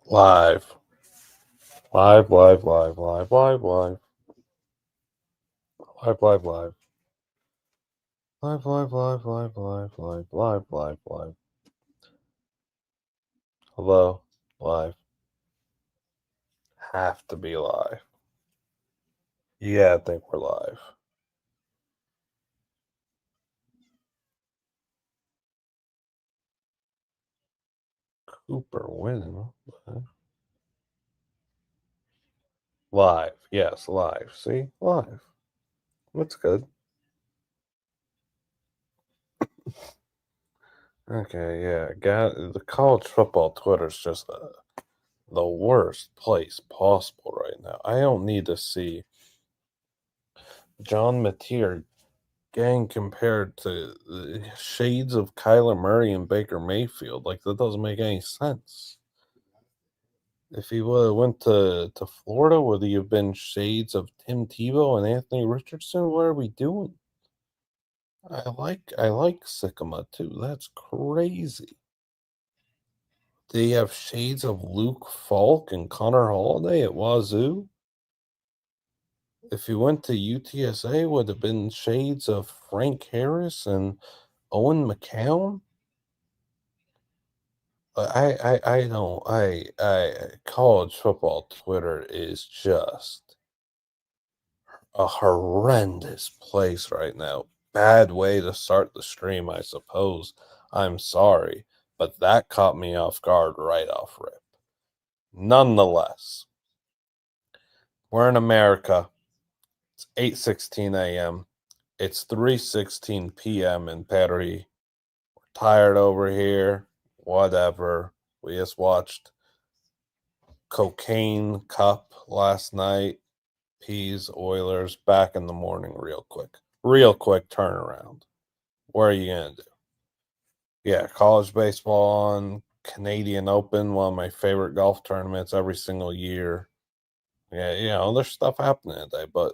Live. Live, live, live, live, live, live. Live, live, live. Live, live, live, live, live, live, live, live, live. Hello, live. Have to be live. Yeah, I think we're live. Cooper winning. Live. Yes, live. See? Live. That's good. Okay, yeah. The college football Twitter's just the worst place possible right now. I don't need to see John Mateer gang compared to the shades of Kyler Murray and Baker Mayfield. Like, that doesn't make any sense. If he would have went to Florida, would he have been shades of Tim Tebow and Anthony Richardson? What are we doing? I like Sycamore too. That's crazy. Did he have shades of Luke Falk and Connor Holiday at Wazoo? If he went to UTSA, would have been shades of Frank Harris and Owen McCown? I don't I college football Twitter is just a horrendous place right now. Bad way to start the stream, I suppose. I'm sorry, but that caught me off guard right off rip. Nonetheless, we're in America. It's 8:16 a.m. It's 3:16 p.m. in Paris. We're tired over here. Whatever. We just watched Cocaine Cup last night. Peas, Oilers, back in the morning real quick. Real quick turnaround. What are you going to do? Yeah, college baseball on, Canadian Open, one of my favorite golf tournaments every single year. Yeah, there's stuff happening today, but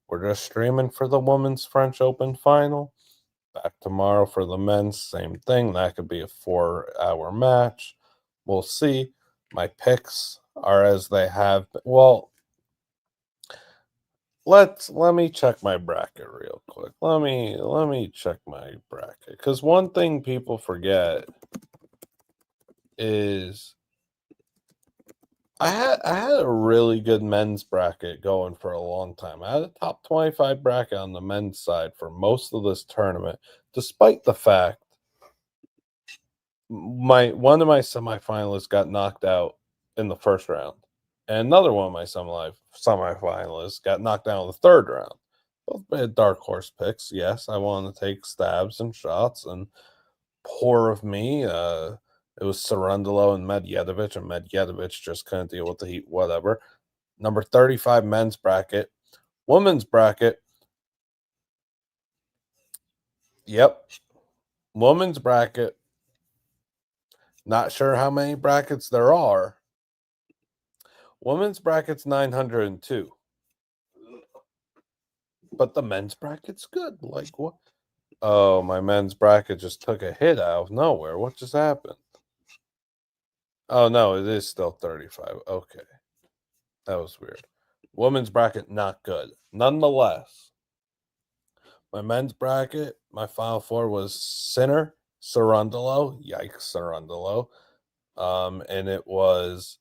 we're just streaming for the women's French Open final. Back tomorrow for the men's, same thing. That could be a 4-hour match. We'll see. My picks are as they have been. Well, let me check my bracket real quick. Let me check my bracket, because one thing people forget is I had a really good men's bracket going for a long time. I had a top 25 bracket on the men's side for most of this tournament, despite the fact one of my semifinalists got knocked out in the first round, and another one of my semifinalists got knocked out in the third round. Both had dark horse picks. Yes, I wanted to take stabs and shots, and poor of me. It was Sarundalo and Medvedev just couldn't deal with the heat. Whatever. Number 35 men's bracket, women's bracket. Yep, women's bracket. Not sure how many brackets there are. Women's bracket's 902. But the men's bracket's good. Like, what? Oh, my men's bracket just took a hit out of nowhere. What just happened? Oh, no, it is still 35. Okay. That was weird. Women's bracket, not good. Nonetheless, my men's bracket, my final four was Sinner, Sarundalo. Yikes, Sarundalo. And it was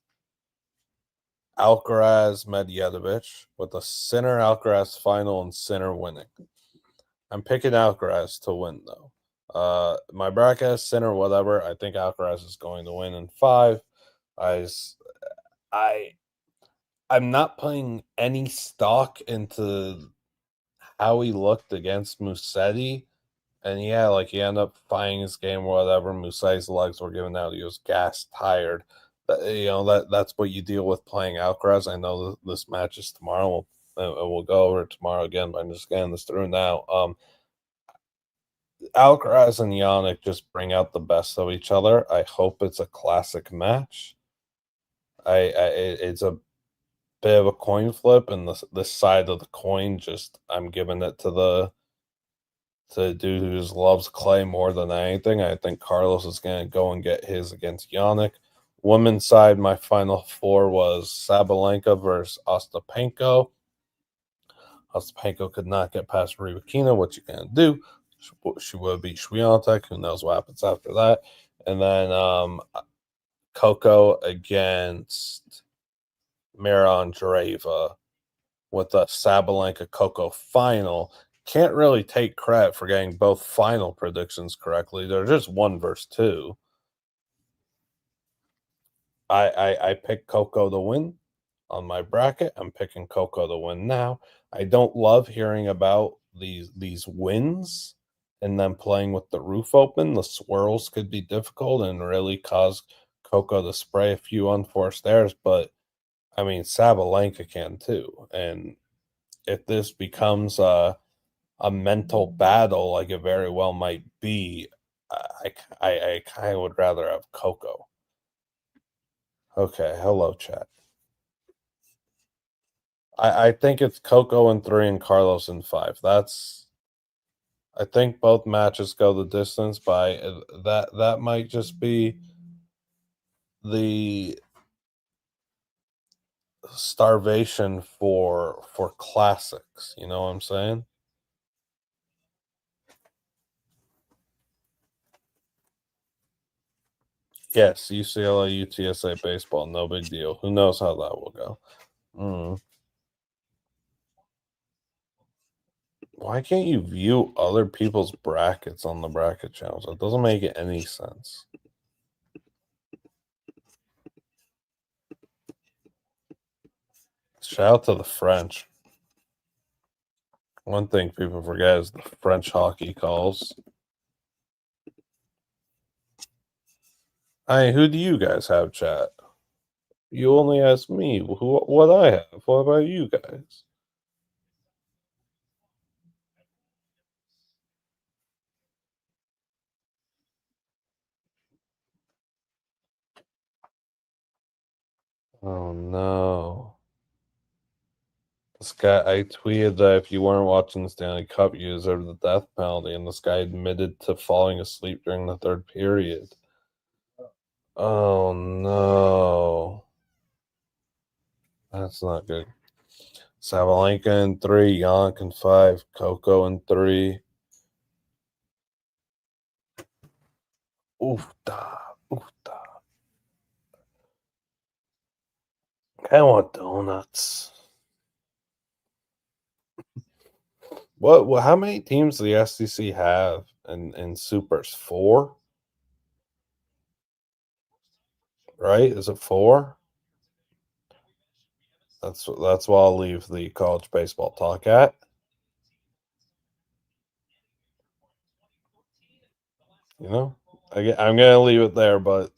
Alcaraz, Medvedev, with a Sinner Alcaraz final and Sinner winning. I'm picking Alcaraz to win, though. My bracket has Sinner, whatever. I think Alcaraz is going to win in 5. I'm not putting any stock into how he looked against Musetti. And yeah, like, he ended up fighting his game or whatever. Musetti's legs were giving out. He was gas tired. That's what you deal with playing Alcaraz. I know this match is tomorrow. We'll go over it tomorrow again, but I'm just getting this through now. Alcaraz and Yannick just bring out the best of each other. I hope it's a classic match. It's a bit of a coin flip, and this side of the coin, just I'm giving it to the dude who just loves clay more than anything. I think Carlos is going to go and get his against Yannick. Women's side, my final four was Sabalenka versus Ostapenko. Ostapenko could not get past Rybakina. What you gonna do? She would beat Swiatek. Who knows what happens after that? And then Coco against Mira Andreeva with a Sabalenka Coco final. Can't really take credit for getting both final predictions correctly. They're just 1 versus 2. I picked Coco to win on my bracket. I'm picking Coco to win now. I don't love hearing about these wins and then playing with the roof open. The swirls could be difficult and really cause Coco to spray a few unforced errors, but I mean Sabalenka can too. And if this becomes a mental battle like it very well might be, I kind of would rather have Coco. Okay, hello chat. I think it's Coco in 3 and Carlos in 5. I think both matches go the distance by that might just be the starvation for classics, you know what I'm saying? Yes, UCLA UTSA baseball, no big deal. Who knows how that will go? Why can't you view other people's brackets on the bracket channels? It doesn't make any sense. Shout out to the French. One thing people forget is the French hockey calls. Who do you guys have, chat? You only ask me what I have. What about you guys? Oh no. This guy, I tweeted that if you weren't watching the Stanley Cup, you deserve the death penalty, and this guy admitted to falling asleep during the third period. Oh no. That's not good. Sabalenka in 3, Yannick in 5, Coco in 3. Oofda, oofda. I want donuts. What how many teams does the SEC have in Supers? 4? Right? Is it 4? That's why I'll leave the college baseball talk at. You know? I'm gonna leave it there, but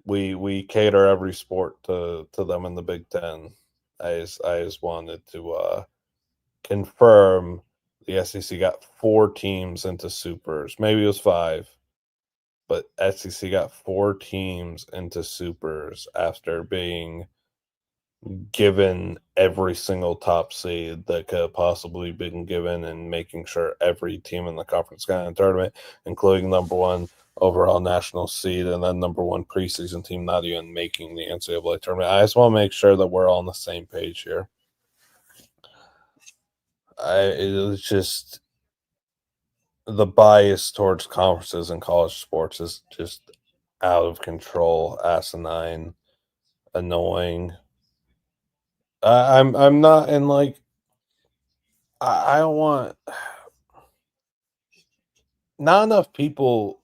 we cater every sport to them in the Big Ten. I just wanted to confirm the SEC got 4 teams into Supers. Maybe it was 5, but SEC got 4 teams into Supers after being given every single top seed that could have possibly been given and making sure every team in the conference got in the tournament, including number 1 overall national seed and then number 1 preseason team not even making the NCAA tournament. I just want to make sure that we're all on the same page here. It was just the bias towards conferences and college sports is just out of control, asinine, annoying. I'm not in like I don't want not enough people.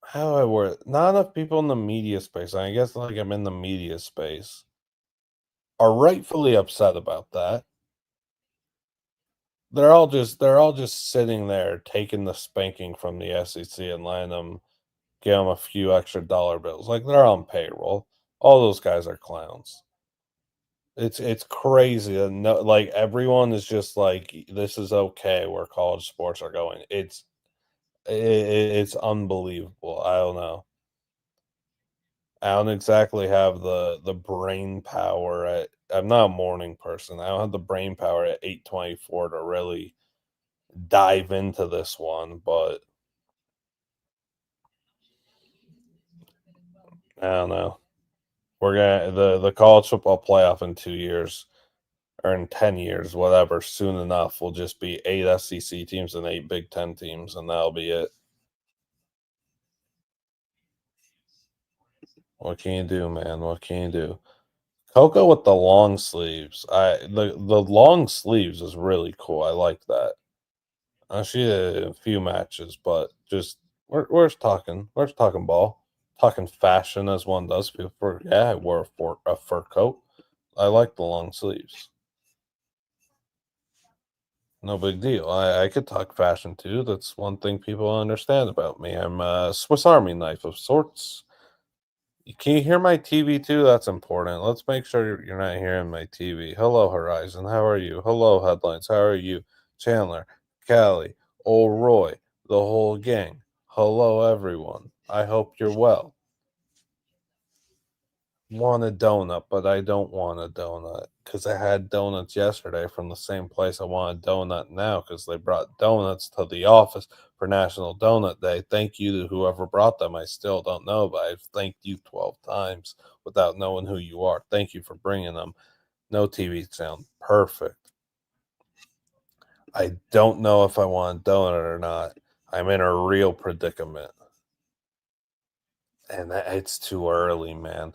How do I word it? Not enough people in the media space. I guess like I'm in the media space are rightfully upset about that. They're all just sitting there taking the spanking from the SEC and letting them give them a few extra dollar bills. Like they're on payroll. All those guys are clowns. It's crazy. And no, like everyone is just like this is okay where college sports are going. It's unbelievable. I don't know. I don't exactly have the brain power at I'm not a morning person. I don't have the brain power at 8:24 to really dive into this one, but I don't know. We're gonna the college football playoff in 2 years or in 10 years, whatever. Soon enough, will just be 8 SEC teams and 8 Big 10 teams, and that'll be it. What can you do, man? What can you do? Coco with the long sleeves. The long sleeves is really cool. I like that. She did a few matches, but just where's talking ball, talking fashion as one does. People forget I wore a fur coat. I like the long sleeves. No big deal. I could talk fashion too. That's one thing people understand about me. I'm a Swiss Army knife of sorts. Can you hear my TV too? That's important. Let's make sure you're not hearing my TV. Hello, Horizon. How are you? Hello, Headlines. How are you? Chandler, Callie, old Roy, the whole gang. Hello, everyone. I hope you're well. Want a donut, but I don't want a donut because I had donuts yesterday from the same place I want a donut now because they brought donuts to the office for National Donut Day. Thank you to whoever brought them. I still don't know, but I've thanked you 12 times without knowing who you are. Thank you for bringing them. No TV sound. Perfect. I don't know if I want a donut or not. I'm in a real predicament. And it's too early, man.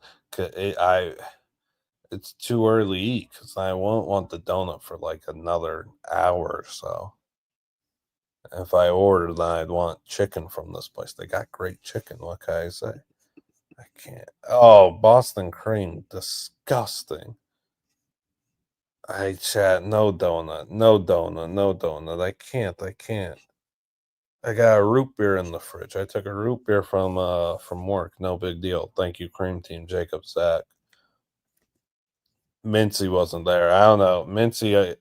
It's too early to eat because I won't want the donut for like another hour or so. If I order, then I'd want chicken from this place. They got great chicken. What can I say? I can't. Oh, Boston cream, disgusting. I chat. No donut. No donut. No donut. I can't. I can't. I got a root beer in the fridge. I took a root beer from work. No big deal. Thank you, cream team, Jacob, Zach. Mincy wasn't there. I don't know. Mincy,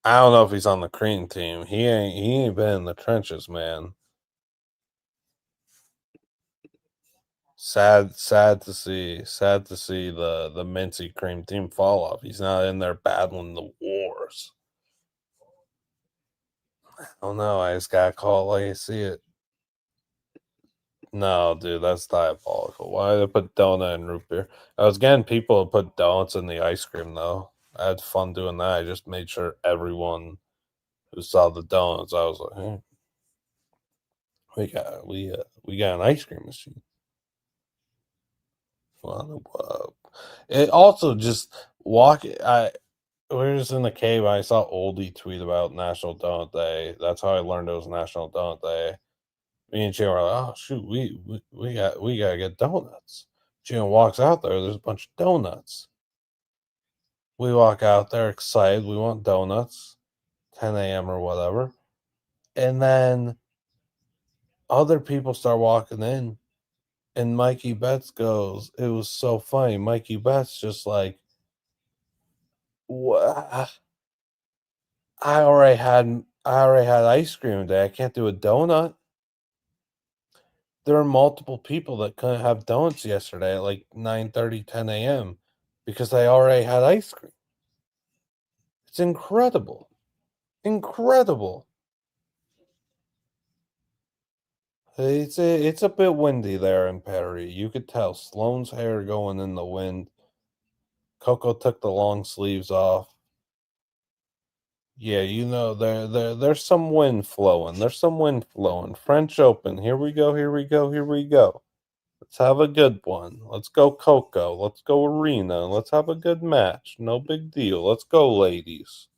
I don't know if he's on the cream team. He ain't been in the trenches, man. Sad to see the Mincy cream team fall off. He's not in there battling the wars. I don't know. I just gotta call it like I see it. No, dude, that's diabolical. Why they put donut in root beer? I was getting people to put donuts in the ice cream though. I had fun doing that. I just made sure everyone who saw the donuts, I was like, hey, we got an ice cream machine. Well, it also just walk. We were just in the cave. I saw Oldie tweet about National Donut Day. That's how I learned it was National Donut Day. Me and Jim were like, "Oh shoot, we gotta get donuts." Jim walks out there. There's a bunch of donuts. We walk out there excited. We want donuts, 10 a.m. or whatever, and then other people start walking in, and Mikey Betts goes. It was so funny. Mikey Betts just like, what? I already had ice cream today. I can't do a donut. There were multiple people that couldn't have donuts yesterday at like 9:30, 10 a.m. because they already had ice cream. It's incredible. Incredible. It's a bit windy there in Perry. You could tell Sloane's hair going in the wind. Coco took the long sleeves off. Yeah, you know there's some wind flowing. There's some wind flowing. French Open. Here we go. Here we go. Here we go. Let's have a good one. Let's go Coco. Let's go Aryna. Let's have a good match. No big deal. Let's go, ladies.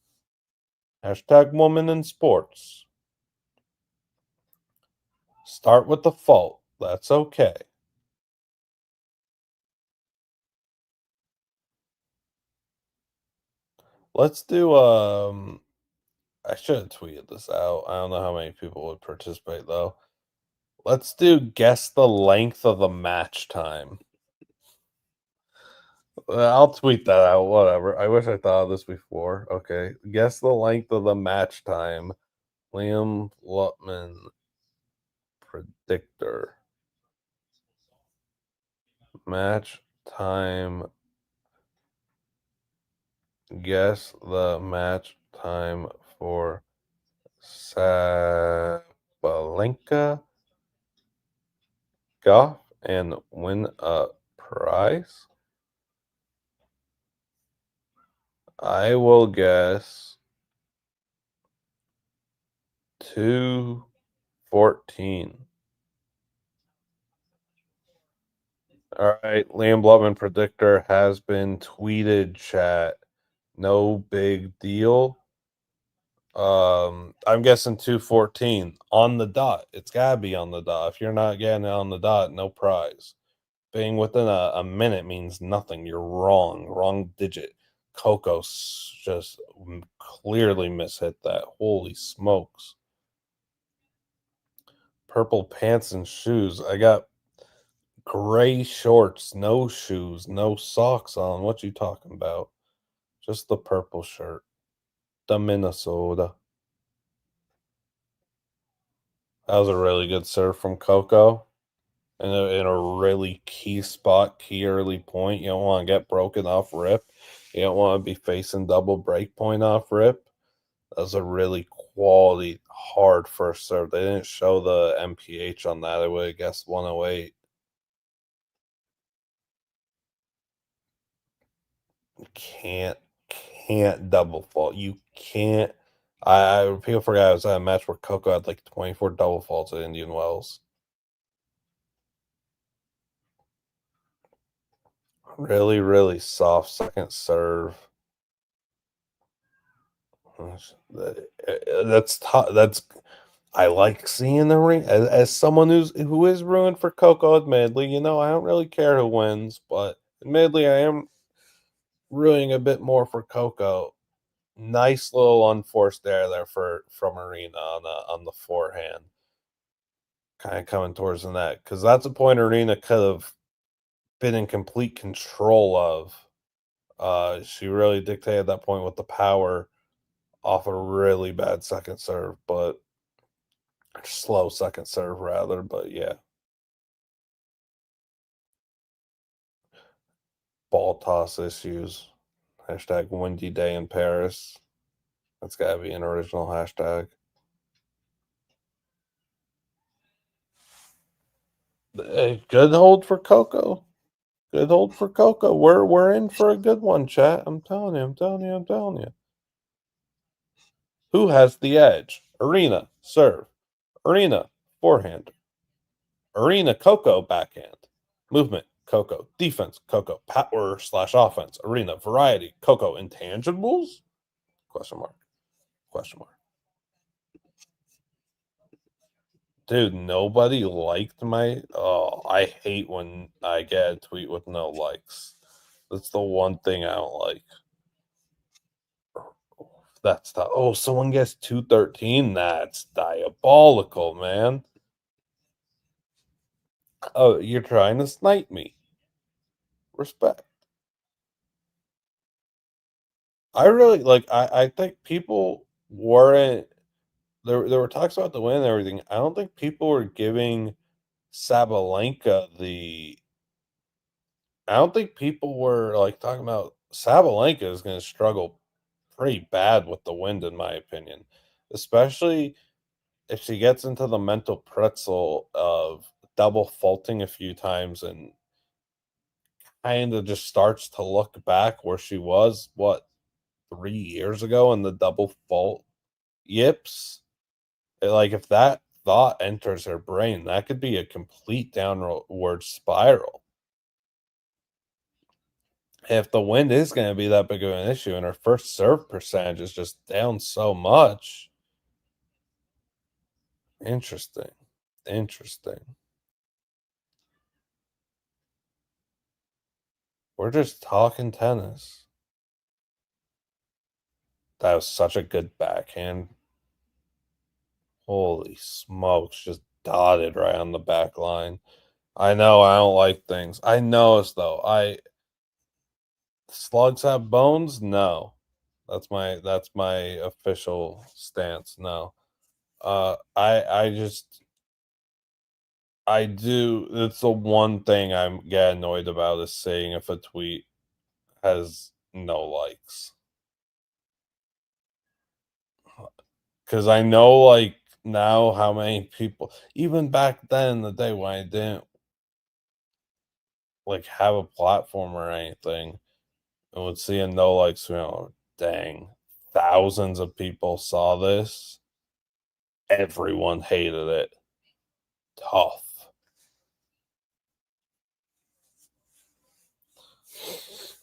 Hashtag woman in sports. Start with the fault. That's okay. Let's do I should have tweeted this out. I don't know how many people would participate though. Let's do guess the length of the match time. I'll tweet that out, whatever. I wish I thought of this before. Okay. Guess the length of the match time. Liam Blutman predictor. Match time. Guess the match time for Sabalenka, Gauff, and win a Price? I will guess 214. All right, Liam Blutman predictor has been tweeted, chat. No big deal. I'm guessing 214 on the dot. It's gotta be on the dot. If you're not getting it on the dot, no prize. Being within a minute means nothing. You're wrong. Wrong digit. Coco just clearly mishit that. Holy smokes. Purple pants and shoes. I got gray shorts, no shoes, no socks on. What you talking about? Just the purple shirt. The Minnesota. That was a really good serve from Coco. In a really key spot, key early point. You don't want to get broken off rip. You don't want to be facing double break point off rip. That was a really quality, hard first serve. They didn't show the MPH on that. I would have guessed 108. Can't can't double fault. You can't. People forgot I was at a match where Coco had like 24 double faults at Indian Wells. Really, really soft second serve. That's I like seeing the ring as someone who is ruined for Coco. Admittedly, I don't really care who wins, but admittedly, I am rooting a bit more for Coco. Nice little unforced air there from Aryna on the forehand, kind of coming towards the net because that's a point Aryna could have been in complete control of. She really dictated that point with the power off a really bad second serve, but slow second serve rather. But yeah, ball toss issues. Hashtag windy day in Paris. That's got to be an original hashtag. Good hold for Coco. Good hold for Coco. We're in for a good one, chat. I'm telling you. I'm telling you. I'm telling you. Who has the edge? Aryna serve. Aryna forehand. Aryna Coco backhand. Movement Coco. Defense Coco. Power slash offense. Aryna variety Coco. Intangibles? Question mark. Question mark. Dude, nobody liked my. Oh, I hate when I get a tweet with no likes. That's the one thing I don't like. That's the. Oh, someone gets 213. That's diabolical, man. Oh, you're trying to snipe me. Respect. I really like. I think people weren't. There were talks about the win and everything. I don't think people were giving Sabalenka the I don't think people were like talking about Sabalenka is going to struggle pretty bad with the wind, in my opinion, especially if she gets into the mental pretzel of double faulting a few times and kind of just starts to look back where she was, what, 3 years ago in the double fault yips. Like, if that thought enters her brain, that could be a complete downward spiral. If the wind is going to be that big of an issue and her first serve percentage is just down so much. Interesting. Interesting. We're just talking tennis. That was such a good backhand. Holy smokes, just dotted right on the back line. I know I don't like things. I know it's though. Slugs have bones? No. That's my official stance. No. I just I do. It's the one thing I'm get annoyed about is seeing if a tweet has no likes. Because I know, like, now how many people, even back then in the day when I didn't like have a platform or anything. And would see a no likes, dang, thousands of people saw this. Everyone hated it. Tough.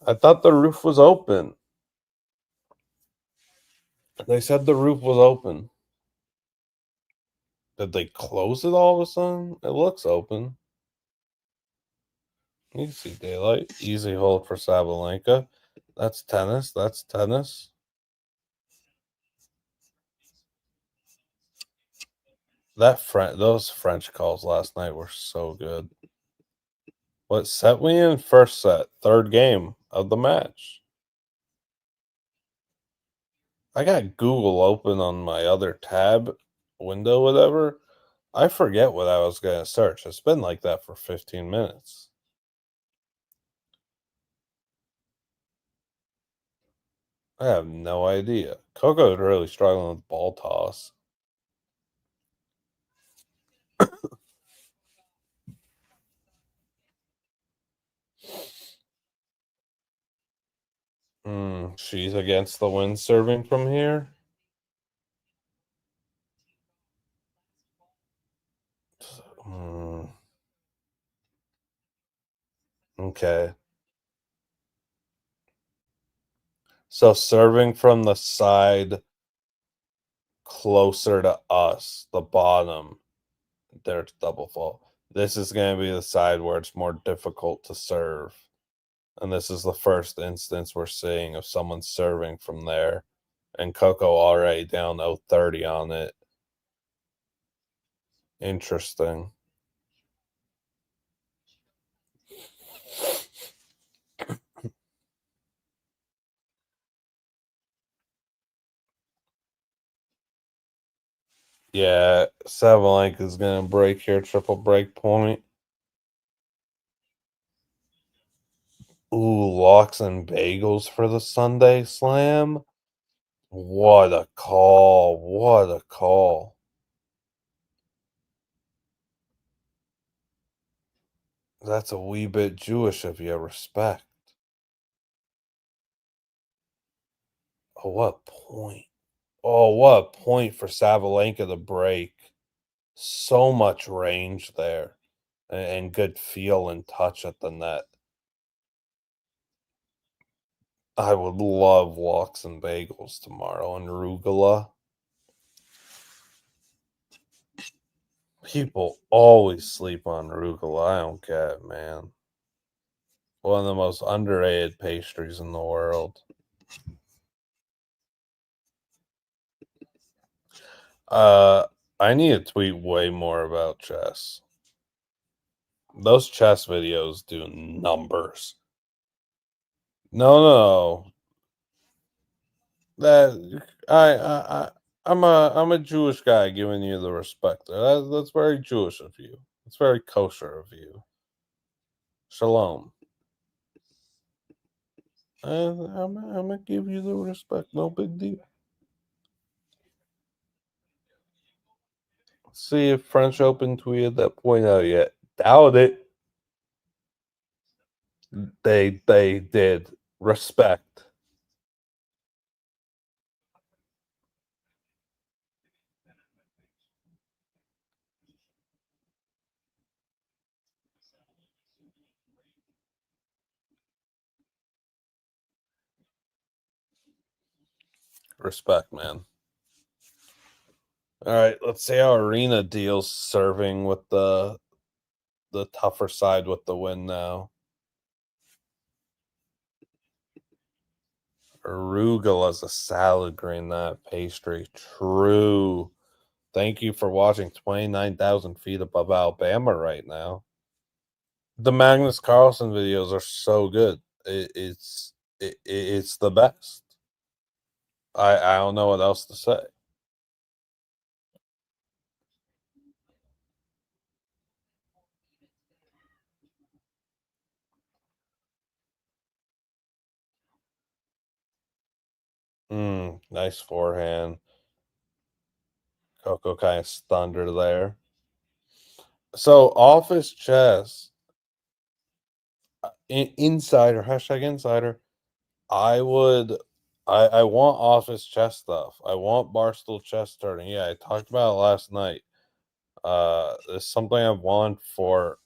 I thought the roof was open. They said the roof was open. Did they close it all of a sudden? It looks open. You can see daylight. Easy hold for Sabalenka. That's tennis. That's tennis. Those French calls last night were so good. What set we in? First set, third game of the match. I got Google open on my other tab window, whatever. I forget what I was gonna search. It's been like that for 15 minutes. I have no idea. Coco's really struggling with ball toss. She's against the wind serving from here. Hmm, okay. So serving from the side closer to us, the bottom, there's double fault. This is going to be the side where it's more difficult to serve. And this is the first instance we're seeing of someone serving from there. And Coco already down 0-30 on it. Interesting. Yeah, Sabalenka is going to break here, triple break point. Ooh, lox and bagels for the Sunday slam. What a call. What a call. That's a wee bit Jewish of you, respect. Oh, what point. Oh, what a point for Sabalenka to break. So much range there and good feel and touch at the net. I would love lox and bagels tomorrow and arugula. People always sleep on arugula. I don't get it, man. One of the most underrated pastries in the world. Uh, I need to tweet way more about chess. Those chess videos do numbers. No. That I'm a Jewish guy giving you the respect. That's very Jewish of you. It's very kosher of you. Shalom. I'm gonna give you the respect. No big deal. See if French Open tweeted that point out yet. Doubt it. They did. Respect. Respect, man. All right, let's see how Aryna deals serving with the tougher side with the win now. Arugula's a salad green, not pastry. True. Thank you for watching 29,000 feet above Alabama right now. The Magnus Carlsen videos are so good. It's the best. I don't know what else to say. Nice forehand. Coco kind of stunned her there. So office chess. insider, hashtag insider. I would I want office chess stuff. I want Barstool chess turning. Yeah, I talked about it last night. It's something I've wanted for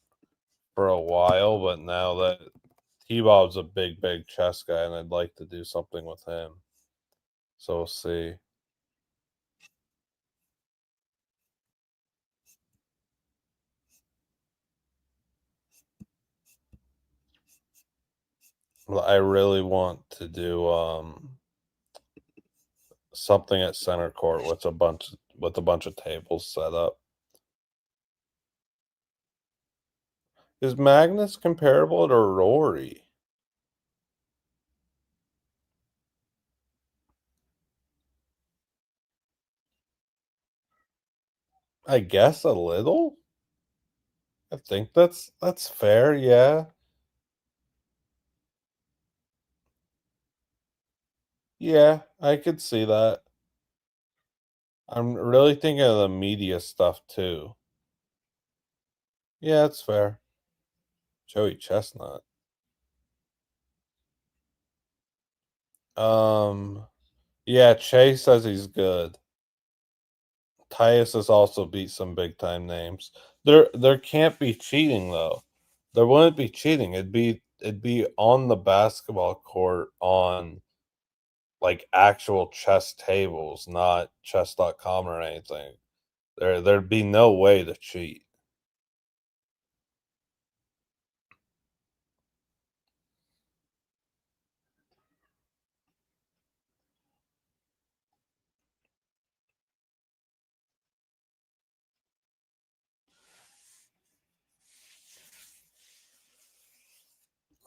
a while, but now that T-Bob's a big chess guy, and I'd like to do something with him. So we'll see. Well, I really want to do something at center court with a bunch of tables set up. Is Magnus comparable to Rory? I guess a little. I think that's fair, yeah. Yeah, I could see that. I'm really thinking of the media stuff too. Yeah, it's fair. Joey Chestnut. Yeah, Chase says he's good. Tyus has also beat some big time names. There can't be cheating though. There wouldn't be cheating. It'd be on the basketball court on like actual chess tables, not chess.com or anything. There'd be no way to cheat.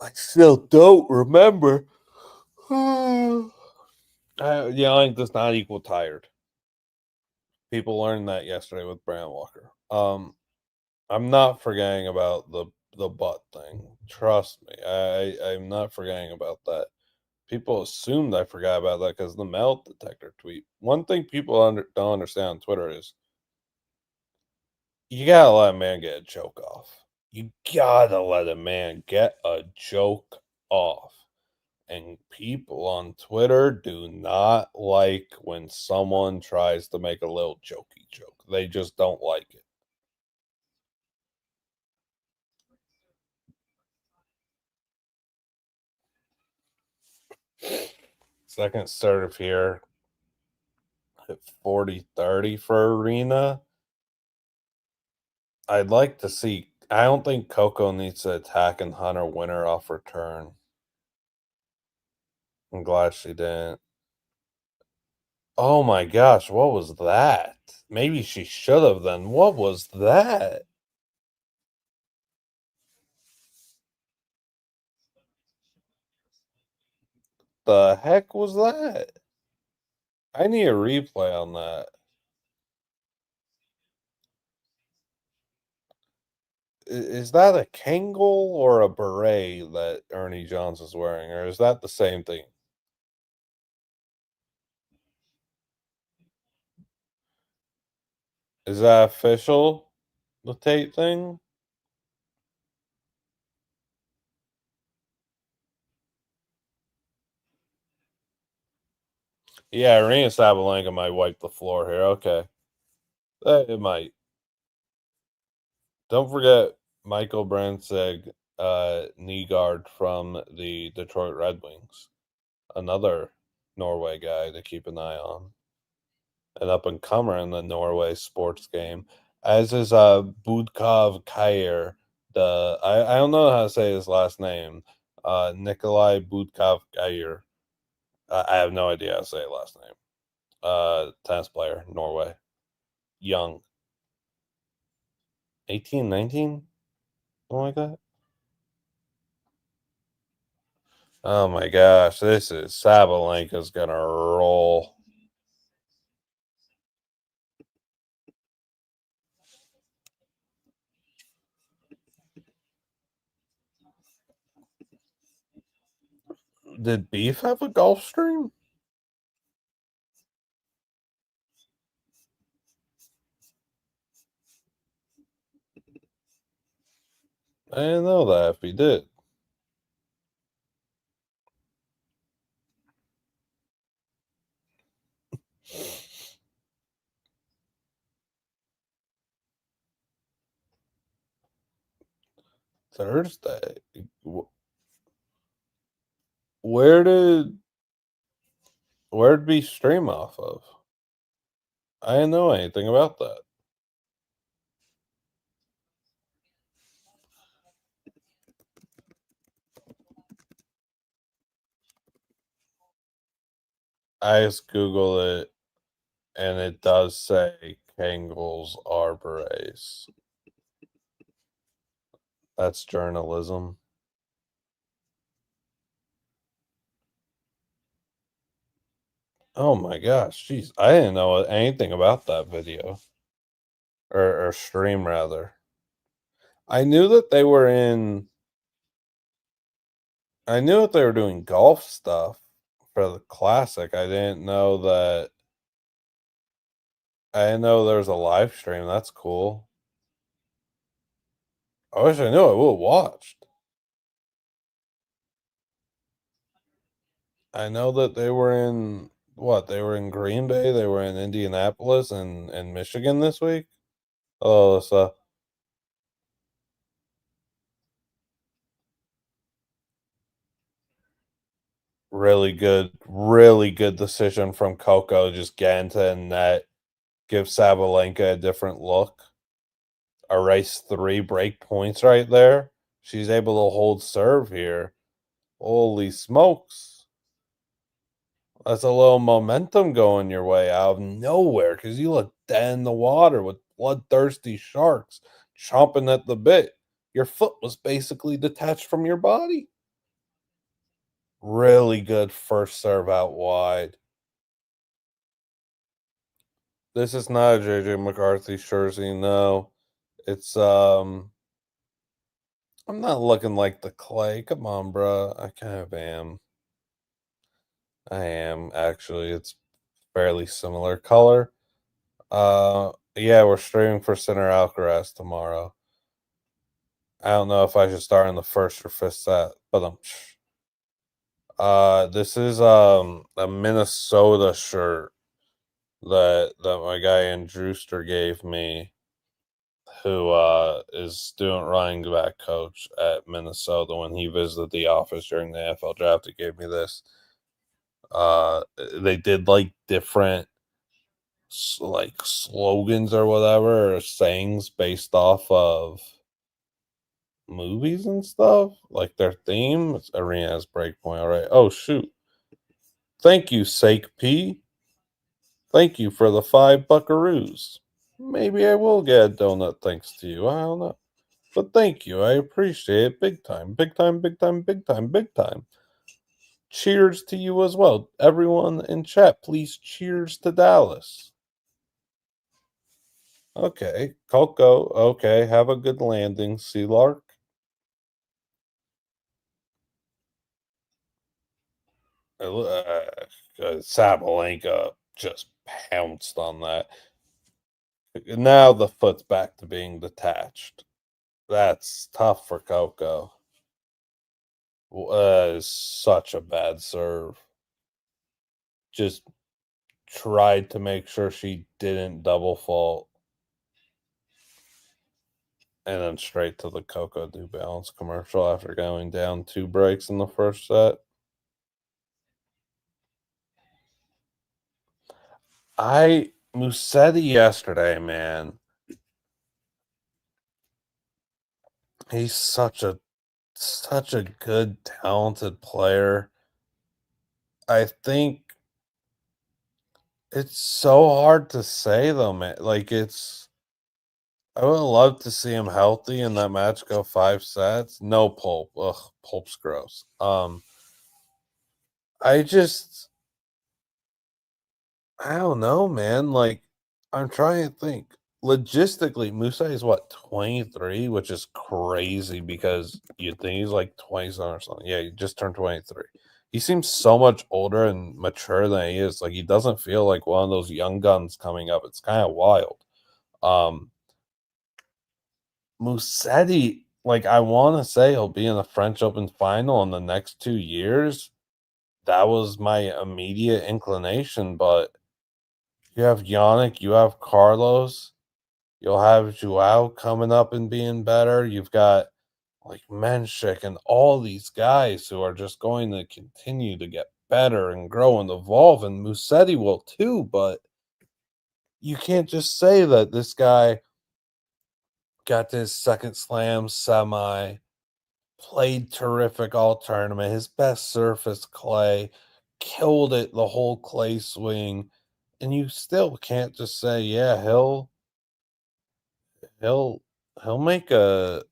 I still don't remember. Yelling does not equal tired. People learned that yesterday with Brand Walker. I'm not forgetting about the butt thing. Trust me, I'm not forgetting about that. People assumed I forgot about that because the metal detector tweet. One thing people don't understand on Twitter is you gotta let a man get a joke off. You gotta let a man get a joke off. And people on Twitter do not like when someone tries to make a little jokey joke. They just don't like it. Second serve here at 40-30 for Aryna. I'd like to see. I don't think Coco needs to attack and Hunter winner off return. I'm glad she didn't. Oh my gosh, what was that? Maybe she should have then. What was that? The heck was that? I need a replay on that. Is that a Kangol or a beret that Ernie Johns is wearing, or is that the same thing? Is that official? The Tate thing? Yeah, Arena Sabalenka might wipe the floor here. Okay. It might. Don't forget Michael Brandseg, knee guard from the Detroit Red Wings. Another Norway guy to keep an eye on. An up and comer in the Norway sports game. As is Budkov Kair. I don't know how to say his last name. Nikolai Budkov Kair. I have no idea how to say his last name. Tennis player, Norway. Young. 18, 19? Something like that. Oh my gosh, this is Sabalenka's gonna roll. Did Beef have a Gulf stream? I didn't know that if he did. Thursday. Where did where'd we stream off of? I didn't know anything about that. I just Google it, and it does say Kangol's Arbores. That's journalism. Oh my gosh, jeez, I didn't know anything about that video or stream rather. I knew that they were in. I knew that they were doing golf stuff for the classic. I didn't know there was a live stream. That's cool. I wish I knew. I would have watched. I know that they were in what? They were in Green Bay. They were in Indianapolis and Michigan this week. Oh, so really good decision from Coco. Just get into the net, give Sabalenka a different look. Erase 3 break points right there. She's able to hold serve here. Holy smokes. That's a little momentum going your way out of nowhere because you look dead in the water with bloodthirsty sharks chomping at the bit. Your foot was basically detached from your body. Really good first serve out wide. This is not a JJ McCarthy jersey, no. It's I'm not looking like the clay. Come on, bro. I kind of am. I am actually. It's fairly similar color. Yeah, we're streaming for Center Alcaraz tomorrow. I don't know if I should start in the first or fifth set, but this is a Minnesota shirt that my guy in Drewster gave me, who is student running back coach at Minnesota. When he visited the office during the NFL draft, he gave me this. They did like different like slogans or whatever or sayings based off of movies and stuff, like their theme. It's Aryna's breakpoint. All right. Oh shoot! Thank you, Sake P. Thank you for the 5 buckaroos. Maybe I will get a donut thanks to you. I don't know, but thank you. I appreciate it big time, big time, big time, big time, big time. Cheers to you as well, everyone in chat. Please cheers to Dallas. Okay, Coco. Okay, have a good landing, Sea Lark. Sabalenka just pounced on that. Now the foot's back to being detached. That's tough for Coco. Is such a bad serve. Just tried to make sure she didn't double fault. And then straight to the Coco New Balance commercial after going down 2 breaks in the first set. Musetti yesterday, man. He's such a good, talented player. I think it's so hard to say though, man. Like I would love to see him healthy and that match go 5 sets. No pulp. Ugh, pulp's gross. I just I don't know, man. Like I'm trying to think. Logistically, Musa is what 23, which is crazy because you'd think he's like 27 or something. Yeah, he just turned 23. He seems so much older and mature than he is. Like he doesn't feel like one of those young guns coming up. It's kind of wild. Um Musetti, like I want to say he'll be in the French Open final in the next 2 years. That was my immediate inclination, but you have Yannick, you have Carlos, you'll have Joao coming up and being better. You've got like Menshik and all these guys who are just going to continue to get better and grow and evolve, and Musetti will too, but you can't just say that this guy got to his second slam semi, played terrific all tournament, his best surface clay, killed it the whole clay swing, and you still can't just say, yeah, he'll he'll make a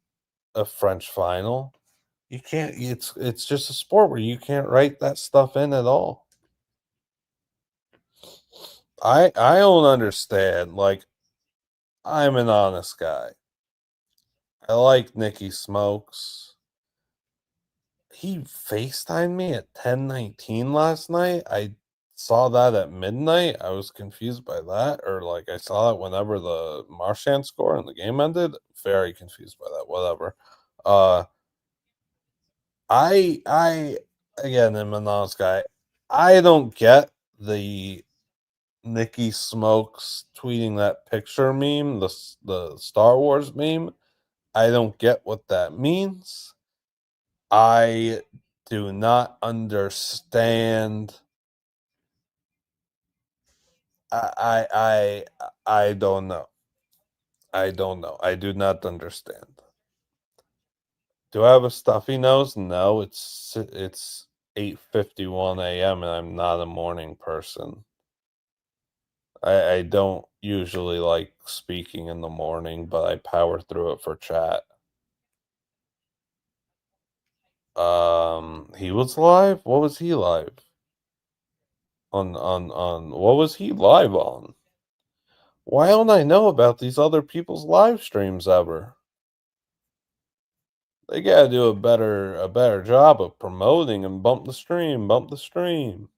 French final. You can't it's just a sport where you can't write that stuff in at all. I don't understand. Like, I'm an honest guy. I like Nicky Smokes. He FaceTimed me at 10:19 last night. I saw that at midnight. I was confused by that, or like I saw it whenever the Marchand score and the game ended. Very confused by that. Whatever. Uh I again am an honest guy. I don't get the Nikki Smokes tweeting that picture meme, the Star Wars meme. I don't get what that means. I do not understand. I don't know. I don't know. I do not understand. Do I have a stuffy nose? No, it's 8:51 a.m. and I'm not a morning person. I don't usually like speaking in the morning, but I power through it for chat. He was live? What was he live? On what was he live on? Why don't I know about these other people's live streams ever? They gotta do a better job of promoting and bump the stream, bump the stream.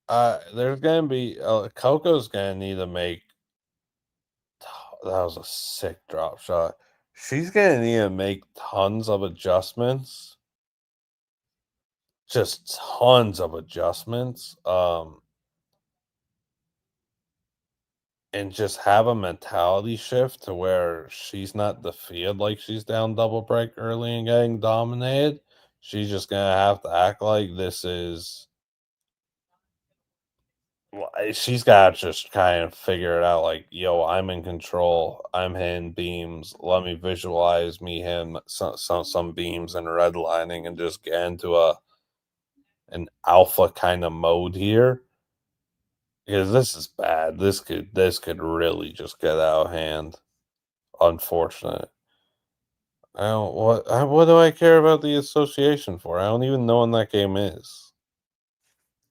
There's gonna be Coco's gonna need to make that was a sick drop shot. She's gonna need to make tons of adjustments, just tons of adjustments. And just have a mentality shift to where she's not defeated like she's down double break early and getting dominated. She's just gonna have to act like this is she's gotta just kind of figure it out like, yo, I'm in control. I'm hitting beams. Let me visualize me hitting some beams and redlining and just get into an alpha kind of mode here. Because this is bad. This could really just get out of hand. Unfortunate. I don't what do I care about the association for? I don't even know when that game is.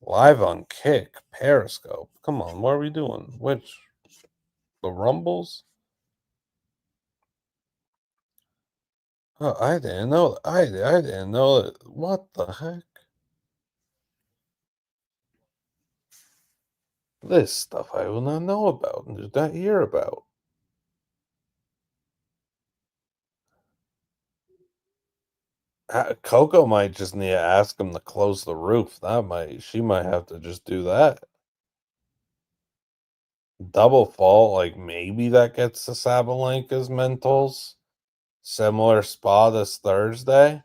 Live on Kick, Periscope. Come on, what are we doing? Which the Rumbles? Oh, I didn't know. I didn't know that. What the heck? This stuff I will not know about and did not hear about. Coco might just need to ask him to close the roof. She might have to just do that. Double fault, like maybe that gets to Sabalenka's mentals. Similar spot as Thursday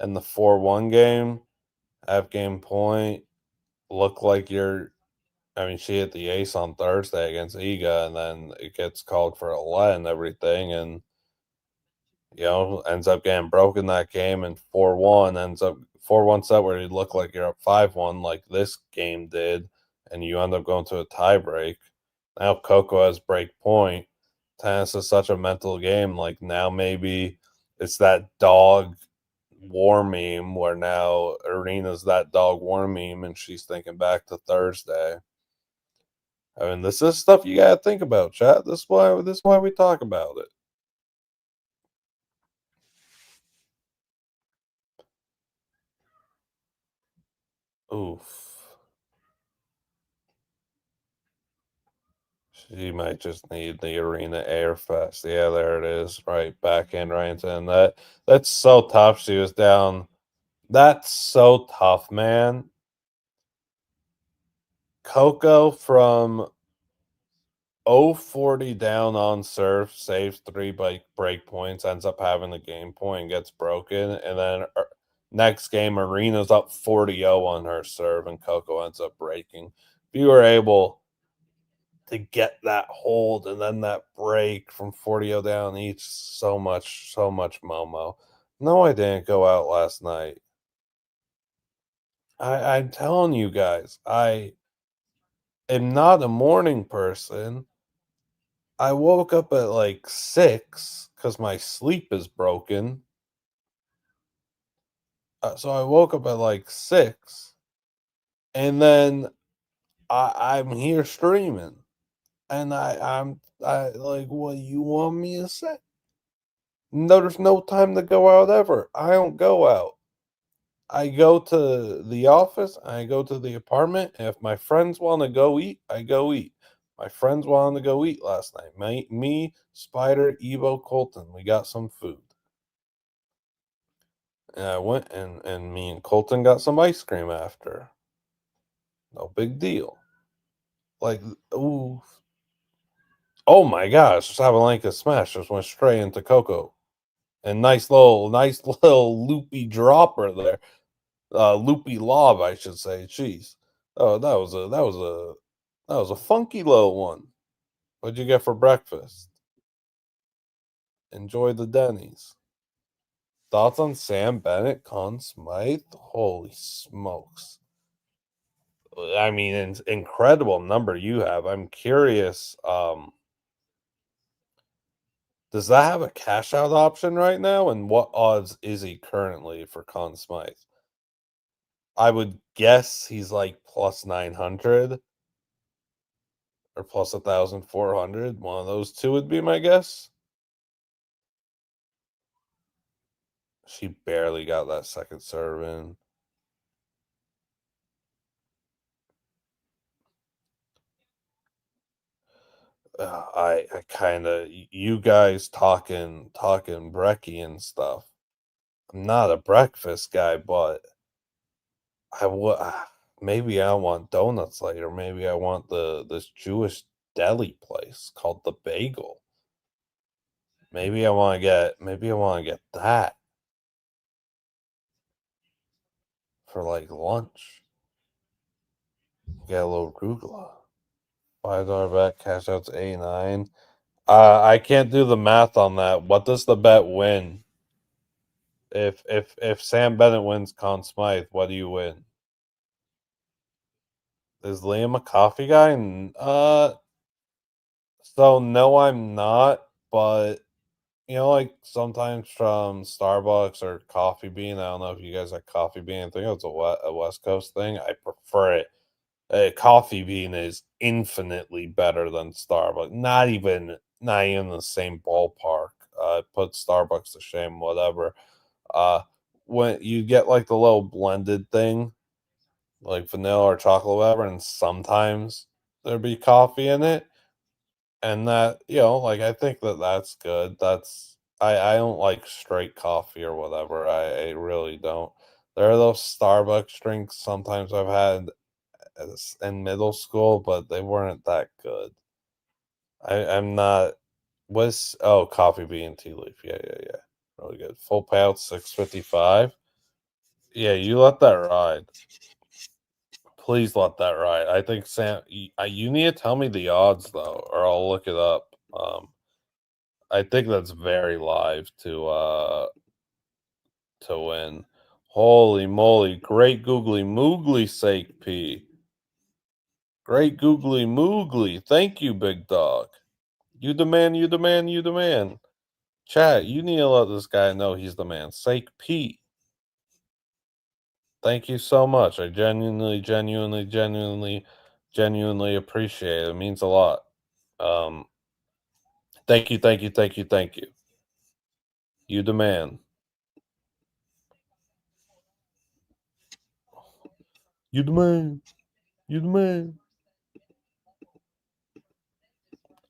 and the 4-1 game, half game point. Look like you're I mean, she hit the ace on Thursday against Iga, and then it gets called for a let and everything, and ends up getting broken that game, and 4-1 ends up 4-1 set where you look like you're up 5-1 like this game did, and you end up going to a tie break. Now Coco has break point. Tennis is such a mental game. Like now maybe it's that dog war meme where now Aryna's that dog war meme and she's thinking back to Thursday. I mean, this is stuff you gotta think about, chat. This is why we talk about it. Oof. She might just need the Aryna air fest. Yeah, there it is. Right, backhand right into the net. That's so tough. She was down. That's so tough, man. Coco from 0-40 down on serve, saves 3 break points, ends up having a game point, and gets broken, and then next game, Aryna's up 40-0 on her serve, and Coco ends up breaking. If you were able to get that hold and then that break from 40-0 down each, so much Momo. No, I didn't go out last night. I'm telling you guys, I am not a morning person. I woke up at like 6 because my sleep is broken. So I woke up at like 6, and then I'm here streaming, and I like, what you want me to say? No, there's no time to go out ever. I don't go out. I go to the office, I go to the apartment, and if my friends want to go eat, I go eat. My friends wanted to go eat last night. Spider, Evo, Colton, we got some food. And I went and me and Colton got some ice cream after. No big deal. Like, ooh. Oh my gosh, Sabalenka smash just went straight into Coco. And nice little loopy dropper there. Loopy lob, I should say. Jeez. Oh, that was a funky little one. What'd you get for breakfast? Enjoy the Denny's. Thoughts on Sam Bennett, Conn Smythe? Holy smokes. I mean, incredible number you have. I'm curious. Does that have a cash out option right now? And what odds is he currently for Conn Smythe? I would guess he's like plus 900 or plus 1,400. One of those two would be my guess. She barely got that second serve in. I kind of, you guys talking brekkie and stuff. I'm not a breakfast guy, but I would maybe I want donuts later. Maybe I want this Jewish deli place called the Bagel. Maybe I want to get that for like lunch. Get a little rugula. $5 bet, cash out to 89. I can't do the math on that. What does the bet win? If Sam Bennett wins Conn Smythe, what do you win? Is Liam a coffee guy? So no, I'm not. But like sometimes from Starbucks or Coffee Bean. I don't know if you guys like Coffee Bean. I think it's a West Coast thing. I prefer it. Coffee Bean is infinitely better than Starbucks. Not even the same ballpark. Put Starbucks to shame. Whatever. Uh, when you get like the little blended thing, like vanilla or chocolate, whatever, and sometimes there be coffee in it, and that like I think that's good. I don't like straight coffee or whatever. I really don't. There are those Starbucks drinks sometimes I've had in middle school, but they weren't that good. I'm not. Was coffee bean tea leaf? Yeah, yeah, yeah. Really good. Full payout 655. Yeah, you let that ride. Please let that ride. I think Sam. You need to tell me the odds though, or I'll look it up. I think that's very live to win. Holy moly! Great googly moogly sake P. Great googly moogly. Thank you, big dog. You the man. You the man. You the man. Chat. You need to let this guy know he's the man. Sake P. Thank you so much. I genuinely appreciate it. It means a lot. Um, thank you, thank you, thank you, thank you. You the man. You the man. You the man.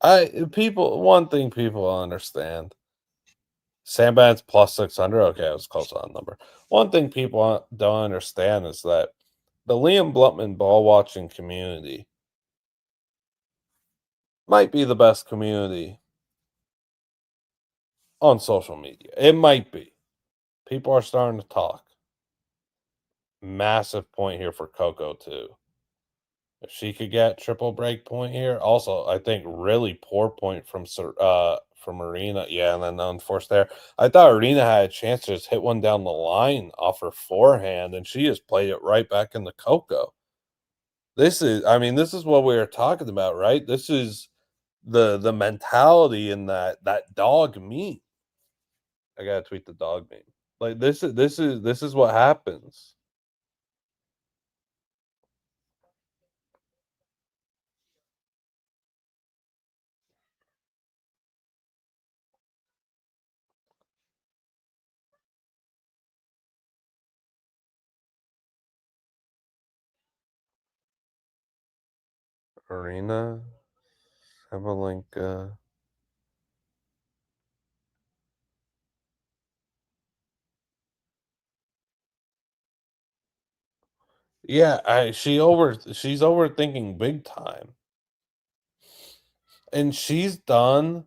One thing people don't understand. Sandbags plus 600. Okay, I was close on that number. One thing people don't understand is that the Liam Blutman ball watching community, might be the best community on social media. It might be. People are starting to talk. Massive point here for Coco too. If she could get triple break point here, also I think really poor point from Aryna. Yeah, and then the unforced there. I thought Aryna had a chance to just hit one down the line off her forehand, and she just played it right back into Coco. This is what we were talking about, right? This is the mentality in that dog meme. I gotta tweet the dog meme. Like this is what happens. Aryna, Sabalenka. Yeah, she's overthinking big time. And she is done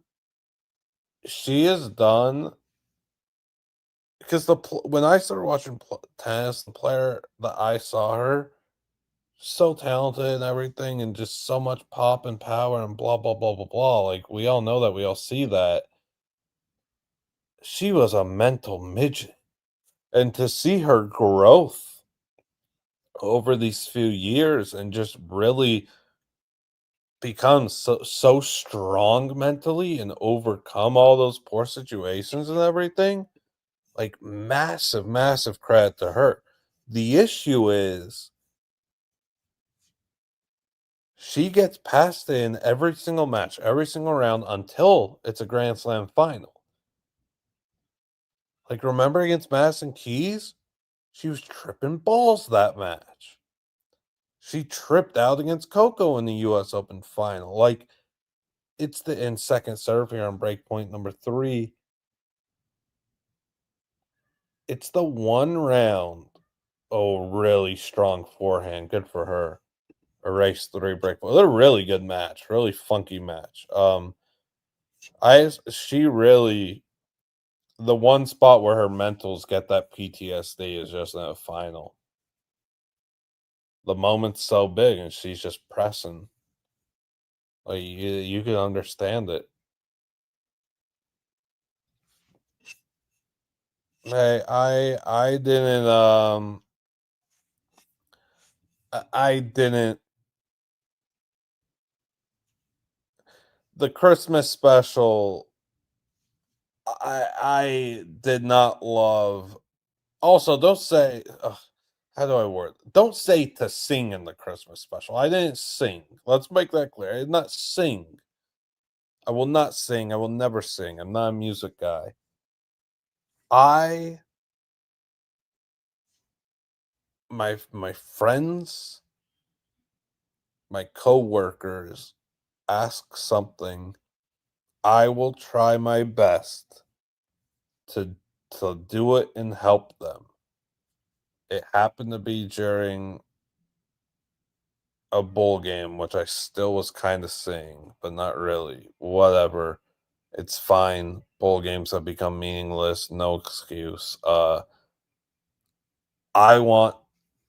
because when I started watching tennis, the player that I saw her so talented and everything, and just so much pop and power and blah blah blah blah blah. Like we all know that, we all see that she was a mental midget, and to see her growth over these few years and just really become so strong mentally and overcome all those poor situations and everything, like massive credit to her. The issue is she gets passed in every single match, every single round until it's a Grand Slam final. Like, remember against Madison Keys? She was tripping balls that match. She tripped out against Coco in the US Open final. Like, it's the in second serve here on break point number 3. It's the one round. Oh, really strong forehand. Good for her. Erase 3 break point. A really good match. Really funky match. She really, the one spot where her mentals get that PTSD is just in a final. The moment's so big and she's just pressing. Like you can understand it. Hey, I didn't I didn't the Christmas special. I did not love. Also, don't say how do I word? Don't say to sing in the Christmas special. I didn't sing. Let's make that clear. I did not sing. I will not sing. I will never sing. I'm not a music guy. I my friends, my coworkers ask something, I will try my best to do it and help them. It happened to be during a bowl game, which I still was kind of seeing, but not really. Whatever. It's fine. Bowl games have become meaningless. No excuse. I want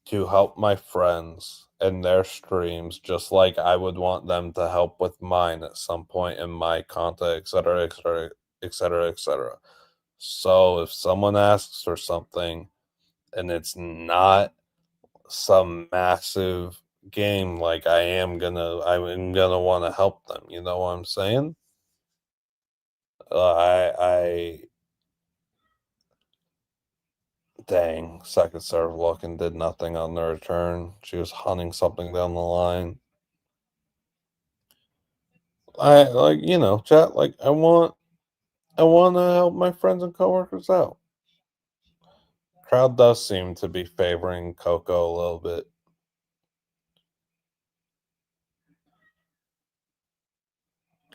to help my friends and their streams just like I would want them to help with mine at some point in my content, etc., etc., etc., etc. So if someone asks for something and it's not some massive game, like I'm gonna want to help them. You know what I'm saying? I dang, second serve look and did nothing on the return. She was hunting something down the line. I like, chat, like I want to help my friends and coworkers out. Crowd does seem to be favoring Coco a little bit.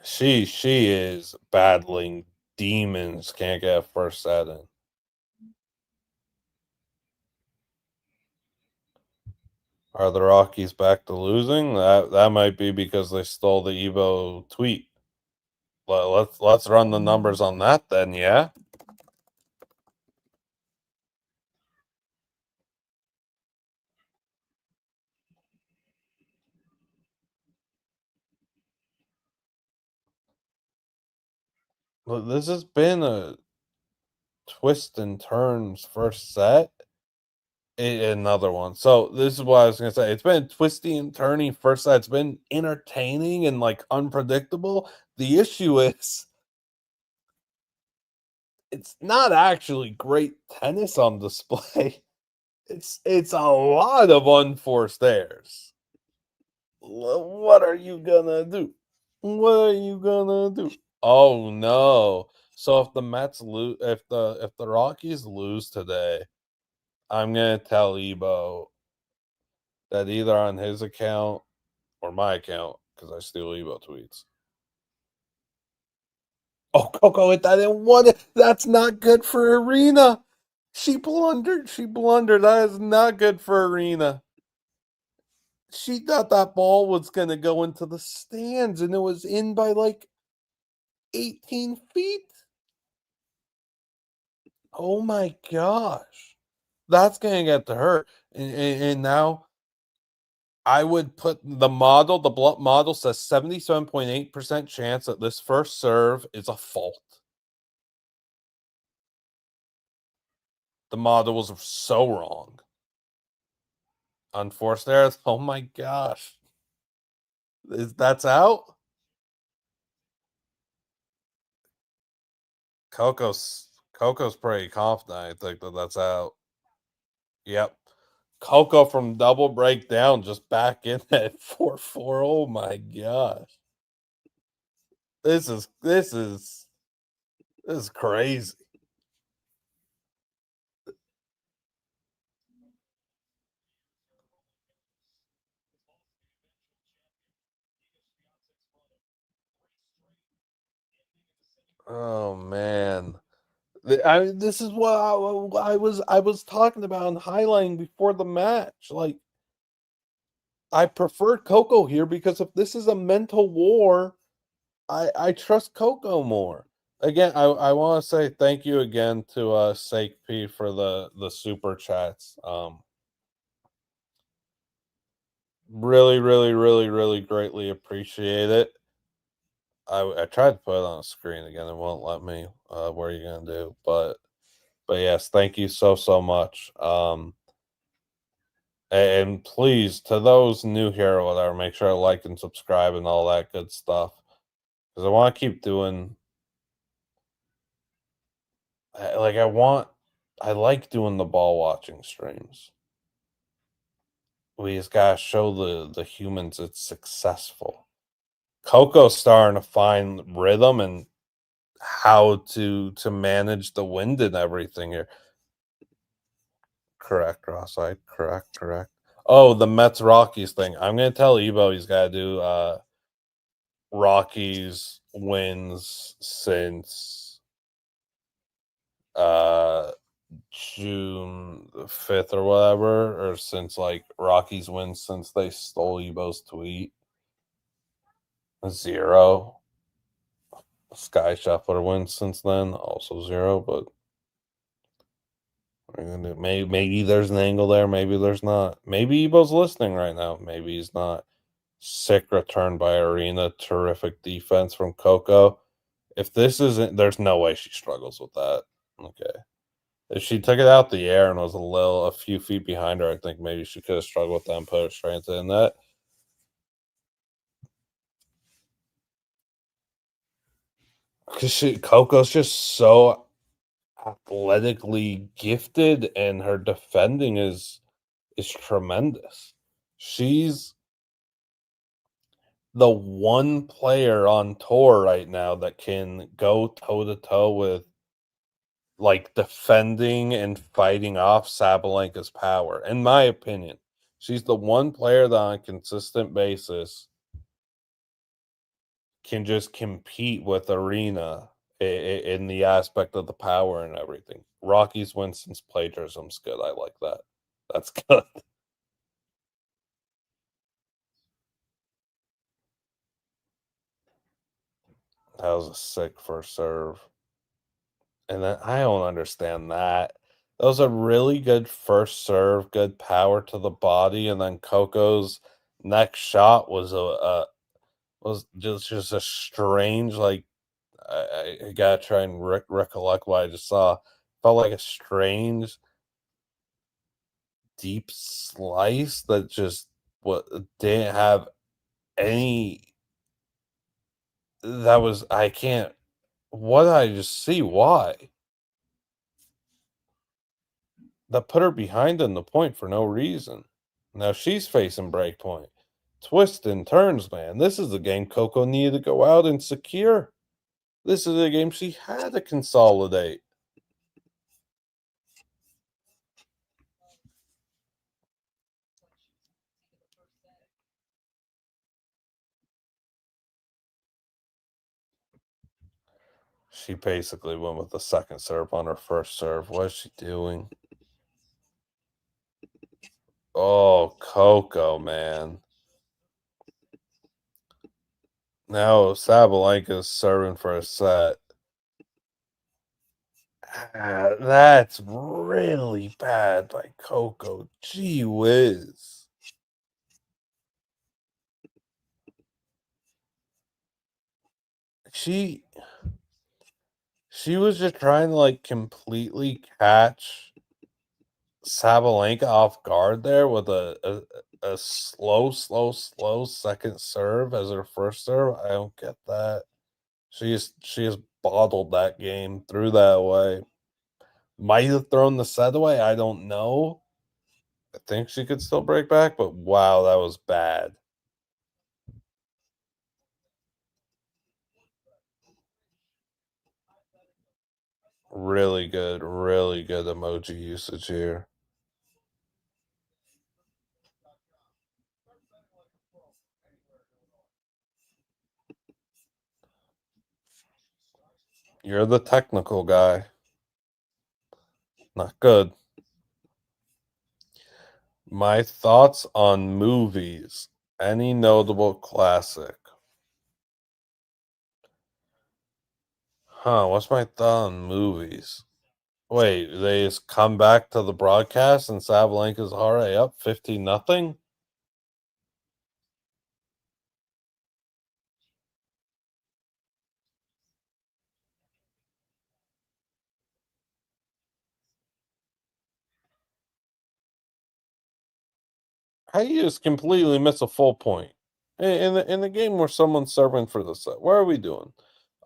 She is battling demons, can't get a first set in. Are the Rockies back to losing? That might be because they stole the Evo tweet. Let's run the numbers on that then, yeah? Well, this has been a twist and turns first set. Another one. So this is what I was gonna say. It's been twisty and turny first set. It's been entertaining and like unpredictable. The issue is it's not actually great tennis on display. It's a lot of unforced errors. What are you gonna do? What are you gonna do? Oh no. So if the Mets lose, if the Rockies lose today, I'm gonna tell Ebo that either on his account or my account, because I steal Ebo tweets. Oh, Coco hit that in one. That's not good for Aryna. She blundered. She blundered. That is not good for Aryna. She thought that ball was gonna go into the stands, and it was in by like 18 feet. Oh my gosh. That's gonna get to her. And now I would put the Blut model says 77.8% chance that this first serve is a fault. The model was so wrong. Unforced errors. Oh my gosh. That's out? Coco's pretty confident. I think that's out. Yep. Coco from double breakdown just back in at 4-4. Oh my gosh. This is crazy. Oh man. This is what I was talking about and highlighting before the match. Like I prefer Coco here because if this is a mental war, I trust Coco more. Again, I want to say thank you again to Sake P for the super chats. Really, really, really, really greatly appreciate it. I tried to put it on a screen again, it won't let me. What are you gonna do? But yes, thank you so much. And please, to those new here or whatever, make sure to like and subscribe and all that good stuff because I want to keep doing. Like I like doing the ball watching streams. We just gotta show the humans it's successful. Coco's starting to find rhythm and how to manage the wind and everything here. Correct, Ross. I correct. Oh, the Mets Rockies thing. I'm gonna tell Evo he's gotta do Rockies wins since uh June the 5th or whatever, or since like Rockies wins since they stole Evo's tweet. Zero. Sky Shuffler wins since then, also zero, but maybe there's an angle there, maybe there's not. Maybe Evo's listening right now, maybe he's not. Sick return by Aryna, terrific defense from Coco. If this isn't, there's no way she struggles with that. Okay. If she took it out the air and was a few feet behind her, I think maybe she could have struggled with that and put it straight into the net. Because Coco's just so athletically gifted, and her defending is tremendous. She's the one player on tour right now that can go toe to toe with like defending and fighting off Sabalenka's power. In my opinion, she's the one player that on a consistent basis can just compete with Aryna in the aspect of the power and everything. Rockies win since plagiarism's good. I like that. That's good. That was a sick first serve. And then I don't understand that. That was a really good first serve, good power to the body, and then Coco's next shot was was just a strange, like, I gotta try and recollect what I just saw. Felt like a strange, deep slice that just what didn't have any that was I can't what did I just see? Why? That put her behind in the point for no reason. Now she's facing break point. Twists and turns, man. This is the game Coco needed to go out and secure. This is a game she had to consolidate. She basically went with the second serve on her first serve. What is she doing? Oh, Coco, man. Now Sabalenka's serving for a set. Ah, that's really bad by Coco. Gee whiz. She she was just trying to like completely catch Sabalenka off guard there with a slow second serve as her first serve. I don't get that. She just bottled that game through that way. Might have thrown the set away. I don't know. I think she could still break back, but wow, that was bad. Really good emoji usage here. You're the technical guy. Not good. My thoughts on movies. Any notable classic? Huh, what's my thought on movies? Wait, they just come back to the broadcast and Sabalenka's already up 15 nothing? How you just completely miss a full point? In the game where someone's serving for the set. What are we doing?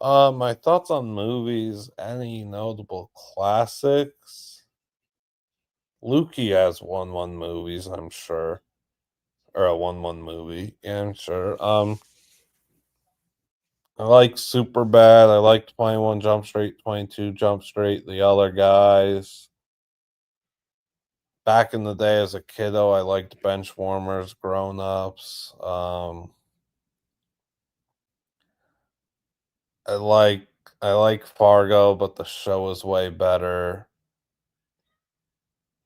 My thoughts on movies, any notable classics? Lukey has one movies, I'm sure. Or a one movie, yeah, I'm sure. I like Super Bad. I liked 21 Jump Street, 22 Jump Street, the other guys. Back in the day as a kiddo, I liked Bench Warmers, Grown Ups. I like I like Fargo, but the show is way better.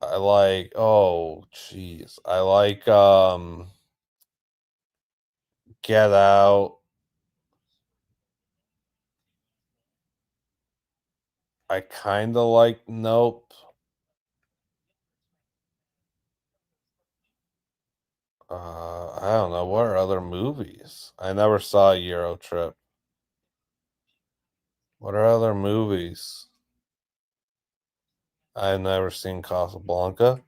I like oh jeez. I like Get Out. I kinda like Nope. I don't know, what are other movies? I never saw Euro Trip. What are other movies? I've never seen Casablanca,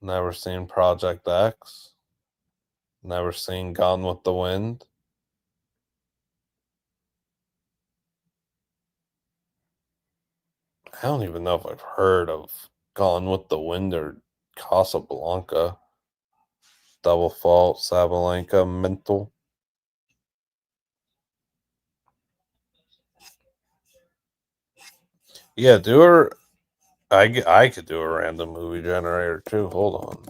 never seen Project X, never seen Gone with the Wind. I don't even know if I've heard of Gone with the Wind or Casablanca, Double Fault, Sabalenka, Mental. Yeah, do her. I could do a random movie generator too. Hold on.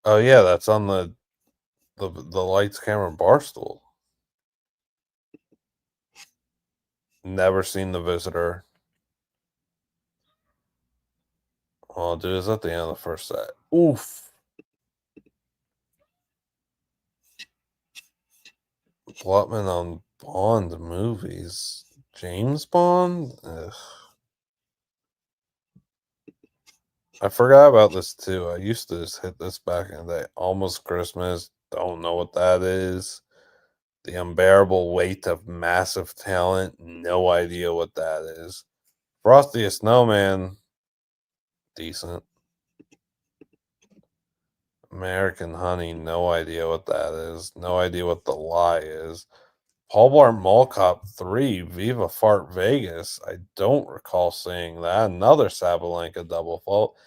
Oh yeah, that's on the lights, camera, barstool. Never seen The Visitor. Oh, dude, is that the end of the first set? Oof. Blutman on Bond movies. James Bond? Ugh. I forgot about this too. I used to just hit this back in the day. Almost Christmas. Don't know what that is. The unbearable weight of massive talent. No idea what that is. Frosty a Snowman. Decent. American Honey. No idea what that is. No idea what The Lie is. Paul Blart Mall Cop 3, Viva Fart Vegas. I don't recall seeing that. Another Sabalenka double fault.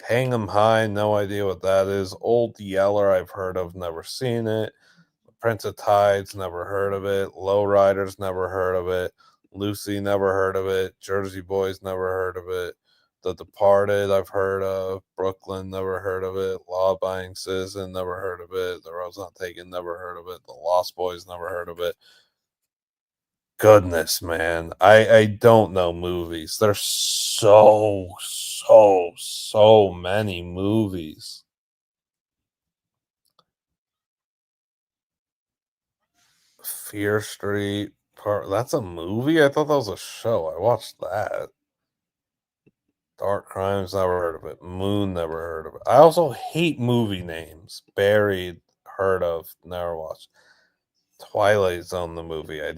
Hang 'em High, no idea what that is. Old Yeller, I've heard of, never seen it. Prince of Tides, never heard of it. Lowriders, never heard of it. Lucy, never heard of it. Jersey Boys, never heard of it. The Departed, I've heard of. Brooklyn, never heard of it. Law Abiding Citizen, never heard of it. The Road's Not Taken, never heard of it. The Lost Boys, never heard of it. Goodness, man. I don't know movies. There's so many movies. Fear Street part that's a movie? I thought that was a show. I watched that. Dark Crimes, never heard of it. Moon, never heard of it. I also hate movie names. Buried, heard of, never watched. Twilight Zone, the movie. I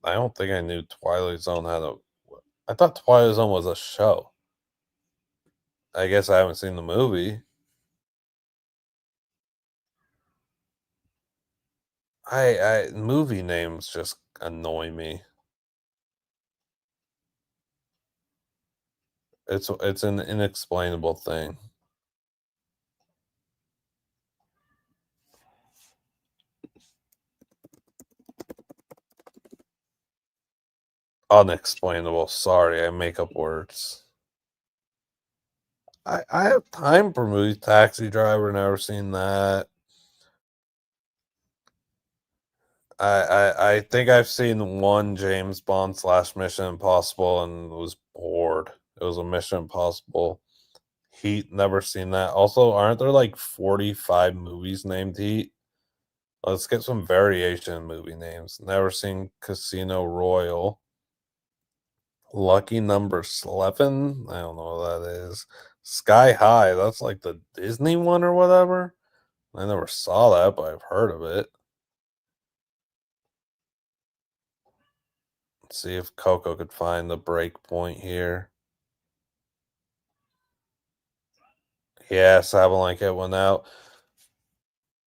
don't think I knew Twilight Zone had a I thought Twilight Zone was a show. I guess I haven't seen the movie. I movie names just annoy me. It's an inexplainable thing. Unexplainable. Sorry, I make up words. I have time for movies. Taxi Driver, never seen that. I think I've seen one James Bond slash Mission Impossible and was bored. It was a Mission Impossible. Heat, never seen that. Also, aren't there like 45 movies named Heat? Let's get some variation in movie names. Never seen Casino Royale. Lucky Number 11? I don't know what that is. Sky High, that's like the Disney one or whatever. I never saw that, but I've heard of it. Let's see if Coco could find the break point here. Yeah, Sabalenka went out.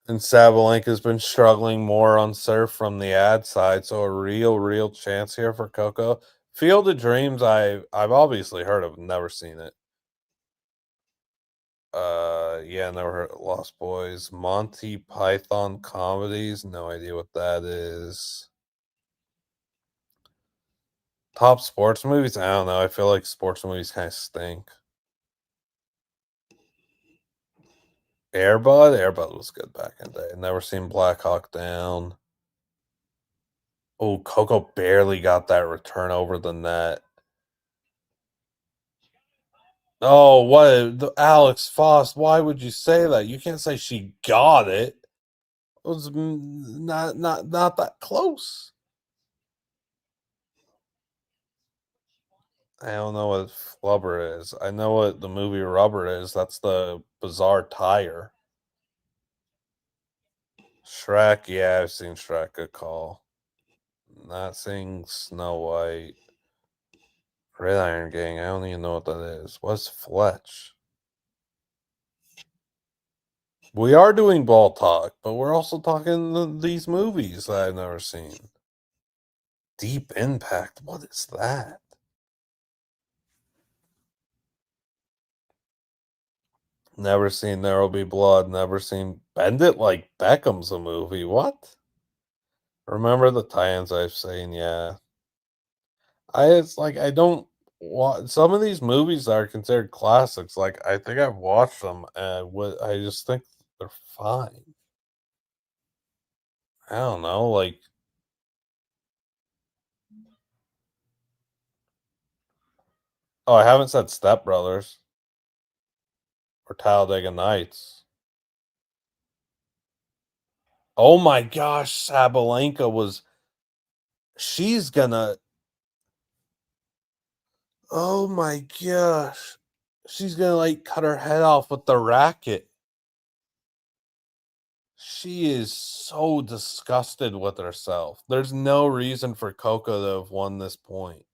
And Sabalenka's been struggling more on Surf from the ad side, so a real chance here for Coco. Field of Dreams, I've obviously heard of, never seen it. Yeah, never heard of Lost Boys. Monty Python comedies, no idea what that is. Top sports movies, I don't know. I feel like sports movies kind of stink. Airbud was good back in the day. Never seen Black Hawk Down. Oh, Coco barely got that return over the net. Oh, what Alex Foss? Why would you say that? You can't say she got it. It was not that close. I don't know what flubber is. I know what the movie Rubber is. That's the bizarre tire. Shrek, yeah, I've seen Shrek. Good call. Not seeing Snow White. Gridiron Gang. I don't even know what that is. What's Fletch? We are doing ball talk, but we're also talking these movies that I've never seen. Deep Impact. What is that? Never seen There'll Be Blood. Never seen Bend It Like Beckham's a movie. What? Remember the tie-ins I've seen? Yeah. It's like I don't watch some of these movies that are considered classics. Like I think I've watched them, and what I just think they're fine. I don't know. Like oh, I haven't said Step Brothers or Talladega Nights. Oh my gosh, Sabalenka was she's gonna oh my gosh. She's gonna, like, cut her head off with the racket. She is so disgusted with herself. There's no reason for Coco to have won this point.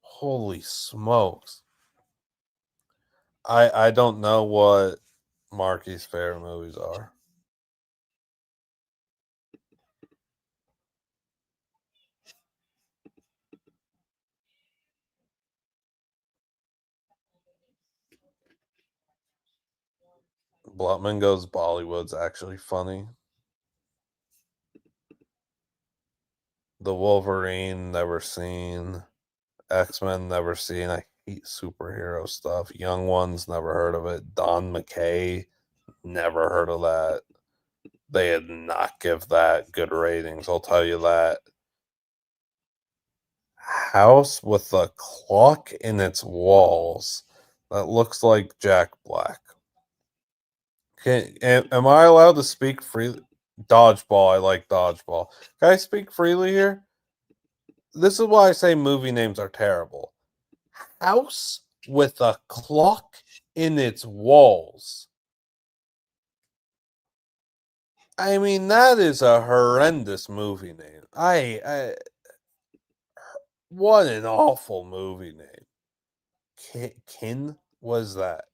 Holy smokes. I don't know what Marky's favorite movies are. Blutman Goes Bollywood's actually funny. The Wolverine, never seen. X-Men, never seen. I hate superhero stuff. Young Ones, never heard of it. Don McKay, never heard of that. They did not give that good ratings, I'll tell you that. House with a clock in its walls that looks like Jack Black. Am I allowed to speak freely? Dodgeball, I like dodgeball. Can I speak freely here? This is why I say movie names are terrible. House with a clock in its walls. I mean, that is a horrendous movie name. What an awful movie name. Kin was that?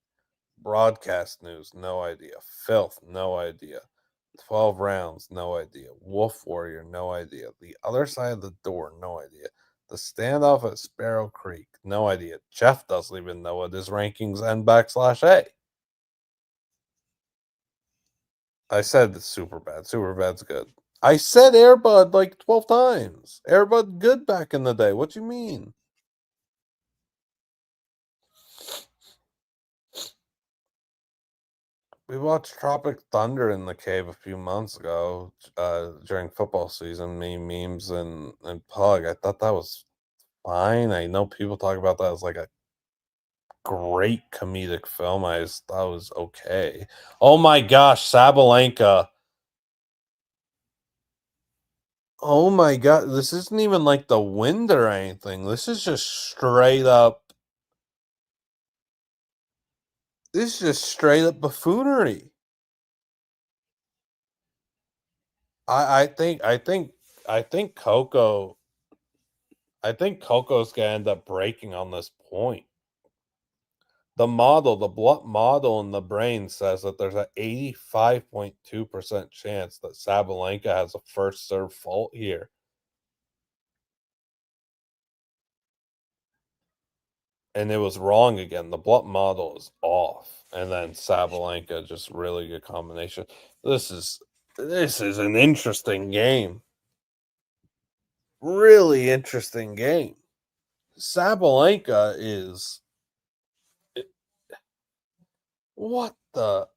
Broadcast news, no idea. Filth, no idea. 12 rounds, no idea. Wolf Warrior, no idea. The other side of the door, no idea. The standoff at Sparrow Creek, no idea. Jeff doesn't even know what his rankings end backslash A. I said it's super bad. Super bad's good. I said Airbud like 12 times. Airbud good back in the day. What you mean? We watched Tropic Thunder in the cave a few months ago during football season. Me, memes, and Pug. I thought that was fine. I know people talk about that as like a great comedic film. I just thought it was okay. Oh my gosh, Sabalenka. Oh my god, this isn't even like the wind or anything. This is just straight up. This is just straight up buffoonery. I think I think I think Coco I think Coco's gonna end up breaking on this point. The Blut model in the brain says that there's an 85.2% chance that Sabalenka has a first serve fault here. And it was wrong again. The Blut model is off. And then Sabalenka, just really good combination. This is an interesting game. Really interesting game. Sabalenka is what the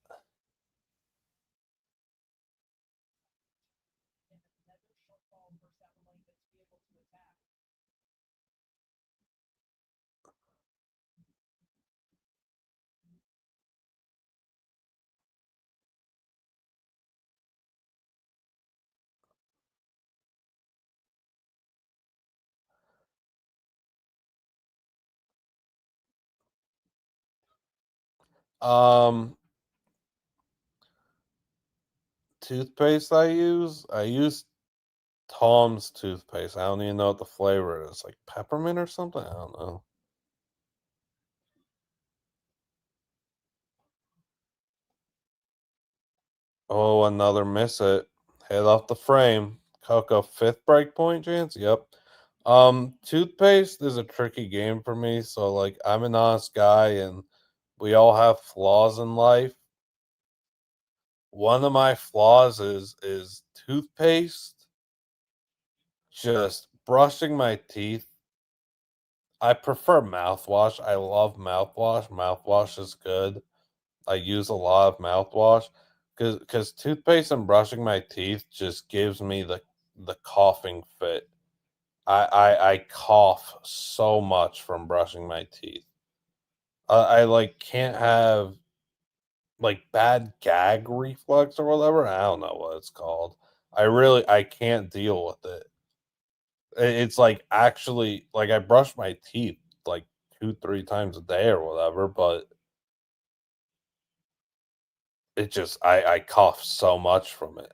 um toothpaste I use Tom's toothpaste. I don't even know what the flavor is. Like peppermint or something? I don't know. Oh, another miss it. Head off the frame. Coco fifth break point chance? Yep. Toothpaste is a tricky game for me. So like I'm an honest guy and we all have flaws in life. One of my flaws is toothpaste. Just brushing my teeth. I prefer mouthwash. I love mouthwash. Mouthwash is good. I use a lot of mouthwash because toothpaste and brushing my teeth just gives me the coughing fit. I cough so much from brushing my teeth. I like can't have like bad gag reflex or whatever. I don't know what it's called. I can't deal with it. It's like actually like I brush my teeth like 2, 3 times a day or whatever, but it just I cough so much from it.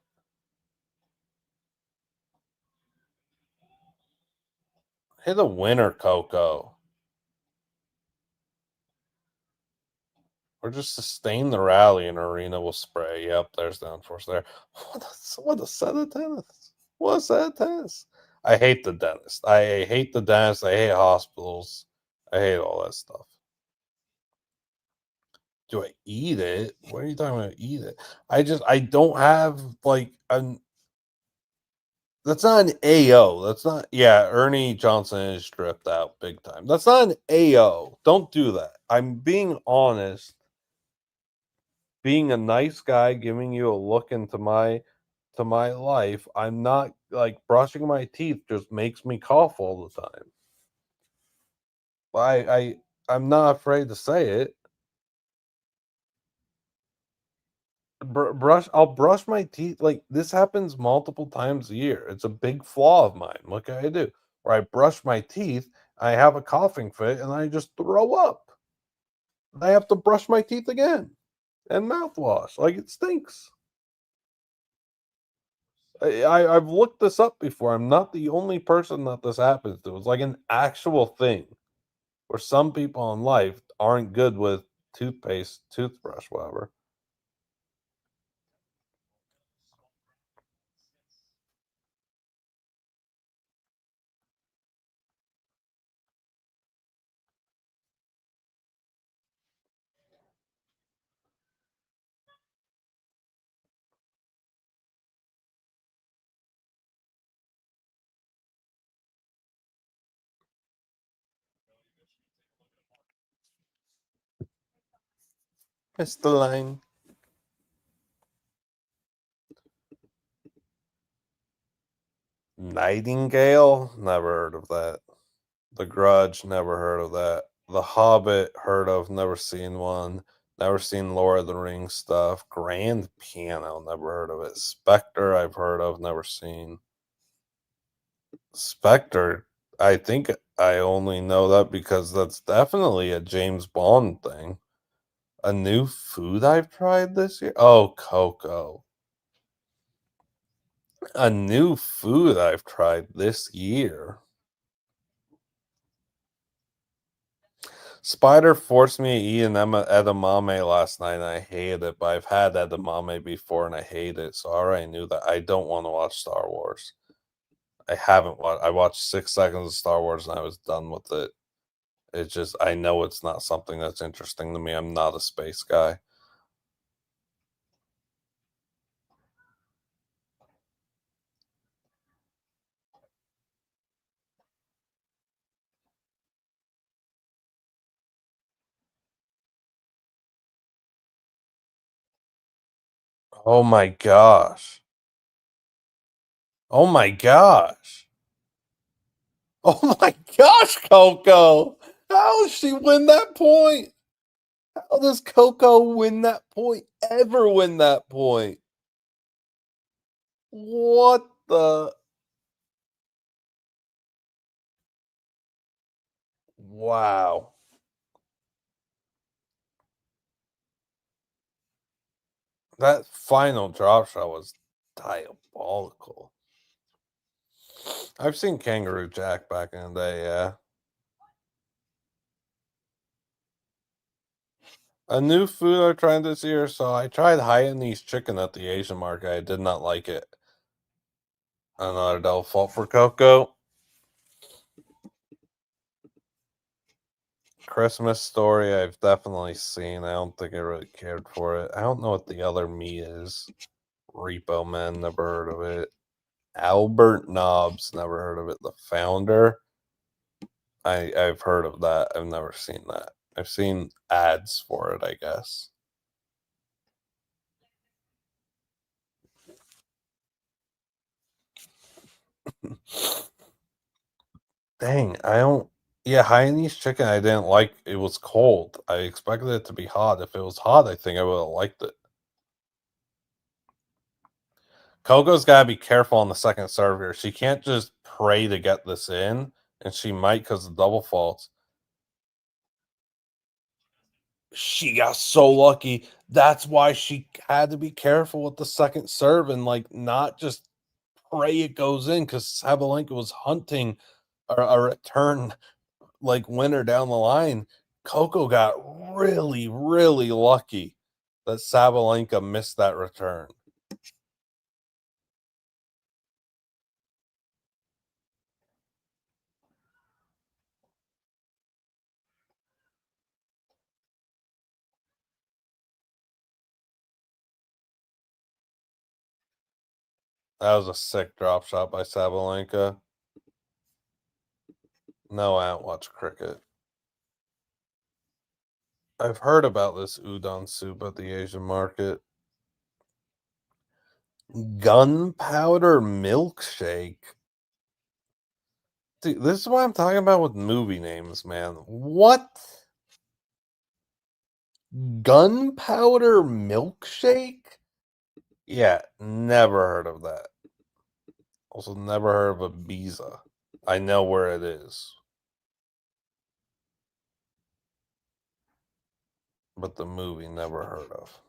Hit a winner, Coco, or just sustain the rally and Aryna will spray. Yep, there's the unforced there. What a set of tennis. What a set of tennis. I hate the dentist. I hate the dentist. I hate hospitals. I hate all that stuff. Do I eat it? What are you talking about? Eat it? I don't have like an. That's not an AO. That's not. Yeah, Ernie Johnson is stripped out big time. That's not an AO. Don't do that. I'm being honest, being a nice guy, giving you a look into my life. I'm not like brushing my teeth just makes me cough all the time. I'm not afraid to say it. I'll brush my teeth like this happens multiple times a year. It's a big flaw of mine. What can I do? Where I brush my teeth, I have a coughing fit, and I just throw up. I have to brush my teeth again and mouthwash. Like it stinks. I've looked this up before. I'm not the only person that this happens to. It's like an actual thing where some people in life aren't good with toothpaste, toothbrush, whatever. It's the line. Nightingale? Never heard of that. The Grudge? Never heard of that. The Hobbit? Heard of, never seen one. Never seen Lord of the Rings stuff. Grand Piano? Never heard of it. Spectre? I've heard of, never seen. Spectre? I think I only know that because that's definitely a James Bond thing. A new food I've tried this year? Oh, Coco. A new food I've tried this year. Spider forced me to eat an edamame last night, and I hated it. But I've had edamame before, and I hate it. So I already knew that I don't want to watch Star Wars. I haven't watched. I watched 6 seconds of Star Wars, and I was done with it. It's just I know it's not something that's interesting to me. I'm not a space guy. Oh my gosh. Oh my gosh. Oh my gosh, Coco. How does she win that point? How does Coco win that point? Ever win that point? What the? Wow. That final drop shot was diabolical. I've seen Kangaroo Jack back in the day, yeah. A new food I tried this year, so I tried Hainanese chicken at the Asian market. I did not like it. Another double fault for Coco. Christmas Story, I've definitely seen. I don't think I really cared for it. I don't know what the other meat is. Repo Man, never heard of it. Albert Nobbs, never heard of it. The Founder, I've heard of that. I've never seen that. I've seen ads for it, I guess. Dang, I don't. Yeah, Hainanese chicken, I didn't like it was cold. I expected it to be hot. If it was hot, I think I would've liked it. Coco's gotta be careful on the second serve here. She can't just pray to get this in, and she might because of double faults. She got so lucky. That's why she had to be careful with the second serve and, like, not just pray it goes in because Sabalenka was hunting a return, like, winner down the line. Coco got really, really lucky that Sabalenka missed that return. That was a sick drop shot by Sabalenka. No, I don't watch cricket. I've heard about this udon soup at the Asian market. Gunpowder milkshake. Dude, this is what I'm talking about with movie names, man. What? Gunpowder milkshake? Yeah, never heard of that. Also, never heard of Ibiza. I know where it is, but the movie never heard of.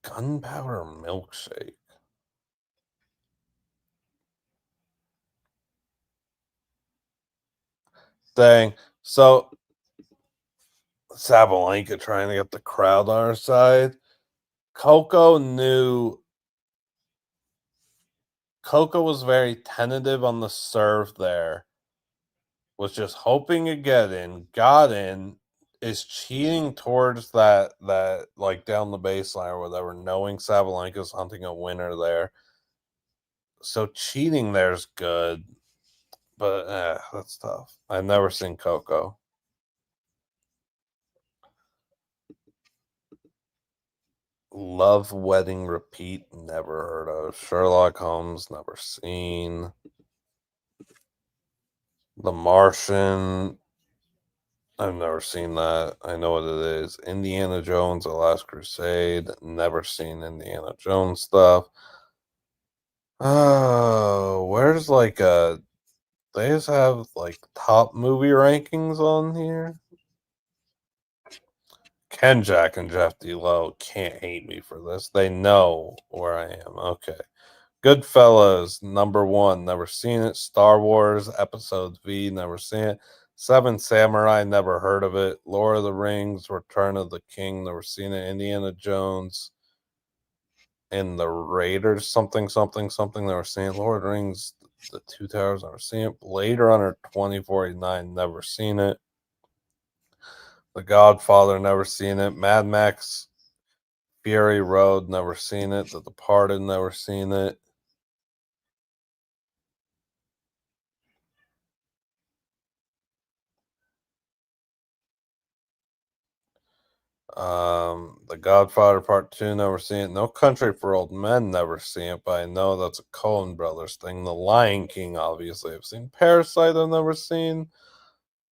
Gunpowder milkshake. Dang. So Sabalenka trying to get the crowd on her side. Coco knew Coco was very tentative on the serve there, was just hoping to get in, got in, is cheating towards that like down the baseline or whatever, knowing Sabalenka's hunting a winner there. So cheating there's good, but that's tough. I've never seen Coco. Love Wedding Repeat, never heard of. Sherlock Holmes, never seen. The Martian, I've never seen that. I know what it is. Indiana Jones: The Last Crusade, never seen Indiana Jones stuff. Oh, where's like they just have like top movie rankings on here. Ken Jack and Jeff D. Lowe can't hate me for this. They know where I am. Okay. Goodfellas, number one, never seen it. Star Wars, Episode V, never seen it. Seven Samurai, never heard of it. Lord of the Rings, Return of the King, never seen it. Indiana Jones and the Raiders, something, something, something, never seen it. Lord of the Rings, The Two Towers, never seen it. Blade Runner 2049, never seen it. The Godfather, never seen it. Mad Max, Fury Road, never seen it. The Departed, never seen it. The Godfather Part Two, never seen it. No Country for Old Men, never seen it, but I know that's a Coen Brothers thing. The Lion King, obviously, I've seen. Parasite, I've never seen.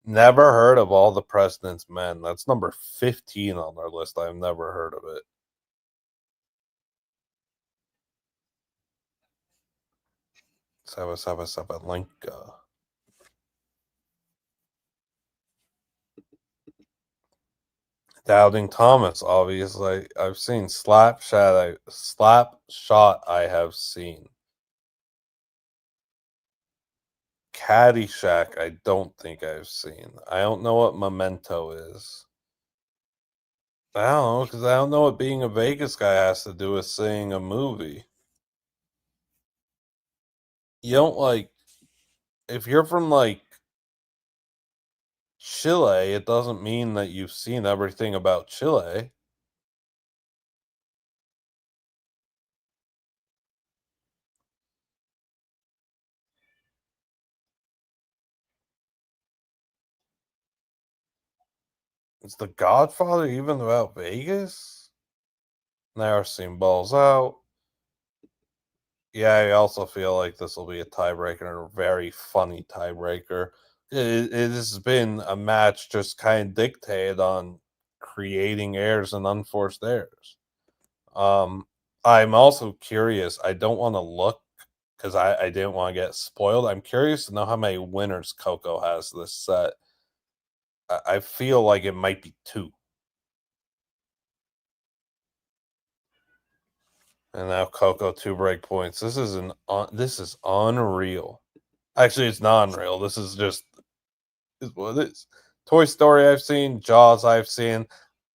Never heard of All the President's Men. That's number 15 on their list. I've never heard of it. Sabalenka. Doubting Thomas, obviously. I've seen Slap Shot, I have seen. Caddyshack, I don't think I've seen. I don't know what Memento is. I don't know because I don't know what being a Vegas guy has to do with seeing a movie. You don't like if you're from like Chile, it doesn't mean that you've seen everything about Chile. Is The Godfather even about Vegas? Never seen Balls Out. Yeah, I also feel like this will be a tiebreaker and a very funny tiebreaker. It has been a match just kind of dictated on creating errors and unforced errors. Um, I'm also curious. I don't want to look because I didn't want to get spoiled. I'm curious to know how many winners Coco has this set. I feel like it might be two. And now Coco 2 break points. This is unreal. Actually, it's not unreal. This is what it is. Toy Story I've seen, Jaws I've seen.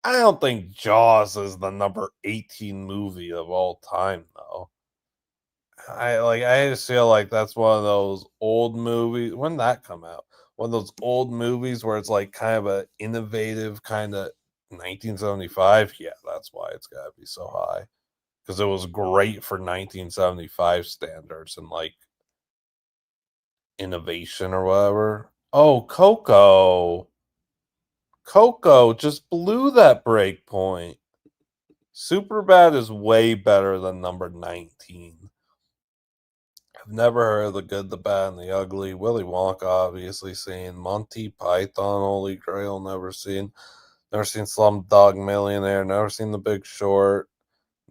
I don't think Jaws is the number 18 movie of all time though. I just feel like that's one of those old movies. When did that come out? One of those old movies where it's like kind of a innovative kind of 1975. Yeah, that's why it's gotta be so high. Because it was great for 1975 standards and like innovation or whatever. Oh, Coco. Coco just blew that break point. Superbad is way better than number 19. I've never heard of The Good, the Bad, and the Ugly. Willy Wonka, obviously seen. Monty Python, Holy Grail, never seen. Never seen Slumdog Millionaire. Never seen The Big Short.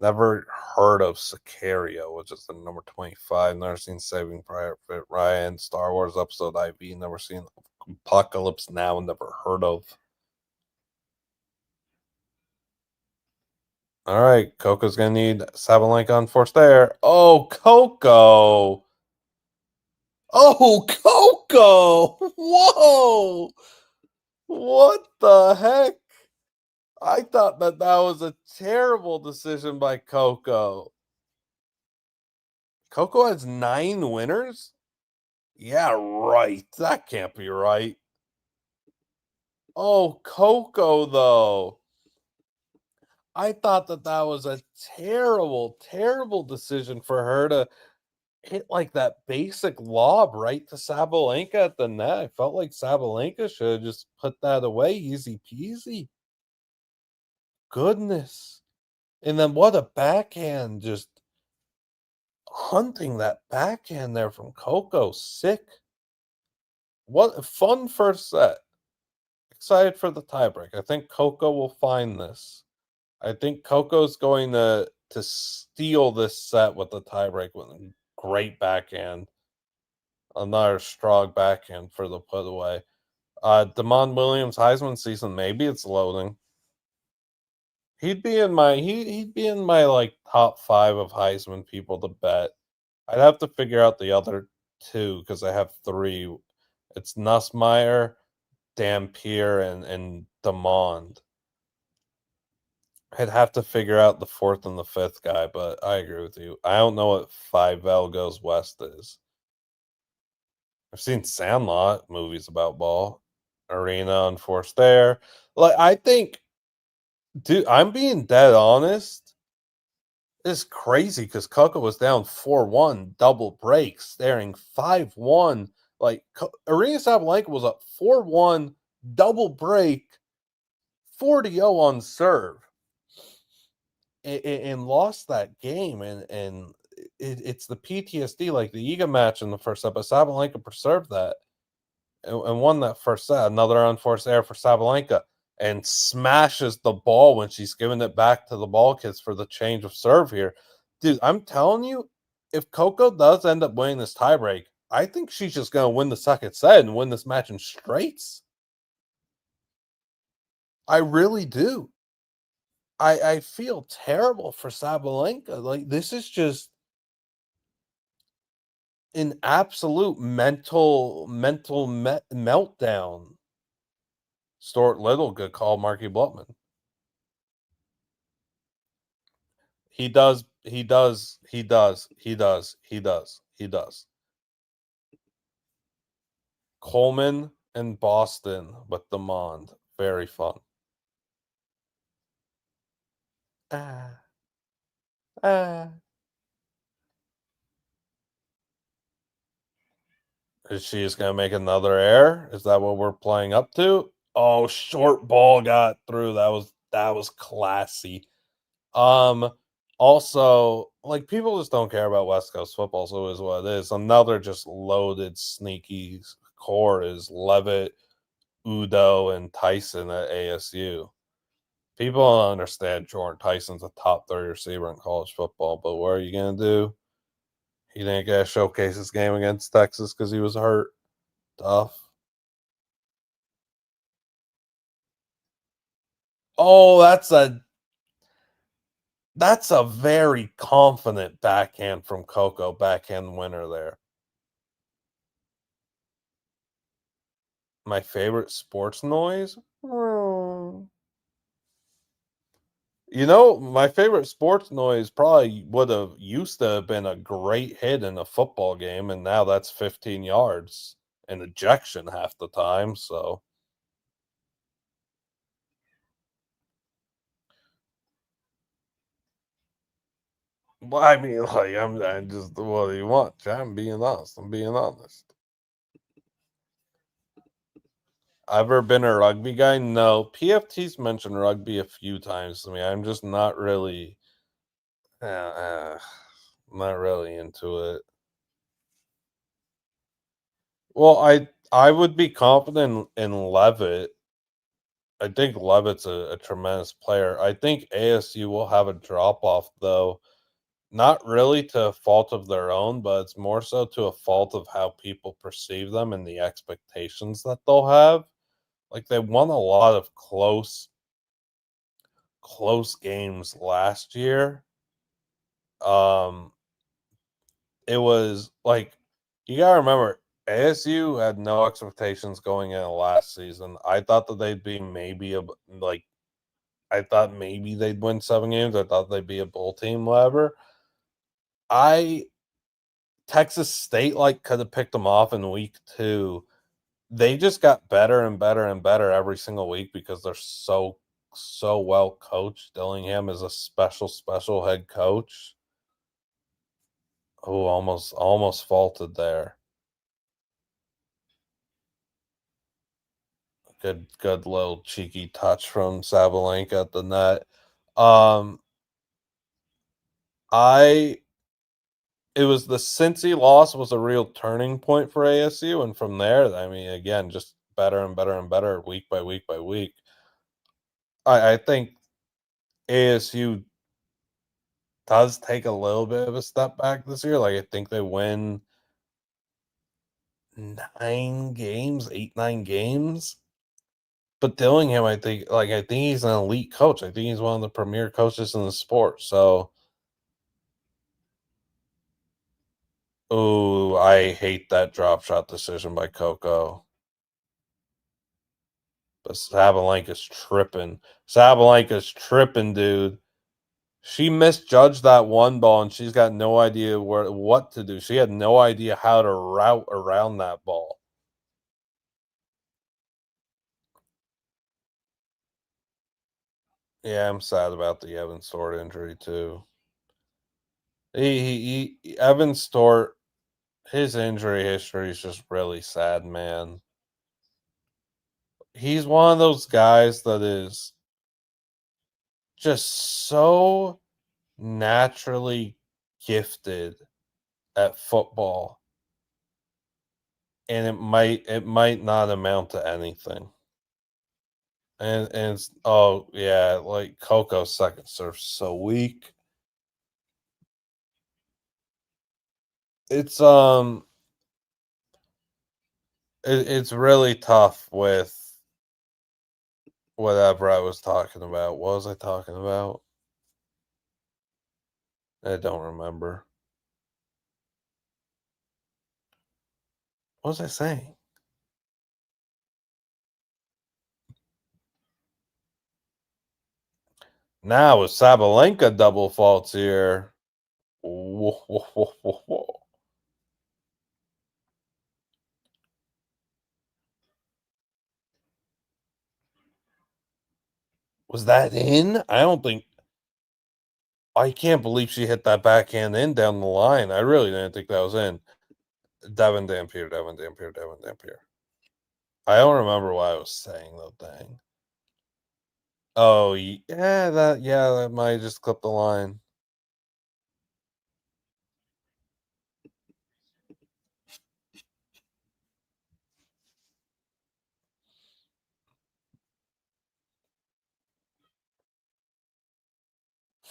Never heard of Sicario, which is the number 25. Never seen Saving Private Ryan. Star Wars Episode IV. Never seen Apocalypse Now. Never heard of. All right, Coco's gonna need Sabalenka on forced air. Oh, Coco! Oh, Coco! Whoa! What the heck? I thought that was a terrible decision by Coco. Coco has 9 winners? Yeah, right. That can't be right. Oh, Coco, though. I thought that was a terrible, terrible decision for her to hit like that basic lob right to Sabalenka at the net. I felt like Sabalenka should have just put that away, easy peasy. Goodness. And then what a backhand, just hunting that backhand there from Coco. Sick. What a fun first set. Excited for the tiebreak. I think Coco will find this. I think Coco's going to steal this set with the tiebreak with a great backhand. Another strong backhand for the put away. Damon Williams Heisman season, maybe it's loading. He'd be in my like top 5 of Heisman people to bet. I'd have to figure out the other 2 because I have 3. It's Nussmeier, Dampier, and Demond. I'd have to figure out the 4th and the 5th guy, but I agree with you. I don't know what 5L Goes West is. I've seen Sandlot movies about ball. Aryna Unforced Air. Like I think, dude, I'm being dead honest. It's crazy because Coco was down 4-1, double break, staring 5-1. Like Aryna Sabalenka was up 4-1, double break, 40-0 on serve. And lost that game, and it's the PTSD, like the Iga match in the first set, but Sabalenka preserved that and won that first set. Another unforced error for Sabalenka, and smashes the ball when she's giving it back to the ball kids for the change of serve here. Dude, I'm telling you, if Coco does end up winning this tiebreak, I think she's just going to win the second set and win this match in straights. I really do. I feel terrible for Sabalenka. Like this is just an absolute meltdown. Stuart Little, good call, Marky Blutman. He does. Coleman and Boston with Demond. Very fun. Ah, ah. Is she just gonna make another error? Is that what we're playing up to? Oh, short ball got through. That was classy. Um, Also, like, people just don't care about West Coast football, so it is what it is. Another just loaded, sneaky core is Levitt, Udo, and Tyson at ASU. People don't understand Jordan Tyson's a top 30 receiver in college football, but what are you gonna do? He didn't get to showcase his game against Texas because he was hurt. Tough. Oh, that's a very confident backhand from Coco, backhand winner there. My favorite sports noise? My favorite sports noise probably would have used to have been a great hit in a football game, and now that's 15 yards and ejection half the time. So, well, I mean, like, I'm just, what do you want? I'm being honest. I'm being honest. Ever been a rugby guy? No. PFT's mentioned rugby a few times to me. I'm just not really, uh, uh, not really into it. Well, I would be confident in Levitt. I think Levitt's a tremendous player. I think ASU will have a drop off though, not really to a fault of their own, but it's more so to a fault of how people perceive them and the expectations that they'll have. Like they won a lot of close games last year. Um, it was like you gotta remember ASU had no expectations going in last season. I thought that they'd be maybe like I thought maybe they'd win 7 games. I thought they'd be a bowl team, whatever. I Texas State like could have picked them off in week 2. They just got better and better and better every single week because they're so well coached. Dillingham is a special head coach. Oh, almost faulted there. Good little cheeky touch from Sabalenka at the net. Um, I It was the Cincy loss was a real turning point for ASU, and from there, I mean, again, just better and better and better week by week by week. I think ASU does take a little bit of a step back this year. Like I think they win 8, 9 games. But Dillingham, I think he's an elite coach. I think he's one of the premier coaches in the sport. So, oh, I hate that drop shot decision by Coco. But Sabalenka's tripping, dude. She misjudged that one ball, and she's got no idea what to do. She had no idea how to route around that ball. Yeah, I'm sad about the Evan Stewart injury too. Evan Stewart, his injury history is just really sad, man. He's one of those guys that is just so naturally gifted at football, and it might not amount to anything. And it's, oh yeah, like Coco's second serve's so weak. It's it's really tough with whatever I was talking about. What was I talking about? I don't remember. What was I saying? Now with Sabalenka double faults here. Whoa, whoa, whoa, whoa, whoa. Was that in? I don't think. I can't believe she hit that backhand in down the line. I really didn't think that was in. Devin Dampier, Devin Dampier, Devin Dampier. I don't remember what I was saying though. Dang. Oh yeah, that might just clip the line.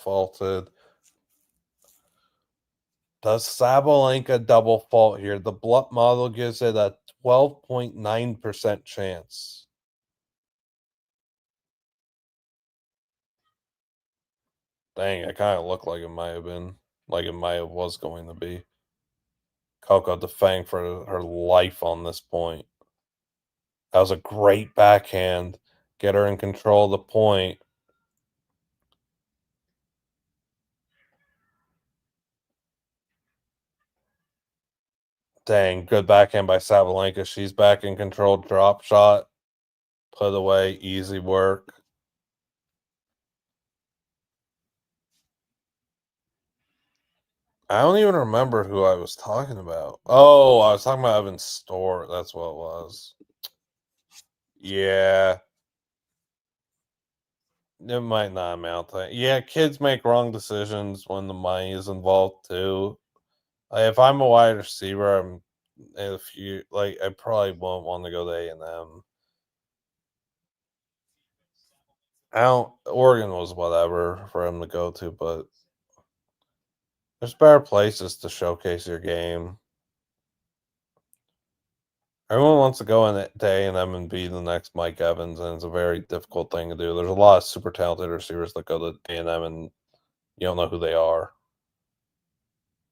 faulted. Does Sabalenka double fault here? The Blut model gives it a 12.9% chance. Dang, it kind of looked like it might have been. Like it might have was going to be. Coco defending for her life on this point. That was a great backhand. Get her in control of the point. Dang, good backhand by Sabalenka. She's back in control. Drop shot. Put away. Easy work. I don't even remember who I was talking about. Oh, I was talking about Evan Store. That's what it was. Yeah. It might not amount to. Yeah, kids make wrong decisions when the money is involved too. If I'm a wide receiver, if you like, I probably won't want to go to A&M. I don't. Oregon was whatever for him to go to, but there's better places to showcase your game. Everyone wants to go in to A&M and be the next Mike Evans, and it's a very difficult thing to do. There's a lot of super talented receivers that go to A&M, and you don't know who they are.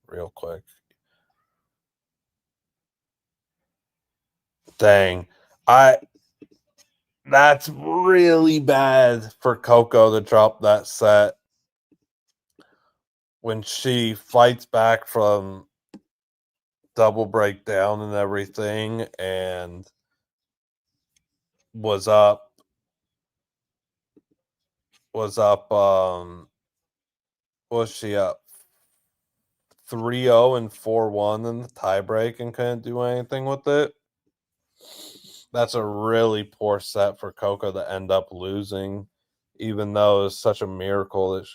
Real quick, dang, I that's really bad for Coco to drop that set when she fights back from double breakdown and everything, and was up was up was she up 3-0 and 4-1 in the tiebreak and couldn't do anything with it? That's a really poor set for Coco to end up losing, even though it's such a miracle that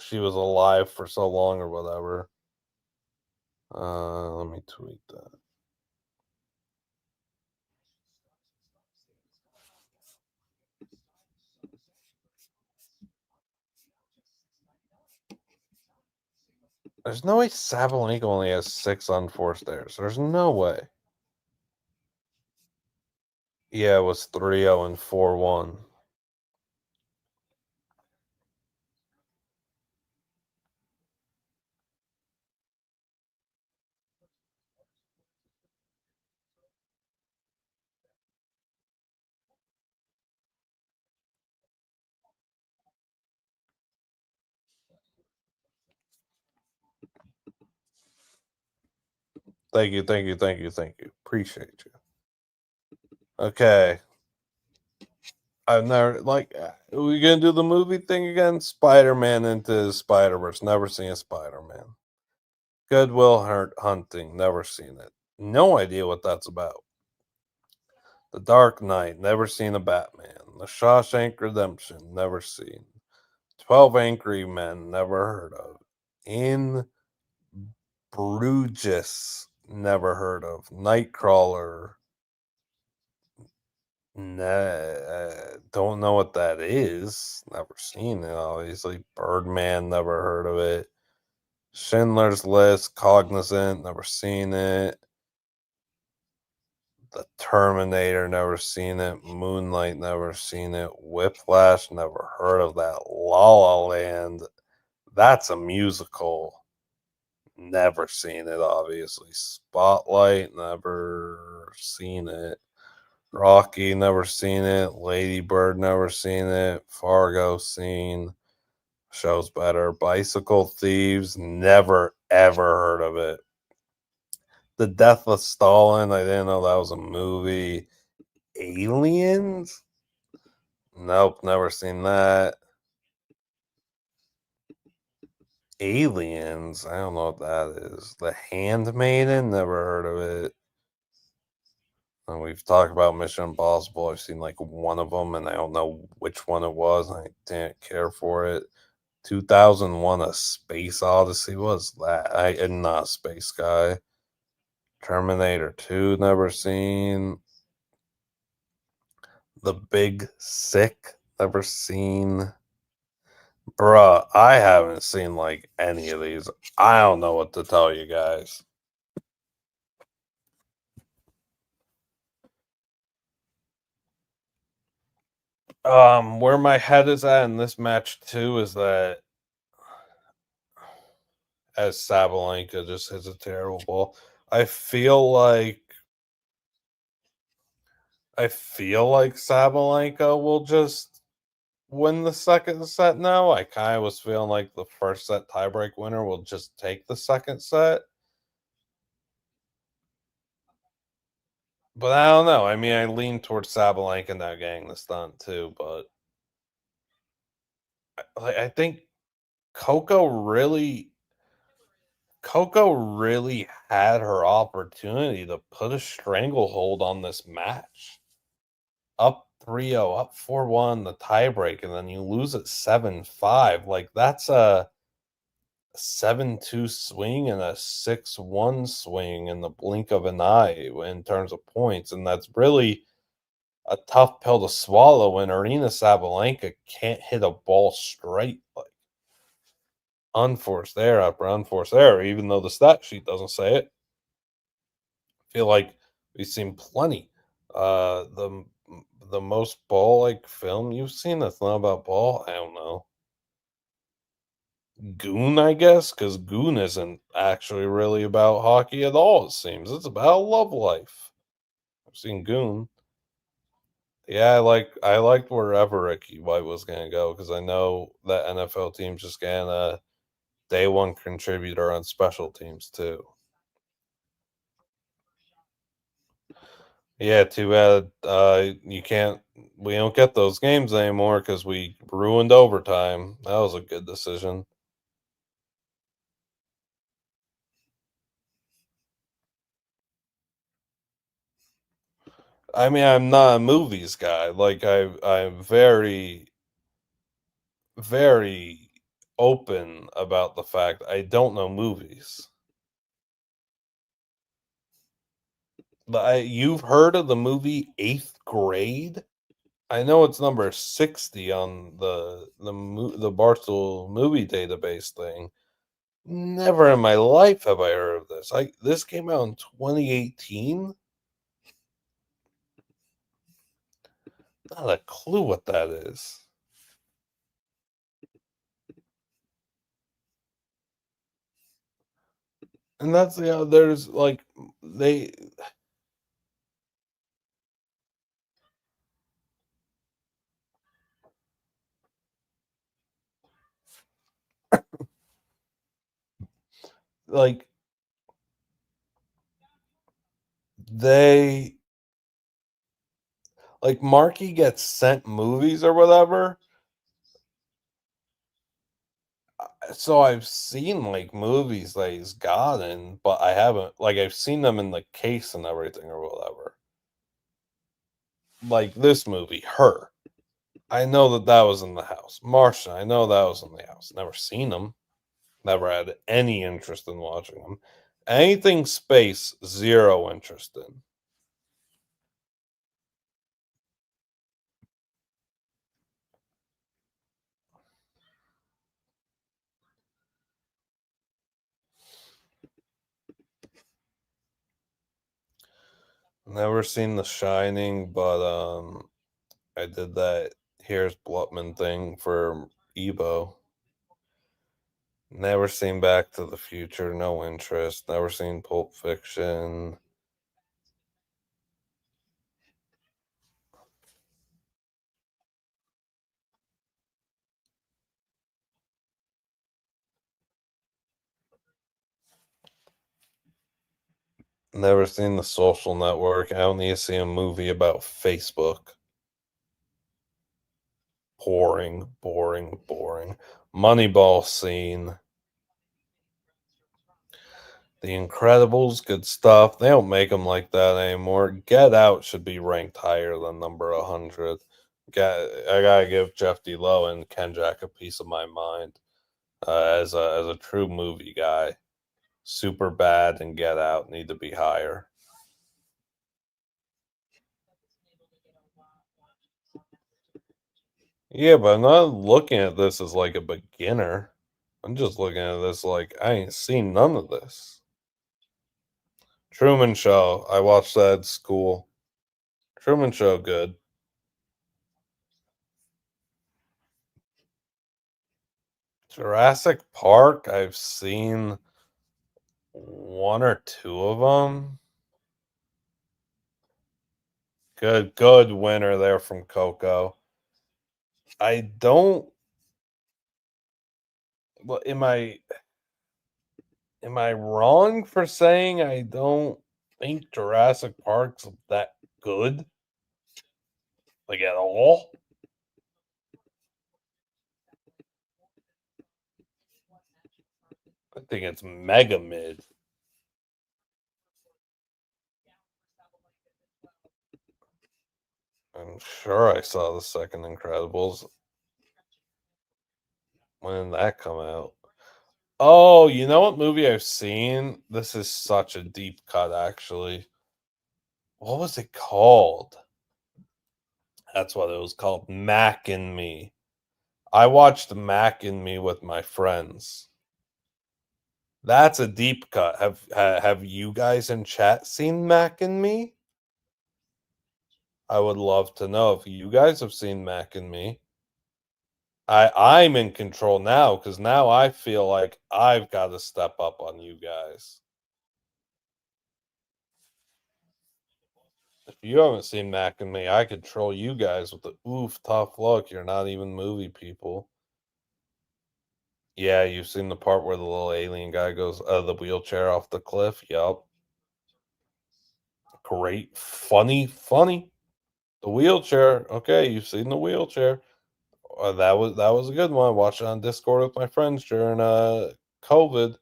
she was alive for so long or whatever. Let me tweet that. There's no way Sabalenka only has 6 unforced errors. There's no way. Yeah, it was 3-0 and 4-1. Thank you, thank you, thank you, thank you. Appreciate you. Okay. I've never we gonna do the movie thing again? Spider-Man into Spider-Verse. Never seen a Spider-Man. Goodwill Hunting. Never seen it. No idea what that's about. The Dark Knight. Never seen a Batman. The Shawshank Redemption. Never seen. 12 Angry Men. Never heard of. In Bruges. Never heard of. Nightcrawler. Don't know what that is. Never seen it, obviously. Birdman, never heard of it. Schindler's List, Cognizant, never seen it. The Terminator, never seen it. Moonlight, never seen it. Whiplash, never heard of that. La La Land, that's a musical. Never seen it, obviously. Spotlight, never seen it. Rocky, never seen it. Lady Bird, never seen it. Fargo, seen. Show's better. Bicycle Thieves, never ever heard of it. The Death of Stalin, I didn't know that was a movie. Aliens? Nope, never seen that. Aliens, I don't know what that is. The Handmaiden, never heard of it. And we've talked about Mission Impossible. I've seen like one of them, and I don't know which one it was. I didn't care for it. 2001: A Space Odyssey. What's that? I am not a space guy. Terminator 2, never seen. The Big Sick, never seen. Bruh, I haven't seen like any of these. I don't know what to tell you guys. Where my head is at in this match too is that as Sabalenka just hits a terrible ball, I feel like I feel like Sabalenka will just win the second set now. I kind of was feeling like the first set tiebreak winner will just take the second set. But I don't know. I mean, I lean towards Sabalenka now getting the stunt too, but I think Coco really Coco really had her opportunity to put a stranglehold on this match. Up 3-0, up 4-1, the tiebreak, and then you lose at 7-5. Like that's a 7-2 swing and a 6-1 swing in the blink of an eye in terms of points. And that's really a tough pill to swallow when Aryna Sabalenka can't hit a ball straight. Like unforced error after unforced error, even though the stat sheet doesn't say it. I feel like we've seen plenty. The most ball like film you've seen that's not about ball, I don't know. Goon, I guess, because Goon isn't actually really about hockey at all, it seems. It's about love life. I've seen Goon. Yeah, I liked wherever Ricky White was gonna go because I know that NFL team's just getting a day one contributor on special teams too. Yeah, too bad you can't we don't get those games anymore because we ruined overtime. That was a good decision. I mean, I'm not a movies guy. Like I'm very open about the fact I don't know movies. You've heard of the movie Eighth Grade? I know it's number 60 on the Barstool movie database thing. Never in my life have I heard of this. This came out in 2018. Not a clue what that is. And that's there's like they like they like Marky gets sent movies or whatever. So I've seen like movies that he's gotten, but I haven't like I've seen them in the case and everything or whatever. Like this movie, Her. I know that that was in the house. Martian, I know that was in the house. Never seen them. Never had any interest in watching them. Anything space, zero interest in. Never seen The Shining, but I did that Here's Blutman thing for Ebo. Never seen Back to the Future, no interest. Never seen Pulp Fiction. Never seen The Social Network. I don't need to see a movie about Facebook. Boring, boring, boring. Moneyball scene. The Incredibles, good stuff. They don't make them like that anymore. Get Out should be ranked higher than number 100. I gotta give Jeff D. Lowe and Ken Jack a piece of my mind as a true movie guy. Super Bad and Get Out need to be higher. Yeah, but I'm not looking at this as like a beginner. I'm just looking at this like I ain't seen none of this. Truman Show. I watched that at school. Truman Show, good. Jurassic Park. I've seen one or two of them. Good winner there from Coco. I don't. Well, am I wrong for saying I don't think Jurassic Park's that good? Like at all? I think it's mega mid. I'm sure I saw the second Incredibles. When did that come out? Oh, you know what movie I've seen? This is such a deep cut, actually. What was it called? That's what it was called. Mac and Me. I watched Mac and Me with my friends. That's a deep cut. Have you guys in chat seen Mac and Me? I would love to know if you guys have seen Mac and Me. I'm in control now because now I feel like I've got to step up on you guys. If you haven't seen Mac and Me, I could troll you guys with the oof tough look. You're not even movie people. Yeah, you've seen the part where the little alien guy goes out of the wheelchair off the cliff. Yup. Great. Funny. The wheelchair. Okay, you've seen the wheelchair. That was a good one. I watched it on Discord with my friends during COVID.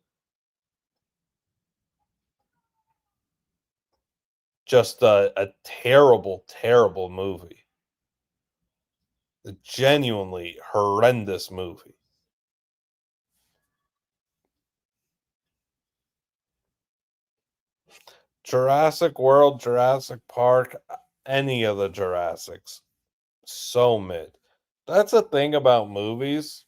Just a terrible movie. A genuinely horrendous movie. Jurassic World, Jurassic Park, any of the Jurassics, so mid. That's a thing about movies.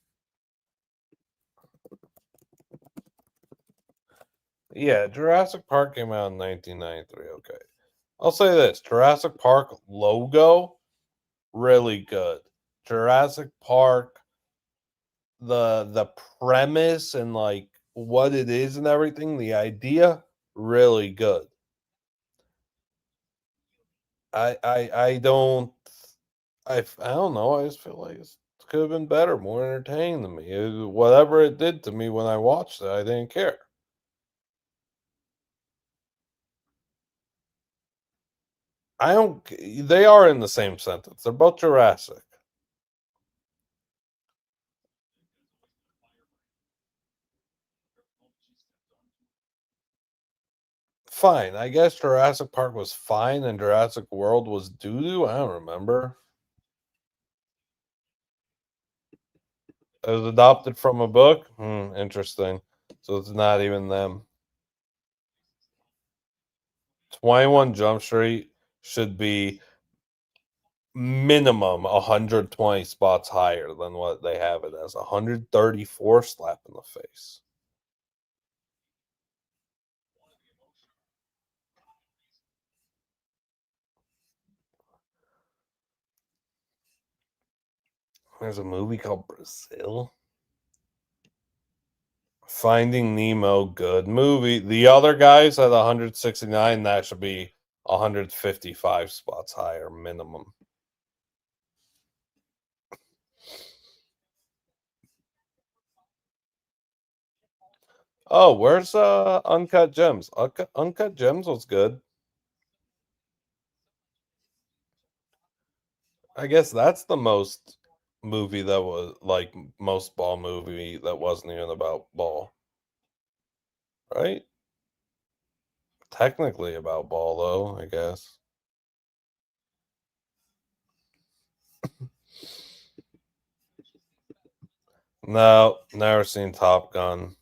Yeah, Jurassic Park came out in 1993. Okay. I'll say this Jurassic Park logo, really good. Jurassic Park, the premise and like what it is and everything, the idea, really good. I don't I don't know. I just feel like it could have been better, more entertaining to me. Whatever it did to me when I watched it, I didn't care. I don't. They are in the same sentence. They're both Jurassic. Fine. I guess Jurassic Park was fine and Jurassic World was doo doo. I don't remember. It was adopted from a book. Interesting. So it's not even them. 21 Jump Street should be minimum 120 spots higher than what they have it as 134 slap in the face. There's a movie called Brazil. Finding Nemo, good movie. The other guys at 169, that should be 155 spots higher minimum. Oh, where's Uncut Gems? Uncut Gems was good. I guess that's the most movie that was like most ball movie that wasn't even about ball, right? Technically about ball though, I guess. No, never seen Top Gun.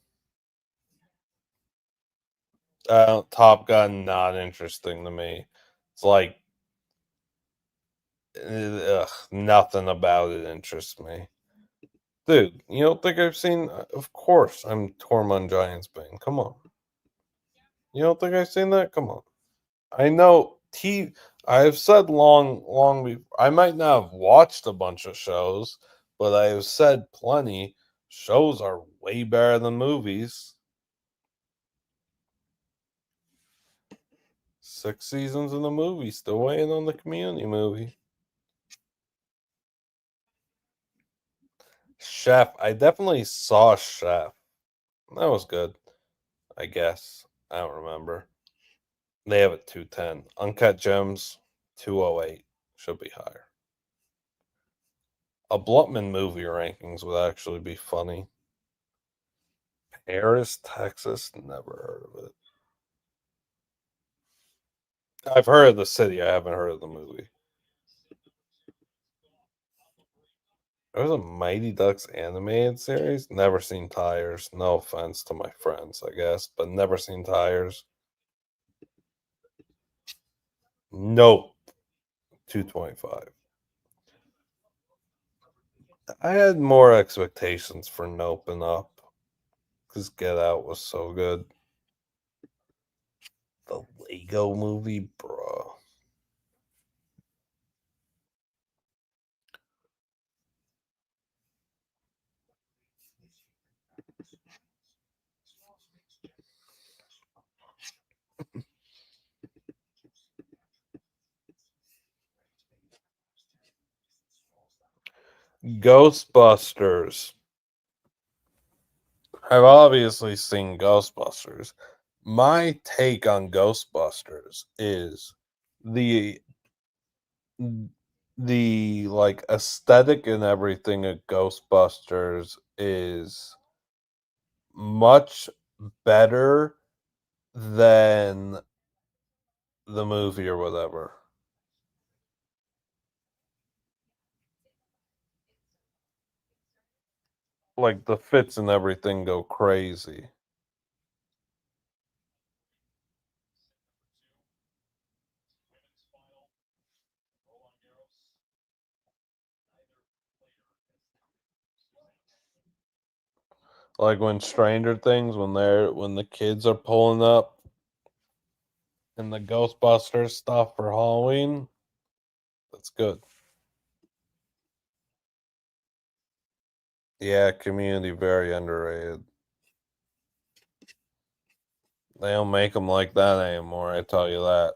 Top Gun not interesting to me. It's like Nothing about it interests me. Dude, you don't think I've seen of course, I'm Tormund Giantsbane, come on. You don't think I've seen that? Come on. I know I've said long I might not have watched a bunch of shows, but I have said plenty, shows are way better than movies. 6 seasons in the movie, still waiting on the Community movie. Chef, I definitely saw Chef. That was good, I guess. I don't remember. They have it 210. Uncut Gems, 208. Should be higher. A Blutman movie rankings would actually be funny. Paris, Texas, never heard of it. I've heard of the city, I haven't heard of the movie. There's a Mighty Ducks animated series. Never seen Tires. No offense to my friends, I guess, but never seen Tires. Nope. 225. I had more expectations for Nope and Up because Get Out was so good. The Lego movie, bro. Ghostbusters. I've obviously seen Ghostbusters. My take on Ghostbusters is the like aesthetic and everything of Ghostbusters is much better than the movie or whatever. Like the fits and everything go crazy. Like when Stranger Things, when the kids are pulling up in the Ghostbusters stuff for Halloween, that's good. Yeah, Community very underrated. They don't make them like that anymore. I tell you that.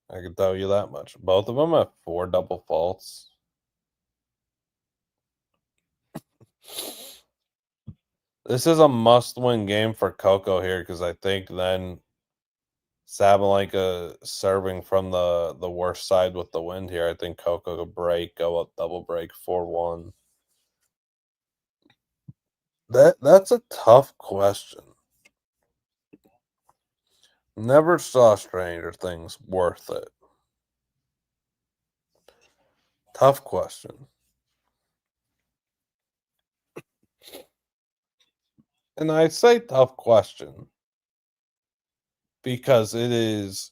I can tell you that much. Both of them have 4 double faults. This is a must-win game for Coco here because I think then Sabalenka serving from the worst side with the wind here. I think Coco could break, go up double break 4-1. That's a tough question. Never saw Stranger Things. Worth it. Tough question. And I say tough question because it is.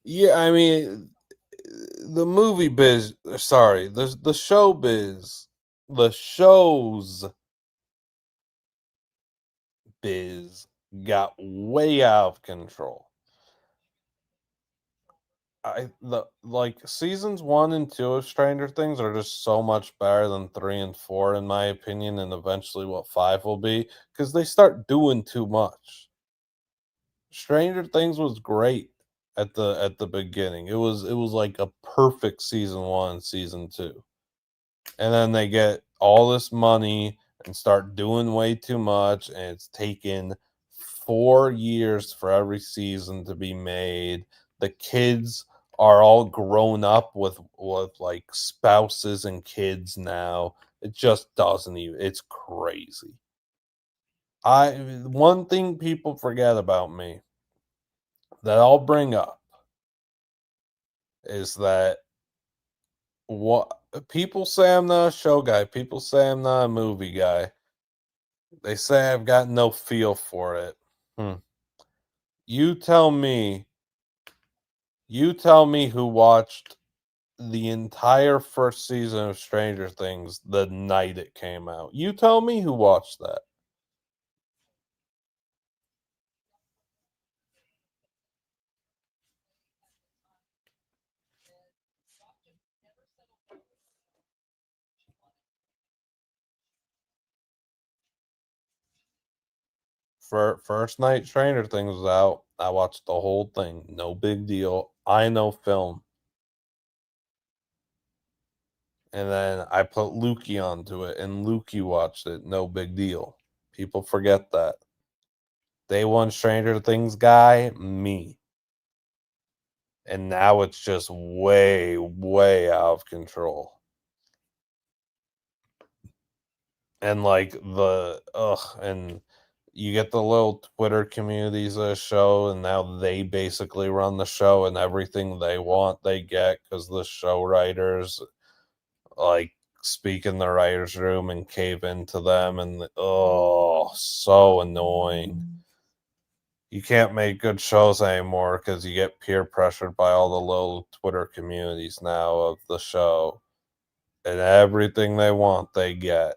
Yeah, I mean, the movie biz. Sorry, the show biz. The show's biz got way out of control. The like seasons 1 and 2 of Stranger Things are just so much better than 3 and 4, in my opinion, and eventually what 5 will be because they start doing too much. Stranger Things was great at the beginning. It was like a perfect season 1, season 2. And then they get all this money and start doing way too much, and it's taken 4 years for every season to be made. The kids are all grown up with like spouses and kids now. It just doesn't even it's crazy. I One thing people forget about me that I'll bring up is that what people say I'm not a show guy, people say I'm not a movie guy. They say I've got no feel for it. Hmm. You tell me You tell me who watched the entire first season of Stranger Things the night it came out. You tell me who watched that. First night Stranger Things was out, I watched the whole thing. No big deal. I know film. And then I put Lukey onto it, and Lukey watched it. No big deal. People forget that. Day one Stranger Things guy, me. And now it's just way, way out of control. And like and you get the little Twitter communities of the show, and now they basically run the show, and everything they want they get because the show writers like speak in the writers' room and cave into them, and so annoying. You can't make good shows anymore because you get peer pressured by all the little Twitter communities now of the show, and everything they want they get.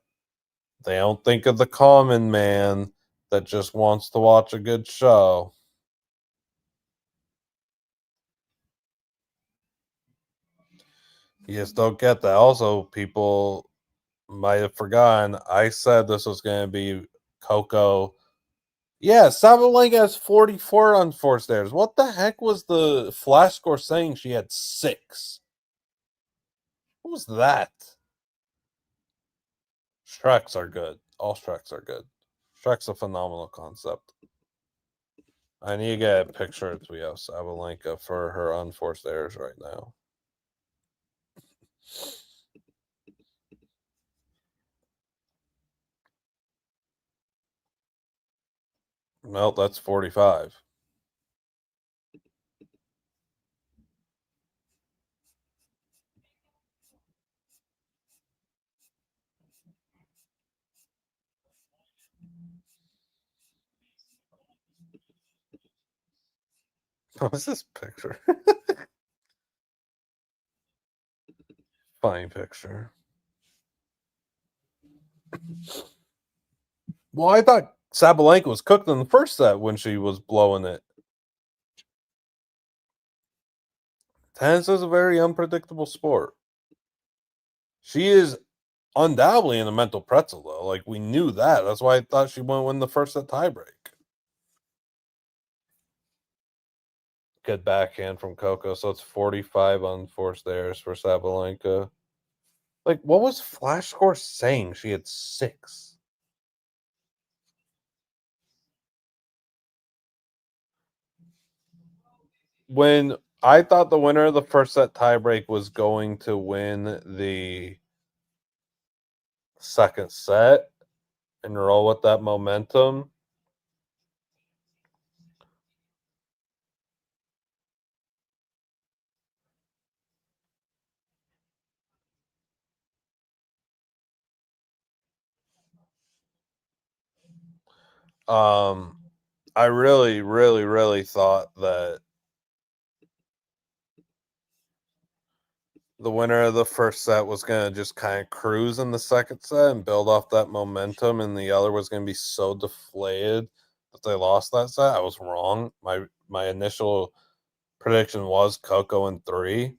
They don't think of the common man that just wants to watch a good show. You just don't get that. Also, people might have forgotten. I said this was going to be Coco. Yeah, Sabalenka has 44 unforced errors. What the heck was the flash score saying she had 6? What was that? Shreks are good. All Shreks are good. Shrek's a phenomenal concept. I need to get a picture of Twio Sabalenka for her unforced errors right now. Well, that's 45. What was this picture? Funny picture. Well, I thought Sabalenka was cooked in the first set when she was blowing it. Tennis is a very unpredictable sport. She is undoubtedly in a mental pretzel, though. Like, we knew that. That's why I thought she wouldn't win the first set tiebreak. Good backhand from Coco. So it's 45 unforced errors for Sabalenka. Like, what was Flash Score saying? She had 6. When I thought the winner of the first set tiebreak was going to win the second set and roll with that momentum. Um, I really, really, really thought that the winner of the first set was going to just kind of cruise in the second set and build off that momentum, and the other was going to be so deflated that they lost that set. I was wrong. My initial prediction was Coco in 3.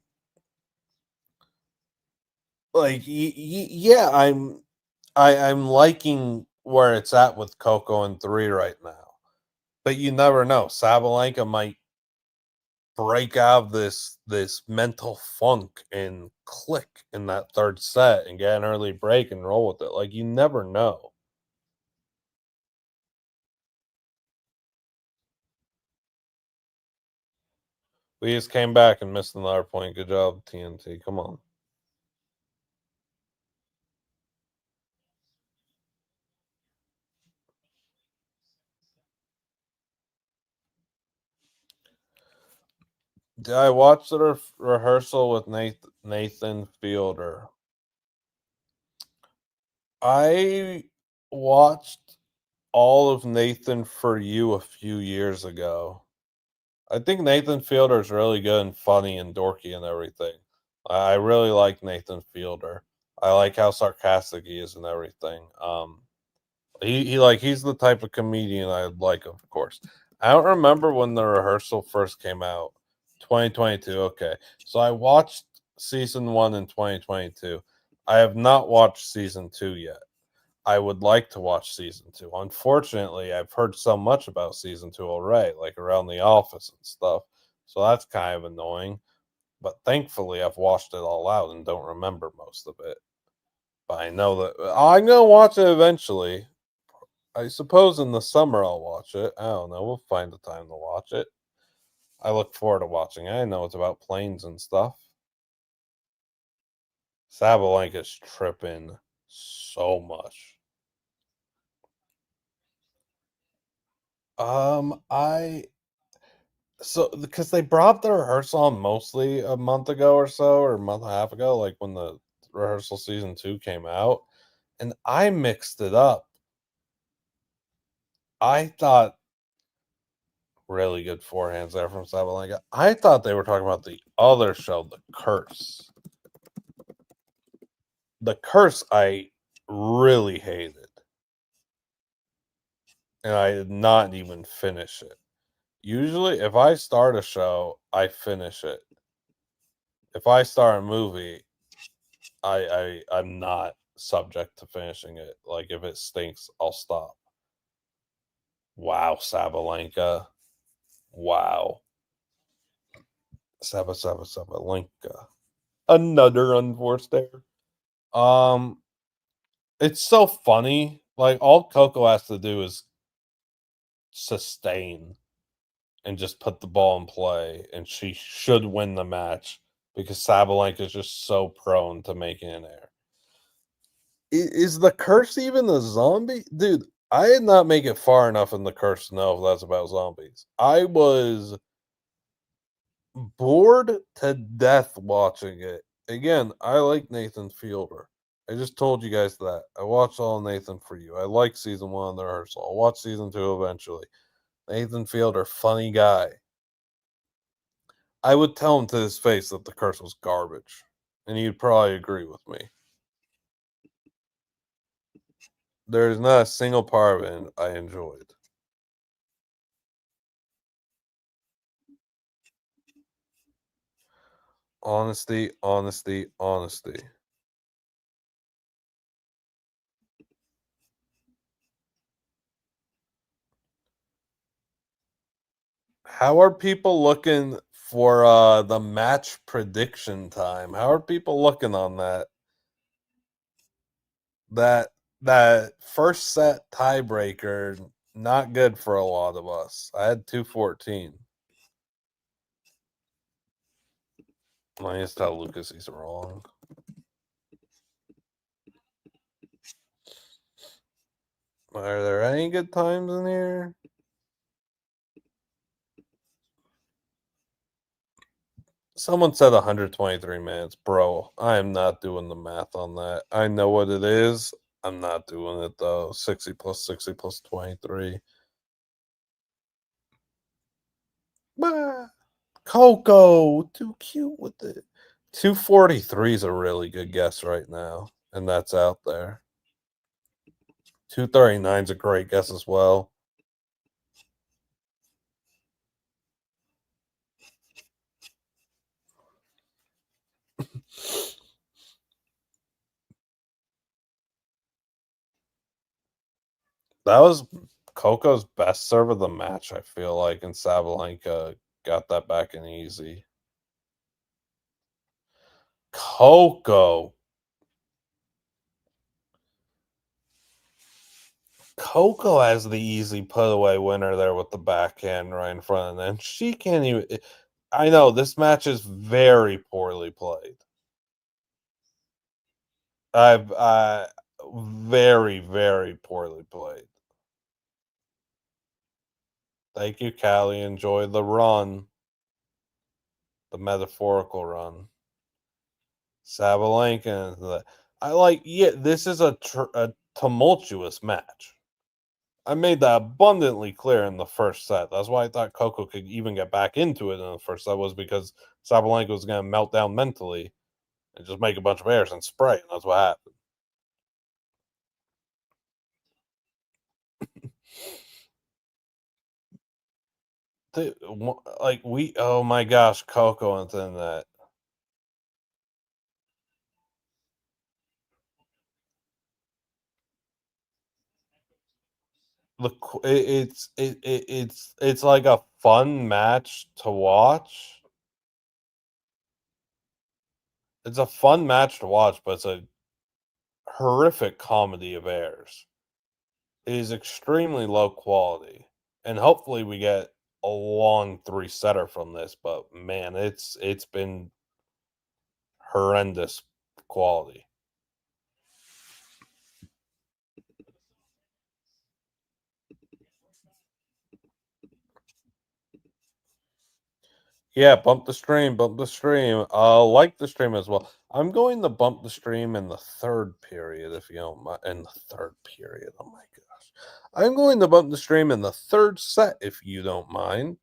Like, yeah, I'm liking where it's at with Coco in 3 right now, but you never know. Sabalenka might break out of this mental funk and click in that third set and get an early break and roll with it. Like, you never know. We just came back and missed another point. Good job, TNT. Come on. Did I watch the rehearsal with Nathan Fielder? I watched all of Nathan for You a few years ago. I think Nathan Fielder is really good and funny and dorky and everything. I really like Nathan Fielder. I like how sarcastic he is and everything. He's the type of comedian I'd like, of course. I don't remember when the rehearsal first came out. 2022. Okay. So I watched season 1 in 2022. I have not watched season 2 yet. I would like to watch season 2. Unfortunately, I've heard so much about season 2 already, like around the office and stuff. So that's kind of annoying. But thankfully, I've watched it all out and don't remember most of it. But I know that I'm gonna watch it eventually. I suppose in the summer I'll watch it. I don't know. We'll find the time to watch it. I look forward to watching it. I know it's about planes and stuff. Sabalenka's tripping so much. I so because they brought the rehearsal on mostly a month ago or so, or a month and a half ago, like when the rehearsal season 2 came out, and I mixed it up. I thought really good forehands there from Sabalenka. I thought they were talking about the other show, The Curse. The Curse I really hated, and I did not even finish it. Usually, if I start a show, I finish it. If I start a movie, I'm not subject to finishing it. Like if it stinks, I'll stop. Wow, Sabalenka. Wow. Sabalenka. Another unforced error. Um, it's so funny. Like all Coco has to do is sustain and just put the ball in play, and she should win the match because Sabalenka is just so prone to making an error. Is the curse even a zombie? Dude, I did not make it far enough in the curse to know if that's about zombies. I was bored to death watching it. Again, I like Nathan Fielder. I just told you guys that. I watched all Nathan for you. I like season 1 of the rehearsal. I'll watch season 2 eventually. Nathan Fielder, funny guy. I would tell him to his face that the curse was garbage, and he'd probably agree with me. There's not a single part of it I enjoyed. Honesty, honesty, honesty. How are people looking for the match prediction time? How are people looking on that? That that first set tiebreaker, not good for a lot of us. I had 214. I just tell Lucas he's wrong. Are there any good times in here? Someone said 123 minutes. Bro, I am not doing the math on that. I know what it is. I'm not doing it though. 60 plus 60 plus 23. Bah, Coco, too cute with it. 243 is a really good guess right now, and that's out there. 239 is a great guess as well. That was Coco's best serve of the match, I feel like, and Sabalenka got that back in easy. Coco. Coco has the easy put away winner there with the backhand right in front, and she can't even. I know this match is very poorly played. I've very, very poorly played. Thank you, Callie. Enjoy the run, the metaphorical run. Sabalenka. I like. Yeah, this is a tumultuous match. I made that abundantly clear in the first set. That's why I thought Coco could even get back into it in the first set was because Sabalenka was going to melt down mentally and just make a bunch of errors and spray. And that's what happened. Oh my gosh, Coco and that. It's like a fun match to watch. It's a fun match to watch, but it's a horrific comedy of errors. It is extremely low quality, and hopefully we get a long three-setter from this, but man, it's been horrendous quality. Yeah, bump the stream, bump the stream. Like the stream as well. I'm going to bump the stream in the third period, if you don't mind. In the third period, oh my gosh. I'm going to bump the stream in the third set, if you don't mind.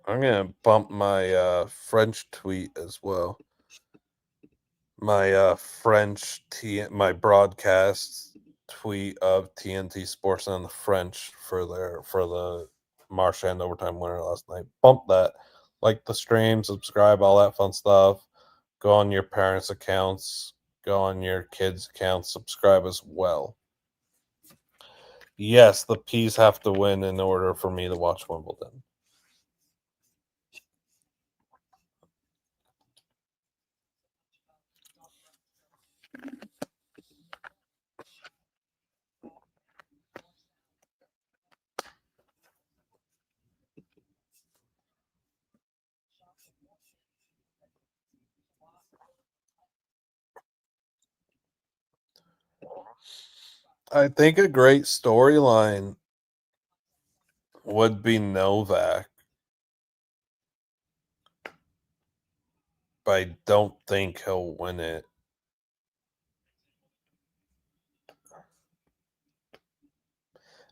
I'm gonna bump my French tweet as well. My my broadcast tweet of TNT Sports on the French for the Marchand overtime winner last night. Bump that, like the stream, subscribe, all that fun stuff. Go on your parents' accounts, go on your kids' accounts, subscribe as well. Yes, the P's have to win in order for me to watch Wimbledon. I think a great storyline would be Novak, but I don't think he'll win it.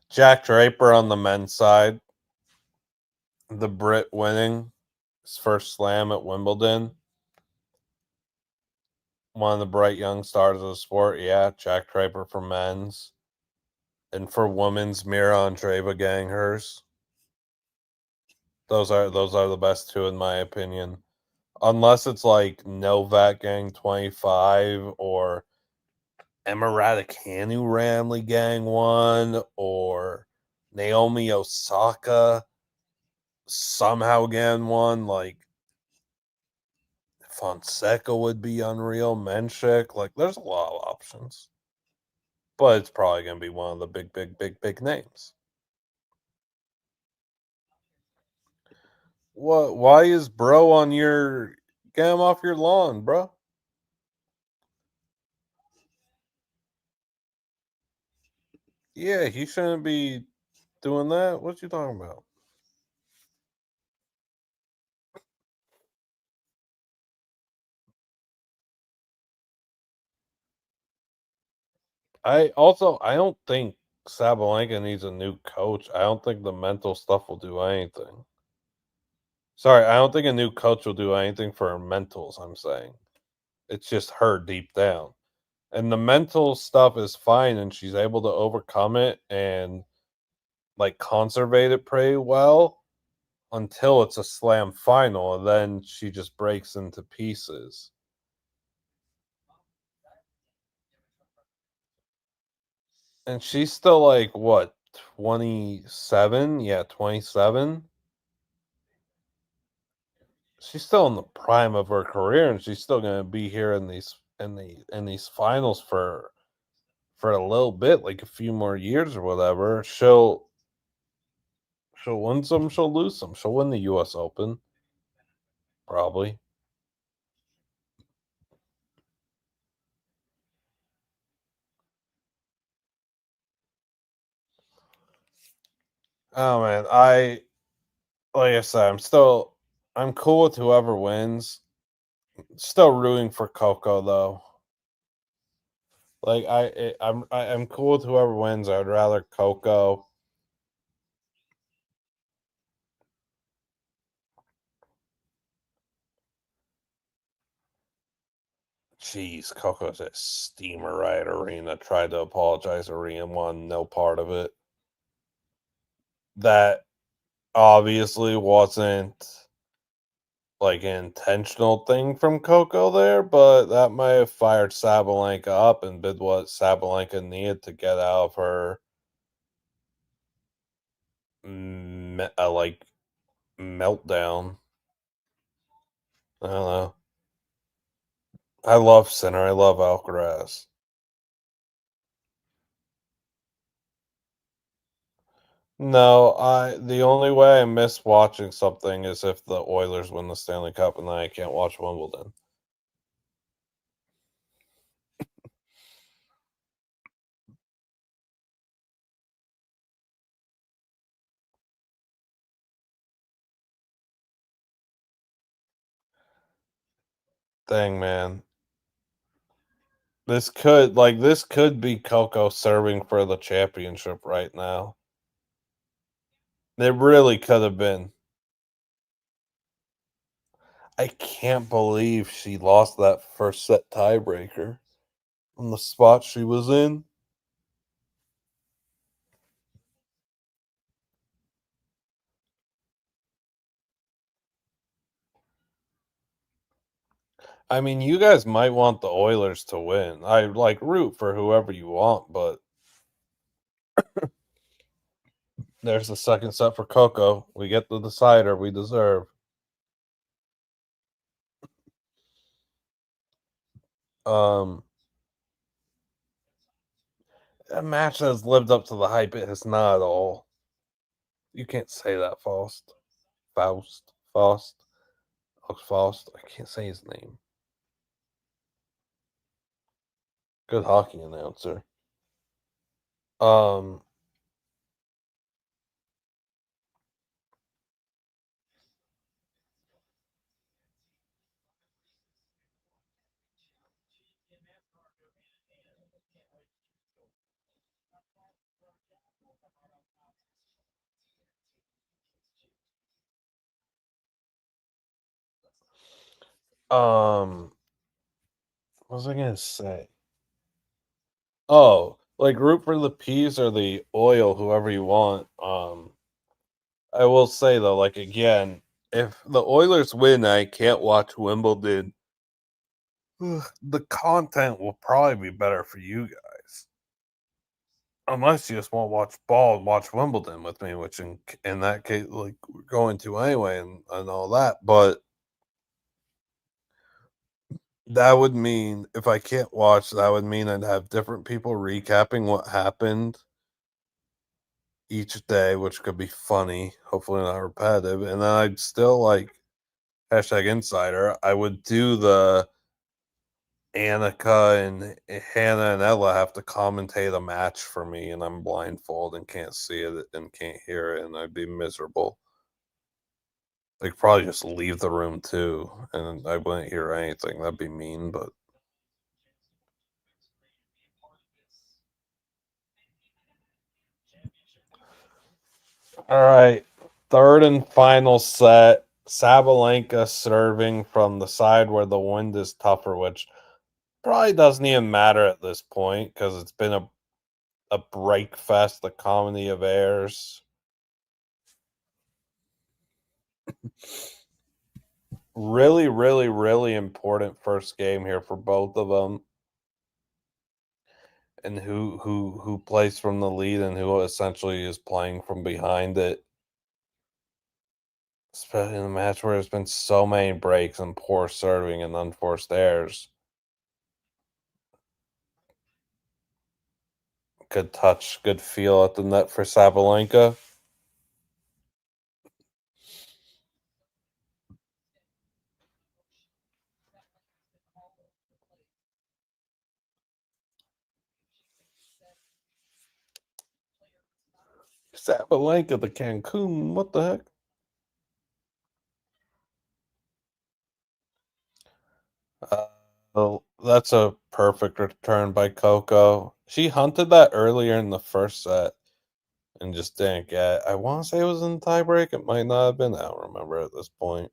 Jack Draper on the men's side, the Brit winning his first slam at Wimbledon. One of the bright young stars of the sport, yeah, Jack Draper for men's. And for women's, Mira Andreeva getting hers. Those are the best two in my opinion. Unless it's like Novak getting 25 or Emma Raducanu randomly getting one or Naomi Osaka somehow getting one. Like Fonseca would be unreal. Menchik, like there's a lot of options, but it's probably going to be one of the big names. What? Why is bro on your? Get him off your lawn, bro. Yeah, he shouldn't be doing that. What you talking about? I don't think Sabalenka needs a new coach. I don't think the mental stuff will do anything. Sorry, I don't think a new coach will do anything for her mentals. I'm saying it's just her deep down. And the mental stuff is fine and she's able to overcome it and like conservate it pretty well until it's a slam final and then she just breaks into pieces. And she's still like what, 27? Yeah, 27. She's still in the prime of her career and she's still going to be here in these finals for a little bit, like a few more years or whatever. She'll win some, she'll lose some. She'll win the US Open probably. Oh man, I like I said, I'm cool with whoever wins. Still rooting for Coco though. Like I'm cool with whoever wins. I'd rather Coco. Jeez, Coco's a steamer right? Aryna tried to apologize. Aryna won no part of it. That obviously wasn't like an intentional thing from Coco there, but that might have fired Sabalenka up and did what Sabalenka needed to get out of her like meltdown. I don't know. I love Sinner. I love Alcaraz. No, I the only way I miss watching something is if the Oilers win the Stanley Cup and then I can't watch Wimbledon. Dang man. This could be Coco serving for the championship right now. It really could have been. I can't believe she lost that first set tiebreaker on the spot she was in. I mean, you guys might want the Oilers to win. I like root for whoever you want, but there's the second set for Coco. We get the decider we deserve. Um, a match that has lived up to the hype. It has not at all. You can't say that, Faust. Faust. Faust. I can't say his name. Good hockey announcer. Um, um, what was I gonna say? Oh, like root for the peas or the oil, whoever you want. I will say though, like again, if the Oilers win, I can't watch Wimbledon. The content will probably be better for you guys, unless you just won't watch ball and watch Wimbledon with me, which in that case, like we're going to anyway, and all that. But that would mean if I can't watch, that would mean I'd have different people recapping what happened each day, which could be funny, hopefully not repetitive. And then I'd still like hashtag insider. I would do the Annika and Hannah and Ella have to commentate a match for me, and I'm blindfolded and can't see it and can't hear it, and I'd be miserable. I'd probably just leave the room too, and I wouldn't hear anything. That'd be mean, but all right. Third and final set. Sabalenka serving from the side where the wind is tougher, which probably doesn't even matter at this point because it's been a break fest, a comedy of errors. Really, really, really important first game here for both of them, and who plays from the lead and who essentially is playing from behind it. Especially in a match where there's been so many breaks and poor serving and unforced errors. Good touch, good feel at the net for Sabalenka. Sabalenka, the Cancun, what the heck? Well, that's a perfect return by Coco. She hunted that earlier in the first set and just didn't get. I want to say it was in the tiebreak. It might not have been. I don't remember at this point.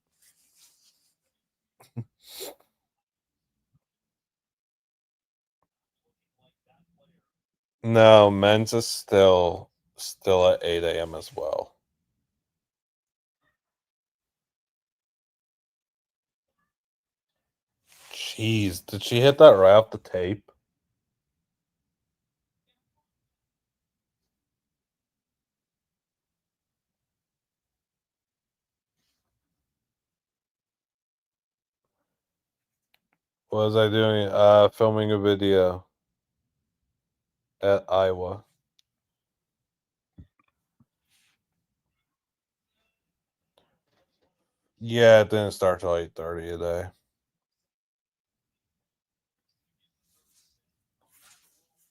No, men's is still at 8 a.m. as well. Jeez, did she hit that right off the tape? What was I doing? Filming a video at Iowa. Yeah, it didn't start till 8:30 a day.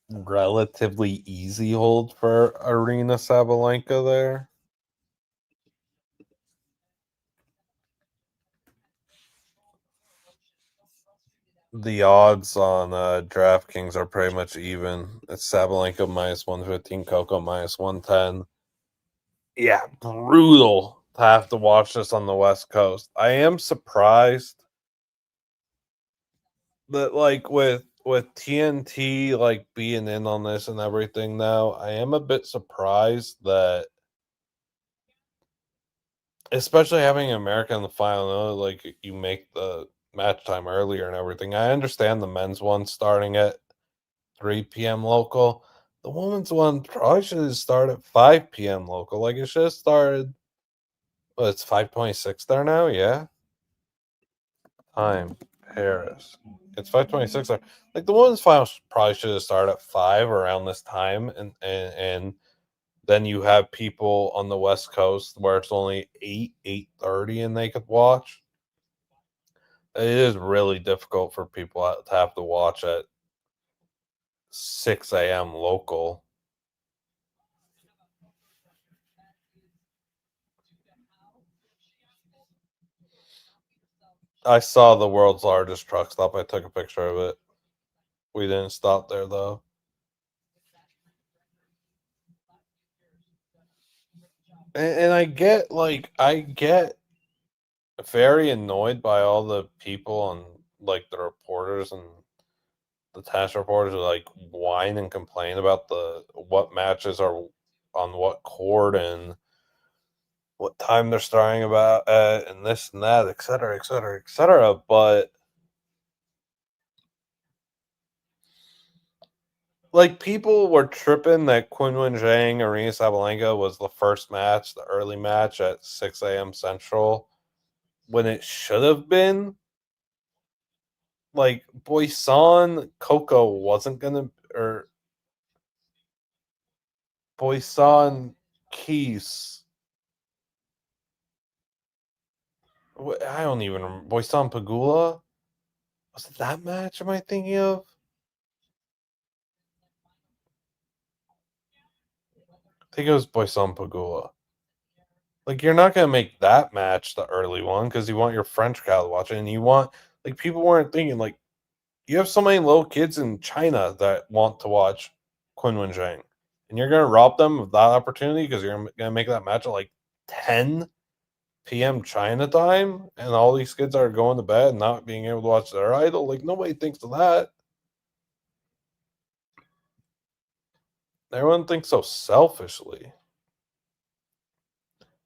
Relatively easy hold for Aryna Sabalenka there. The odds on DraftKings are pretty much even. It's Sabalenka minus 115, Coco minus 110. Yeah, brutal to have to watch this on the West Coast. I am surprised that with TNT like being in on this and everything now, I am a bit surprised that especially having America in the final, like you make the match time earlier and everything. I understand the men's one starting at 3 p.m. local. The women's one probably should have started at 5 p.m. local. Like it should have started. Well, it's 5:26 there now. Yeah, time Paris. It's 5:26 there. Like the women's final probably should have started at 5 around this time, and then you have people on the West Coast where it's only 8:30, and they could watch. It is really difficult for people to have to watch at 6 a.m. local. I saw the world's largest truck stop. I took a picture of it. We didn't stop there though. And I get very annoyed by all the people and like the reporters and the tennis reporters who like whine and complain about the what matches are on what court and what time they're starting about and this and that, et cetera, et cetera, et cetera. But like people were tripping that Quinlan Zhang Arena Sabalenka was the first match, the early match at 6 a.m. Central, when it should have been like Boyson Coco wasn't gonna or Boyson Keys. I don't even remember. Boyson Pagula? Was it that match? Am I thinking of? I think it was Boyson Pagula. Like you're not gonna make that match the early one because you want your French crowd to watch it, and you want like people weren't thinking like you have so many little kids in China that want to watch Kunlun Zhang, and you're gonna rob them of that opportunity because you're gonna make that match at like 10 p.m. China time, and all these kids are going to bed and not being able to watch their idol. Like nobody thinks of that. Everyone thinks so selfishly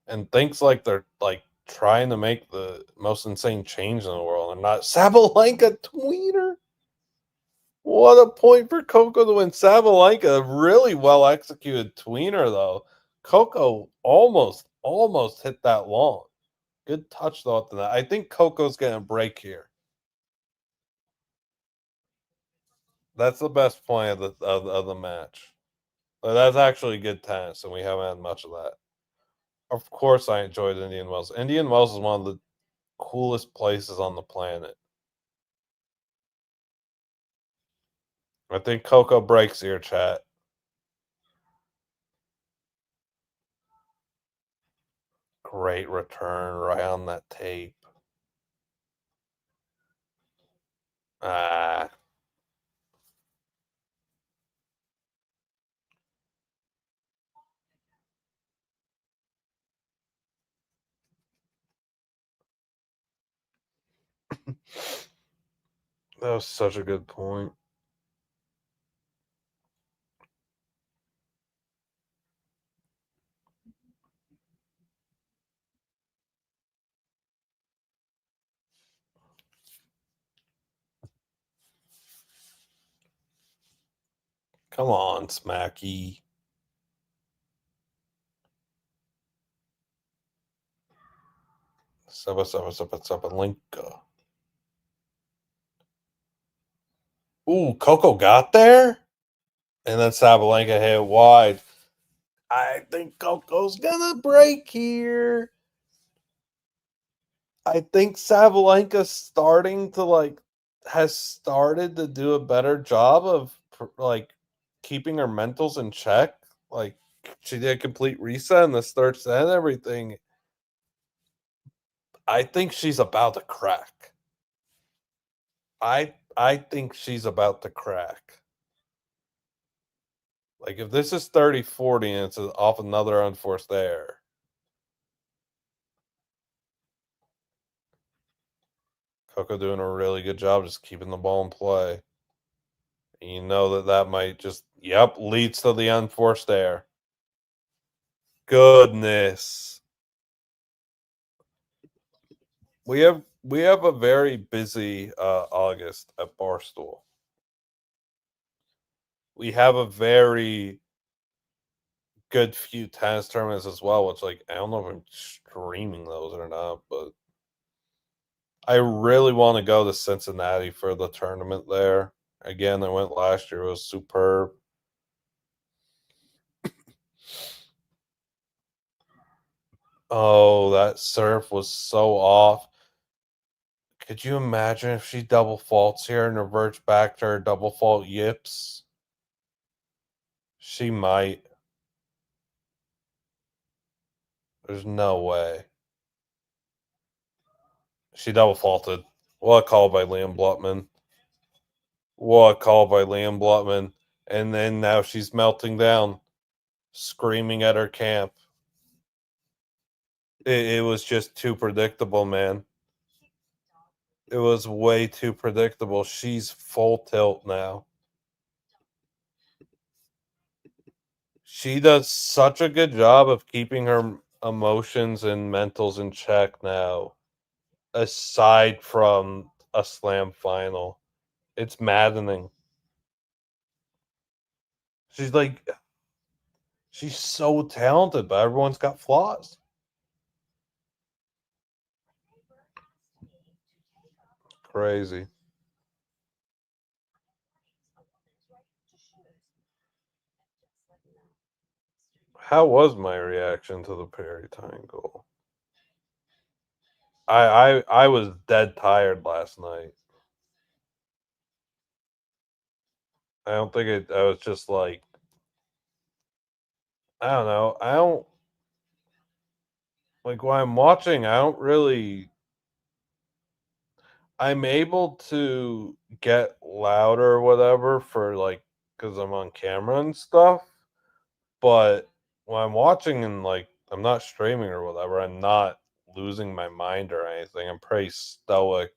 and thinks like they're like trying to make the most insane change in the world and not Sabalenka tweener. What a point for Coco to win. Sabalenka, really well executed tweener though. Coco almost hit that long. Good touch though at the net. I think Coco's getting a break here. That's the best point of the match. That's actually good tennis, and we haven't had much of that. Of course, I enjoyed Indian Wells. Indian Wells is one of the coolest places on the planet. I think Coco breaks here, chat. Great return right on that tape. Ah, that was such a good point. Come on, Smacky. Sabalenka. Ooh, Coco got there? And then Sabalenka hit wide. I think Coco's gonna break here. I think Sabalenka's starting to has started to do a better job of keeping her mentals in check. Like she did a complete reset in the third set and everything. I think she's about to crack. I think she's about to crack. Like if this is 30-40 and it's off another unforced error, Coco doing a really good job just keeping the ball in play. And you know that that might just leads to the unforced error. Goodness. We have a very busy August at Barstool. We have a very good few tennis tournaments as well, which I don't know if I'm streaming those or not, but I really want to go to Cincinnati for the tournament there. Again, I went last year, it was superb. Oh, that surf was so off. Could you imagine if she double faults here and reverts back to her double fault yips? She might. There's no way. She double faulted. What a call by Liam Blutman. What a call by Liam Blutman. And then now she's melting down, screaming at her camp. It was just too predictable, man. It was way too predictable. She's full tilt now. She does such a good job of keeping her emotions and mentals in check now, aside from a slam final. It's maddening. She's she's so talented, but everyone's got flaws. Crazy. How was my reaction to the Perry tying goal? I was dead tired last night. I don't think it. I was just I don't know. I don't when I'm watching. I don't really. I'm able to get louder or whatever for because I'm on camera and stuff. But when I'm watching and I'm not streaming or whatever, I'm not losing my mind or anything. I'm pretty stoic,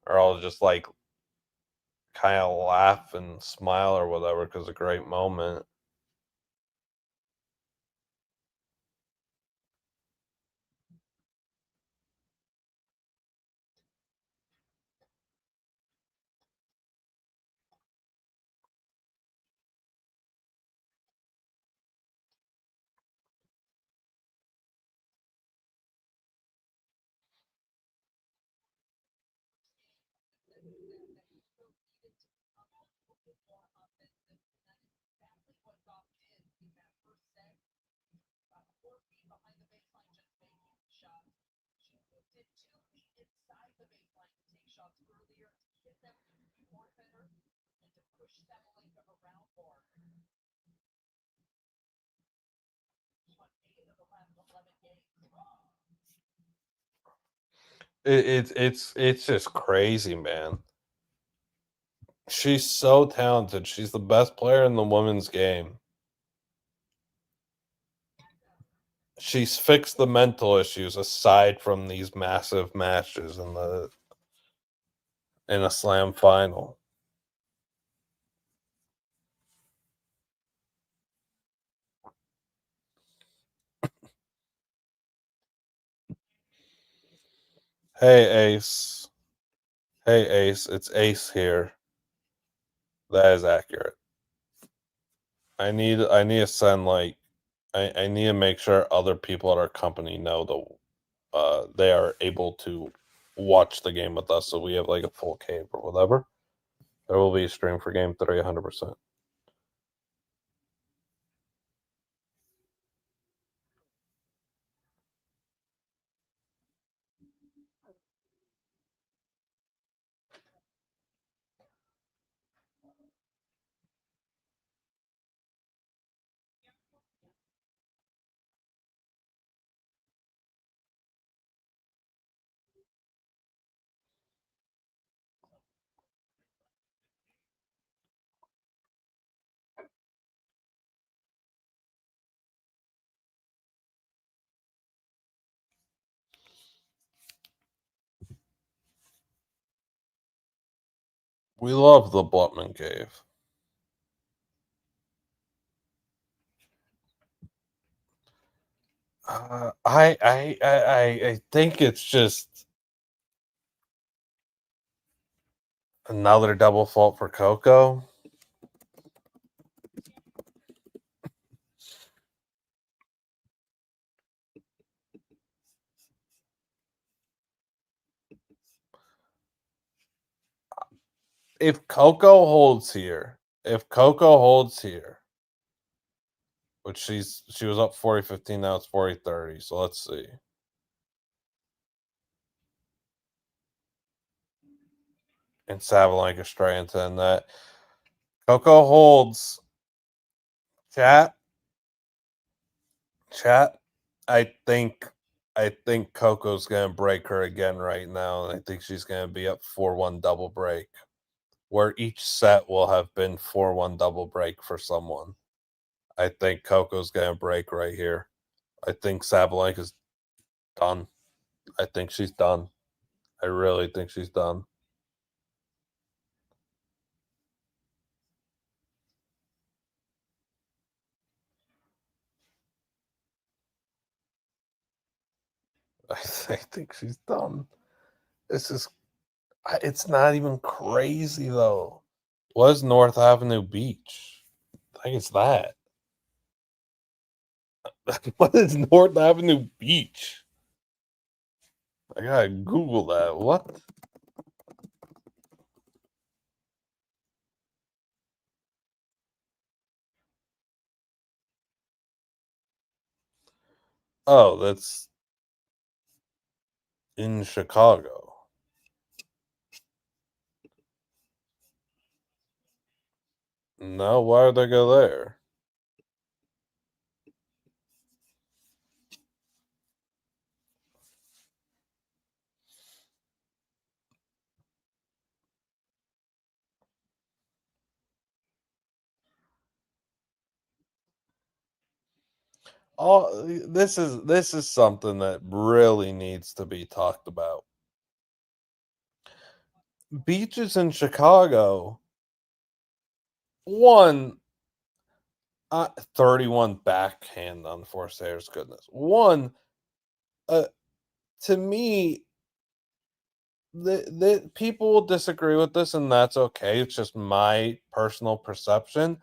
or I'll just kind of laugh and smile or whatever because a great moment. It's just crazy, man. She's so talented. She's the best player in the women's game. She's fixed the mental issues aside from these massive matches in a slam final. Hey Ace. Hey Ace, it's Ace here. That is accurate. I need to send like I need to make sure other people at our company know that they are able to watch the game with us so we have like a full cave or whatever. There will be a stream for game 3 100%. We love the Blutman cave. I think it's just another double fault for Coco. If Coco holds here, if Coco holds here, which she was up 40-15, now it's 40-30. So let's see. And Sabalenka straight into that. Coco holds. Chat. Chat. I think I think Coco's gonna break her again right now, and I think she's gonna be up 4-1 double break, where each set will have been 4-1 double break for someone. I think Coco's gonna break right here. I think Sabalenka's done. I think she's done. I really think she's done. I think she's done. This is it's not even crazy though. What is North Avenue Beach? I think it's that. What is North Avenue Beach? I gotta Google that. What? Oh, that's in Chicago. No, why would they go there? Oh, this is something that really needs to be talked about. Beaches in Chicago, one 31 backhand on Forsairs. Goodness, one. Uh, to me, the people will disagree with this, and that's okay. It's just my personal perception.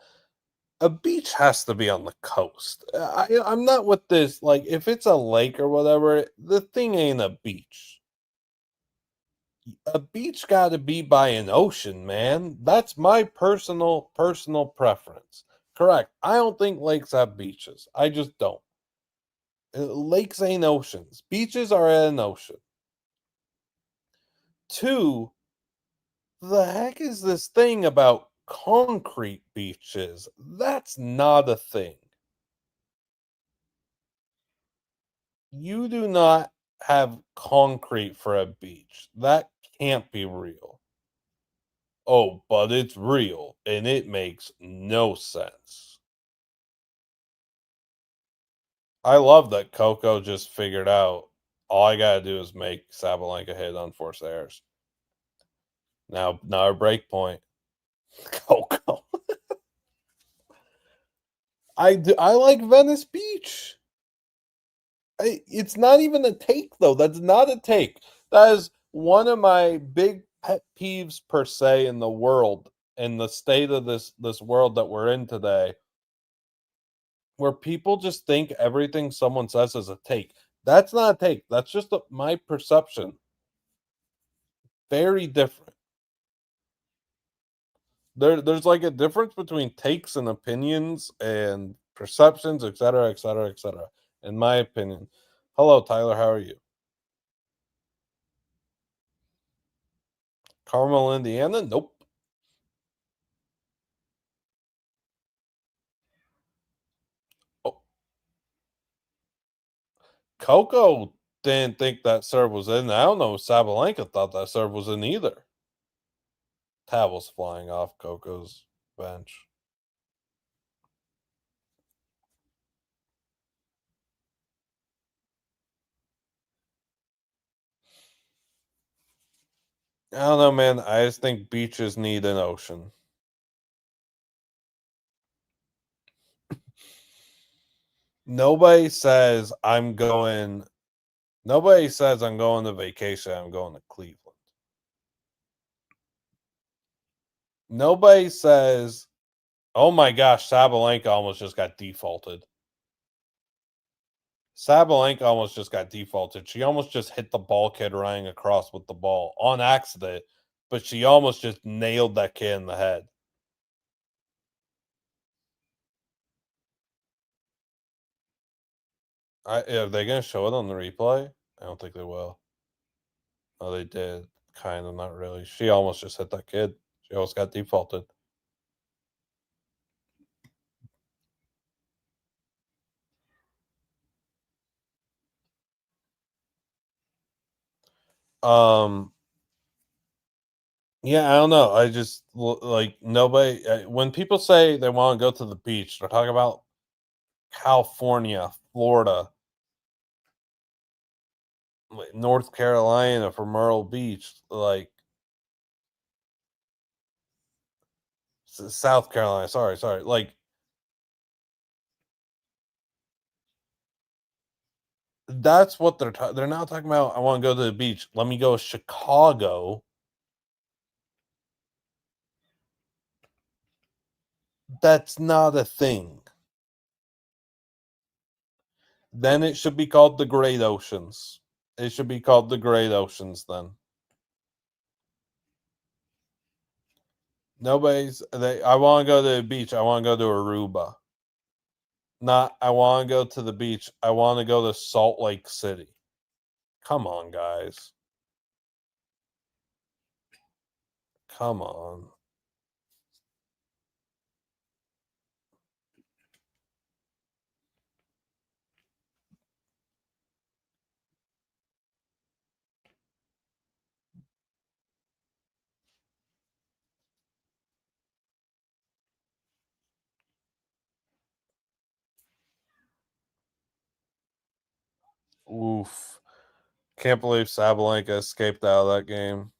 A beach has to be on the coast. I'm not with this. Like, if it's a lake or whatever, the thing ain't a beach. A beach got to be by an ocean, man. That's my personal preference. Correct. I don't think lakes have beaches. I just don't. Lakes ain't oceans. Beaches are at an ocean. Two, the heck is this thing about concrete beaches? That's not a thing. You do not have concrete for a beach. That can't be real. Oh, but it's real, and it makes no sense. I love that Coco just figured out all I gotta do is make Sabalenka hit unforced errors. Now a break point. Coco. I like Venice Beach. It's not even a take though. That's not a take. That is one of my big pet peeves per se in the world, in the state of this world that we're in today, where people just think everything someone says is a take. That's not a take. That's just my perception. Very different. There's like a difference between takes and opinions and perceptions, etc., etc., etc. In my opinion. Hello, Tyler. How are you? Carmel, Indiana? Nope. Oh, Coco didn't think that serve was in. I don't know if Sabalenka thought that serve was in either. Towels flying off Coco's bench. I don't know, man. I just think beaches need an ocean. Nobody says I'm going. Nobody says I'm going to vacation. I'm going to Cleveland. Nobody says, "Oh my gosh, Sabalenka almost just got defaulted." Sabalenka almost just got defaulted. She almost just hit the ball kid running across with the ball on accident, but she almost just nailed that kid in the head. Are they going to show it on the replay? I don't think they will. Oh, they did. Kind of, not really. She almost just hit that kid. She almost got defaulted. Um, yeah, I don't know. I just like nobody. When people say they want to go to the beach, they're talking about California, Florida, like North Carolina for Myrtle Beach, like South Carolina. Sorry. Like that's what they're not talking about. I want to go to the beach. Let me go to Chicago. That's not a thing. Then it should be called the Great Oceans. It should be called the Great Oceans then. I want to go to the beach. I want to go to Aruba. Not I want to go to the beach. I want to go to Salt Lake City. Come on, guys. Come on. Oof. Can't believe Sabalenka escaped out of that game.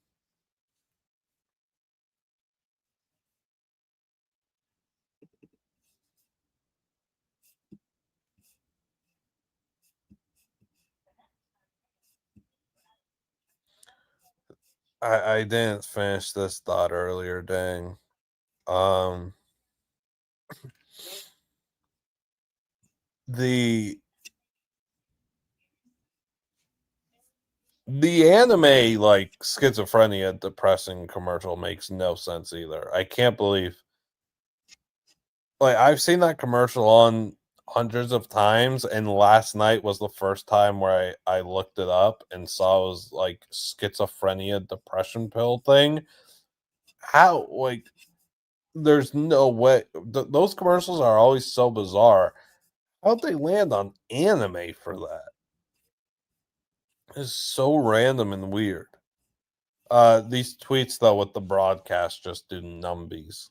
I didn't finish this thought earlier, dang. Um the the anime like schizophrenia depressing commercial makes no sense either. I can't believe like I've seen that commercial on hundreds of times, and last night was the first time where I looked it up and saw it was like schizophrenia depression pill thing. How like there's no way those commercials are always so bizarre. How'd they land on anime for that? It's so random and weird. These tweets though with the broadcast just do numbies.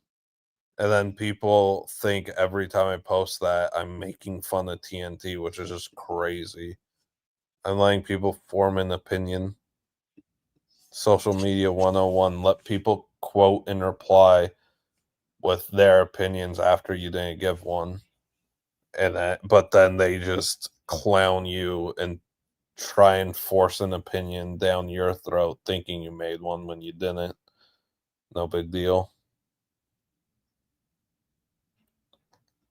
And then people think every time I post that I'm making fun of TNT, which is just crazy. I'm letting people form an opinion. Social media 101, let people quote and reply with their opinions after you didn't give one. But then they just clown you and try and force an opinion down your throat thinking you made one when you didn't. No big deal.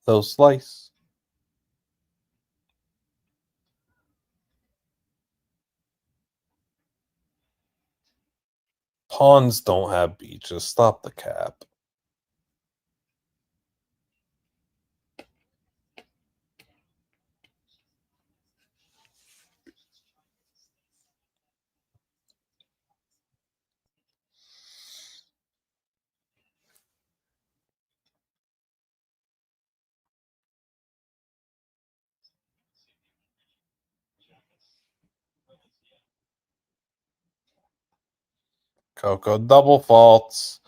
So slice. Ponds don't have beaches. Stop the cap. Coco double faults.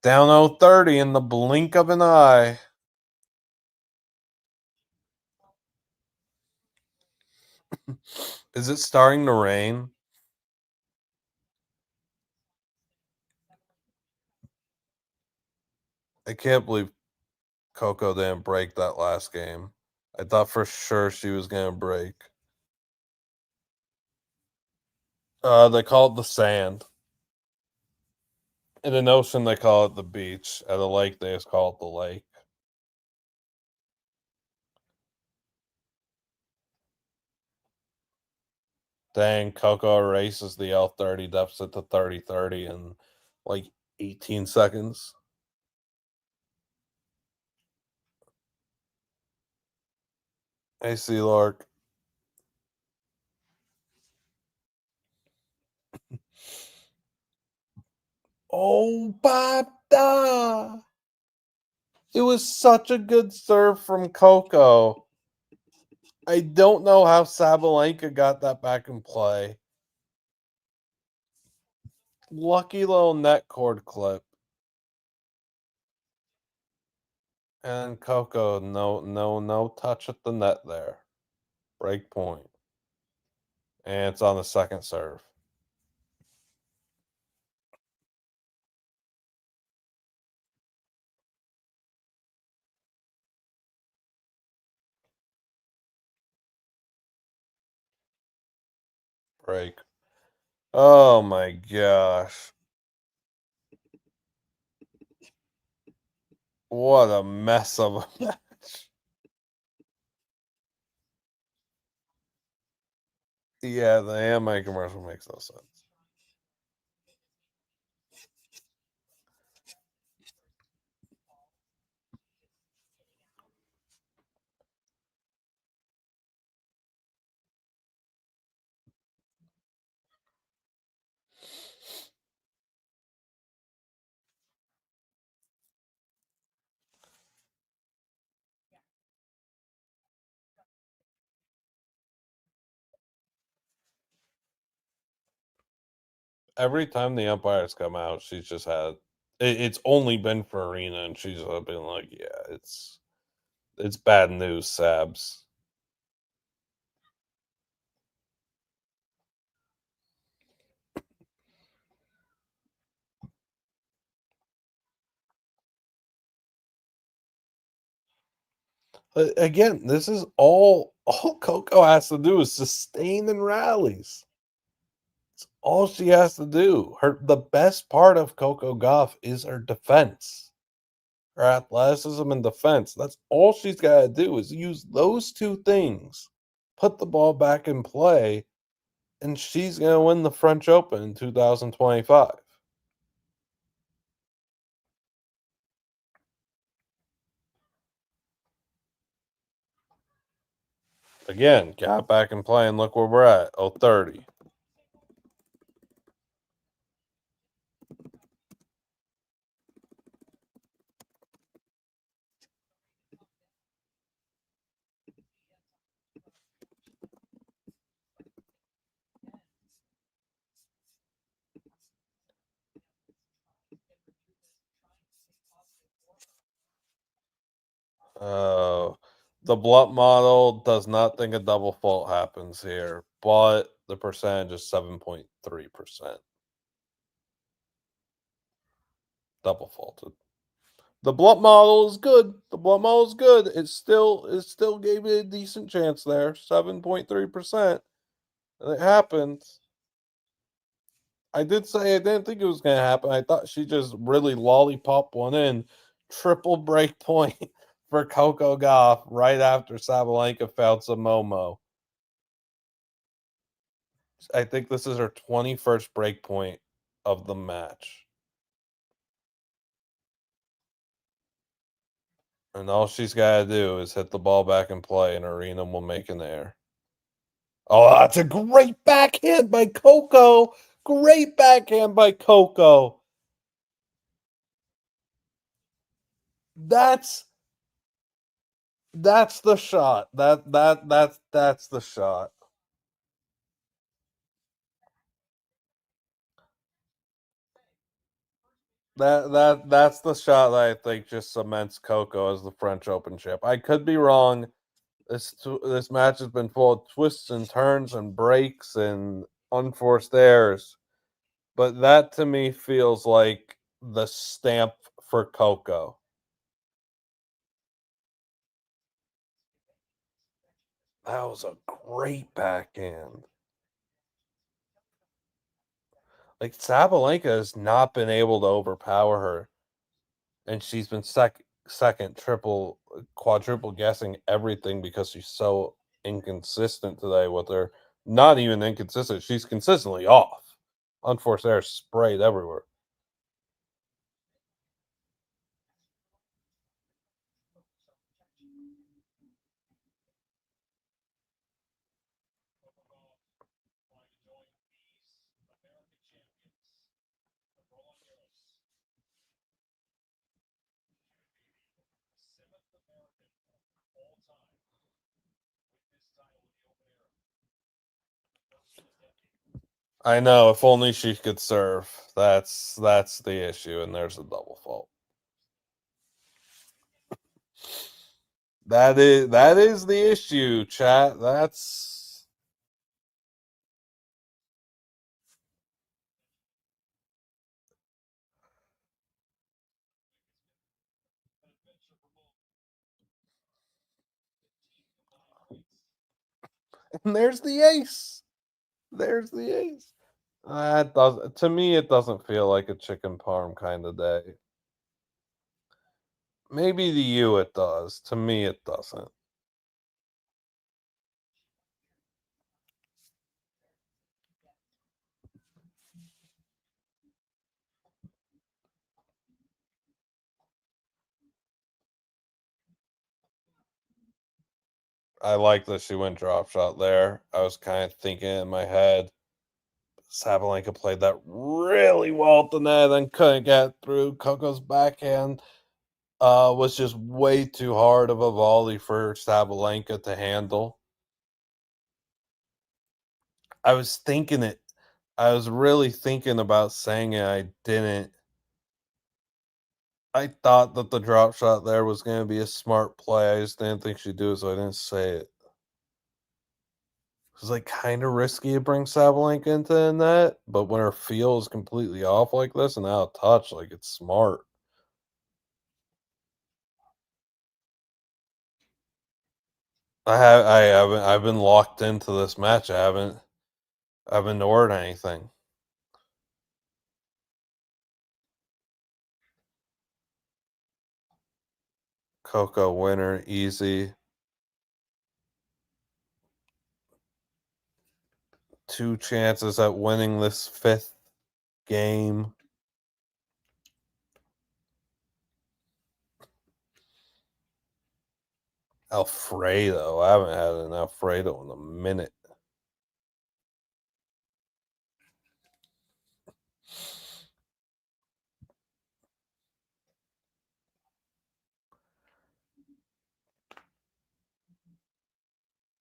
Down 0-30 in the blink of an eye. Is it starting to rain? I can't believe Coco didn't break that last game. I thought for sure she was gonna break. They call it the sand. In an ocean, they call it the beach. At a lake, they just call it the lake. Dang, Coco erases the L30 deficit to 30-30 in like 18 seconds. Hey, Sea Lark. Oh, Bada! It was such a good serve from Coco. I don't know how Sabalenka got that back in play. Lucky little net cord clip. And Coco, no touch at the net there. Break point. And it's on the second serve. Break. Oh my gosh. What a mess of a match. Yeah, the anime commercial makes no sense. Every time the umpires come out, she's just had it's only been for Aryna, and she's been like, yeah, it's bad news, Sabs. Again, this is all Coco has to do is sustain and rallies. It's all she has to do. The best part of Coco Gauff is her defense. Her athleticism and defense. That's all she's got to do is use those two things, put the ball back in play, and she's going to win the French Open in 2025. Again, got back in play and look where we're at. 0-30. The Blut model does not think a double fault happens here, but the percentage is 7.3%. Double faulted. The Blut model is good. The Blut model is good. It still gave me a decent chance there. 7.3%. And it happened. I did say I didn't think it was gonna happen. I thought she just really lollipop one in. Triple break point for Coco Gauff right after Sabalenka fouled some Momo. I think this is her 21st break point of the match. And all she's gotta do is hit the ball back in play, and Aryna will make an air. Oh, that's a great backhand by Coco. Great backhand by Coco. That's that's the shot. That's the shot. That's the shot that I think just cements Coco as the French Open champ. I could be wrong. This match has been full of twists and turns and breaks and unforced errors, but that to me feels like the stamp for Coco. That was a great backhand. Like Sabalenka has not been able to overpower her, and she's been second, triple, quadruple guessing everything because she's so inconsistent today with her. Not even inconsistent, she's consistently off. Unforced error sprayed everywhere. I know, if only she could serve. That's the issue, and there's a double fault. That is the issue, chat. That's and there's the ace. There's the ace. That does to me it doesn't feel like a chicken parm kind of day. Maybe to you it does. To me it doesn't. I like that she went drop shot there. I was kind of thinking in my head, Sabalenka played that really well at the net, then couldn't get through. Coco's backhand was just way too hard of a volley for Sabalenka to handle. I was thinking it. I was really thinking about saying it. I didn't. I thought that the drop shot there was going to be a smart play. I just didn't think she'd do it, so I didn't say it. It's like kind of risky to bring Sabalenka into the net, but when her feel is completely off like this and out of touch, like it's smart. I've been locked into this match. I haven't ignored anything. Coco winner, easy. Two chances at winning this fifth game. Alfredo. I haven't had an Alfredo in a minute.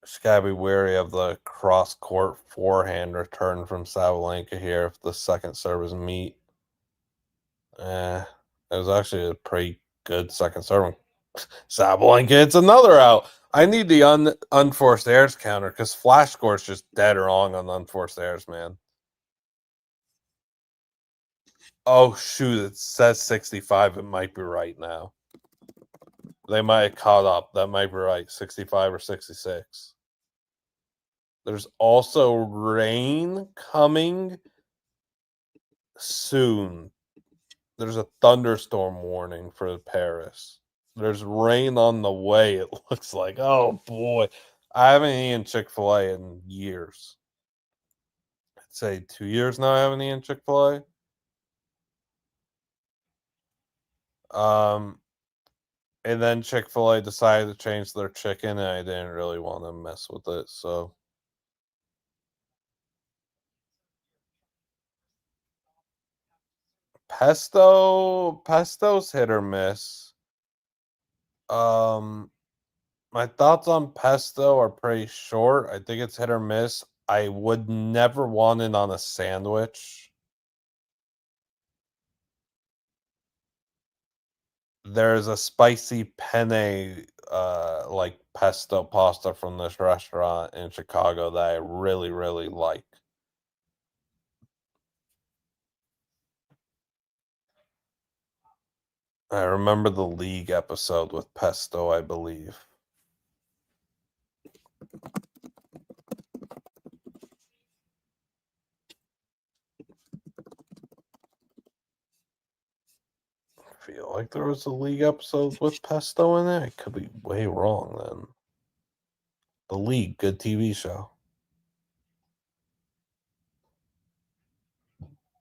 Just gotta be wary of the cross court forehand return from Sabalenka here if the second serve is meet. It was actually a pretty good second serve. Sabalenka hits another out. I need the unforced errors counter because Flash Score's just dead wrong on unforced errors, man. Oh shoot! It says 65. It might be right now. They might have caught up. That might be right. 65 or 66. There's also rain coming soon. There's a thunderstorm warning for Paris. There's rain on the way, it looks like. Oh boy. I haven't eaten Chick-fil-A in years. I'd say 2 years now I haven't eaten Chick-fil-A. And then Chick-fil-A decided to change their chicken and I didn't really want to mess with it, so pesto's hit or miss. Um My thoughts on pesto are pretty short. I think it's hit or miss. I would never want it on a sandwich. There's a spicy penne, like pesto pasta from this restaurant in Chicago that I really, really like. I remember the League episode with pesto, I believe. I feel like there was a League episode with pesto in it. I could be way wrong then. The League, good TV show.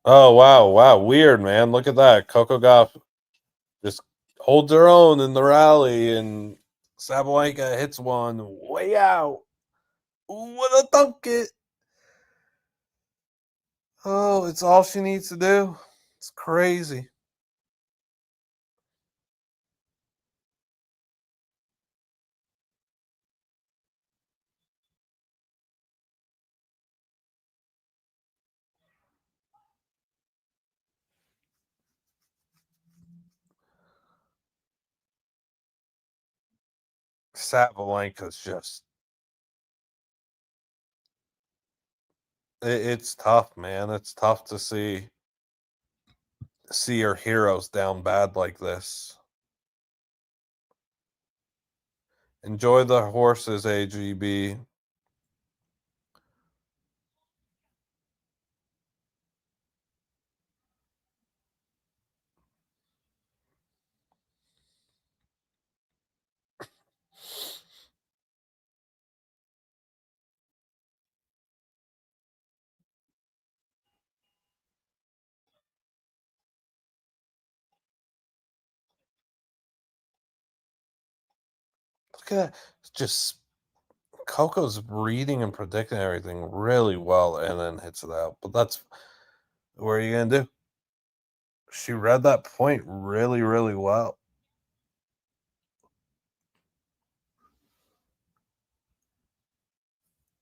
Oh wow, weird man. Look at that. Coco Gauff just holds her own in the rally, and Sabalenka hits one way out. What a dunk it! Oh, it's all she needs to do. It's crazy. Sabalenka's just it's tough, man. It's tough to see your heroes down bad like this. Enjoy the horses, AGB. Look at that. It's just Coco's reading and predicting everything really well and then hits it out. But that's what are you gonna do? She read that point really, really well.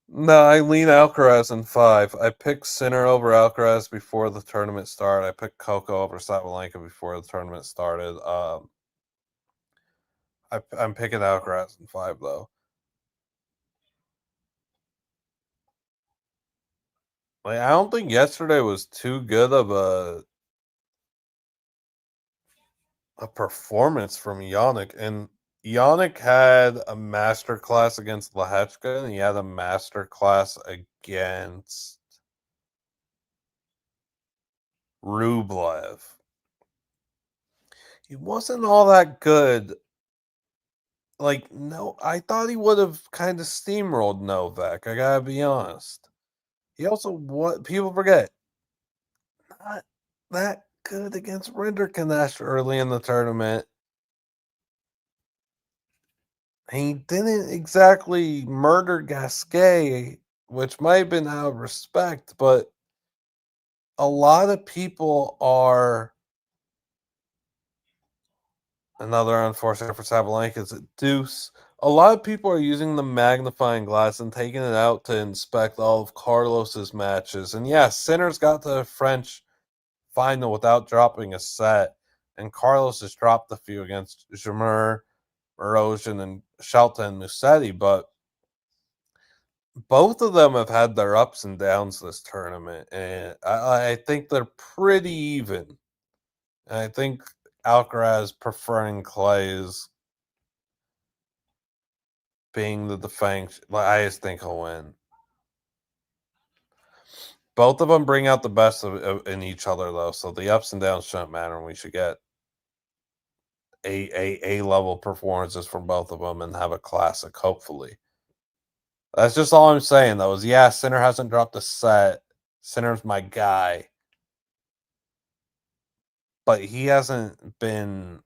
No, I lean Alcaraz in five. I picked Sinner over Alcaraz before the tournament started. I picked Coco over Sabalenka before the tournament started. I'm picking Alcaraz in five though. Like, I don't think yesterday was too good of a performance from Yannick, and Yannick had a master class against Lehechka, and he had a master class against Rublev. He wasn't all that good. Like, no, I thought he would have kind of steamrolled Novak. I gotta be honest. He also what people forget not that good against Rinderknecht early in the tournament. He didn't exactly murder Gasquet, which might have been out of respect, but a lot of people are another unfortunate for Sabalenka is a deuce. A lot of people are using the magnifying glass and taking it out to inspect all of Carlos's matches. And yeah, Sinner's got to the French final without dropping a set. And Carlos has dropped a few against Jamur, Erosion, and Shelton Musetti, but both of them have had their ups and downs this tournament, and I think they're pretty even. And I think Alcaraz preferring Clay is being the defending. I just think he'll win. Both of them bring out the best in each other, though, so the ups and downs shouldn't matter, and we should get a level performances from both of them and have a classic, hopefully. That's just all I'm saying, though. Is yeah, Sinner hasn't dropped a set. Sinner's my guy, but he hasn't been.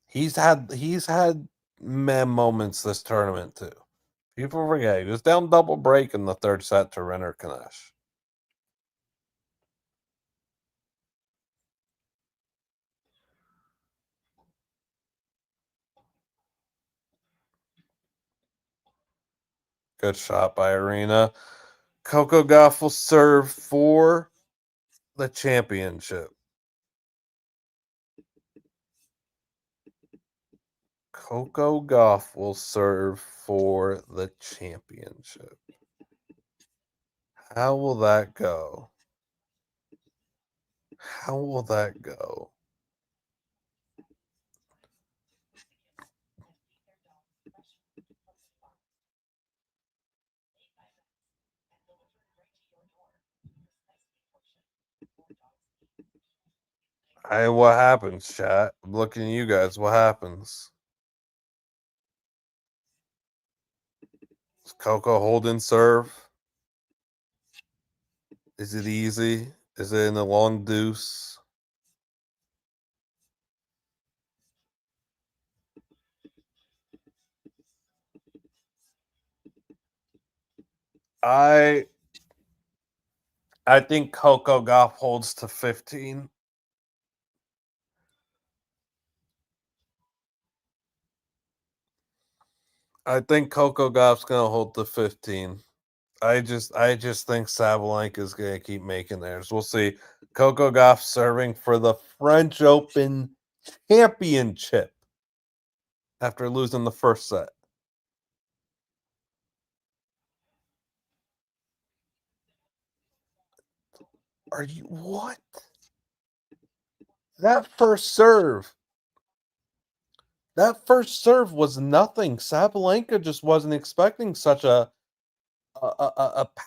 He's had meh moments this tournament too. People forget he was down double break in the third set to Renner Kanash. Good shot by Aryna. Coco Gauff will serve for the championship. Coco Gauff will serve for the championship. How will that go? How will that go? What happens, chat? I'm looking at you guys. What happens? Is Coco holding serve? Is it easy? Is it in a long deuce? I I think Coco Gauff holds to 15. I think Coco Gauff's gonna hold to 15. I just think Sabalenka is gonna keep making theirs. We'll see. Coco Gauff serving for the French Open Championship after losing the first set. Are you what? That first serve. That first serve was nothing. Sabalenka just wasn't expecting such a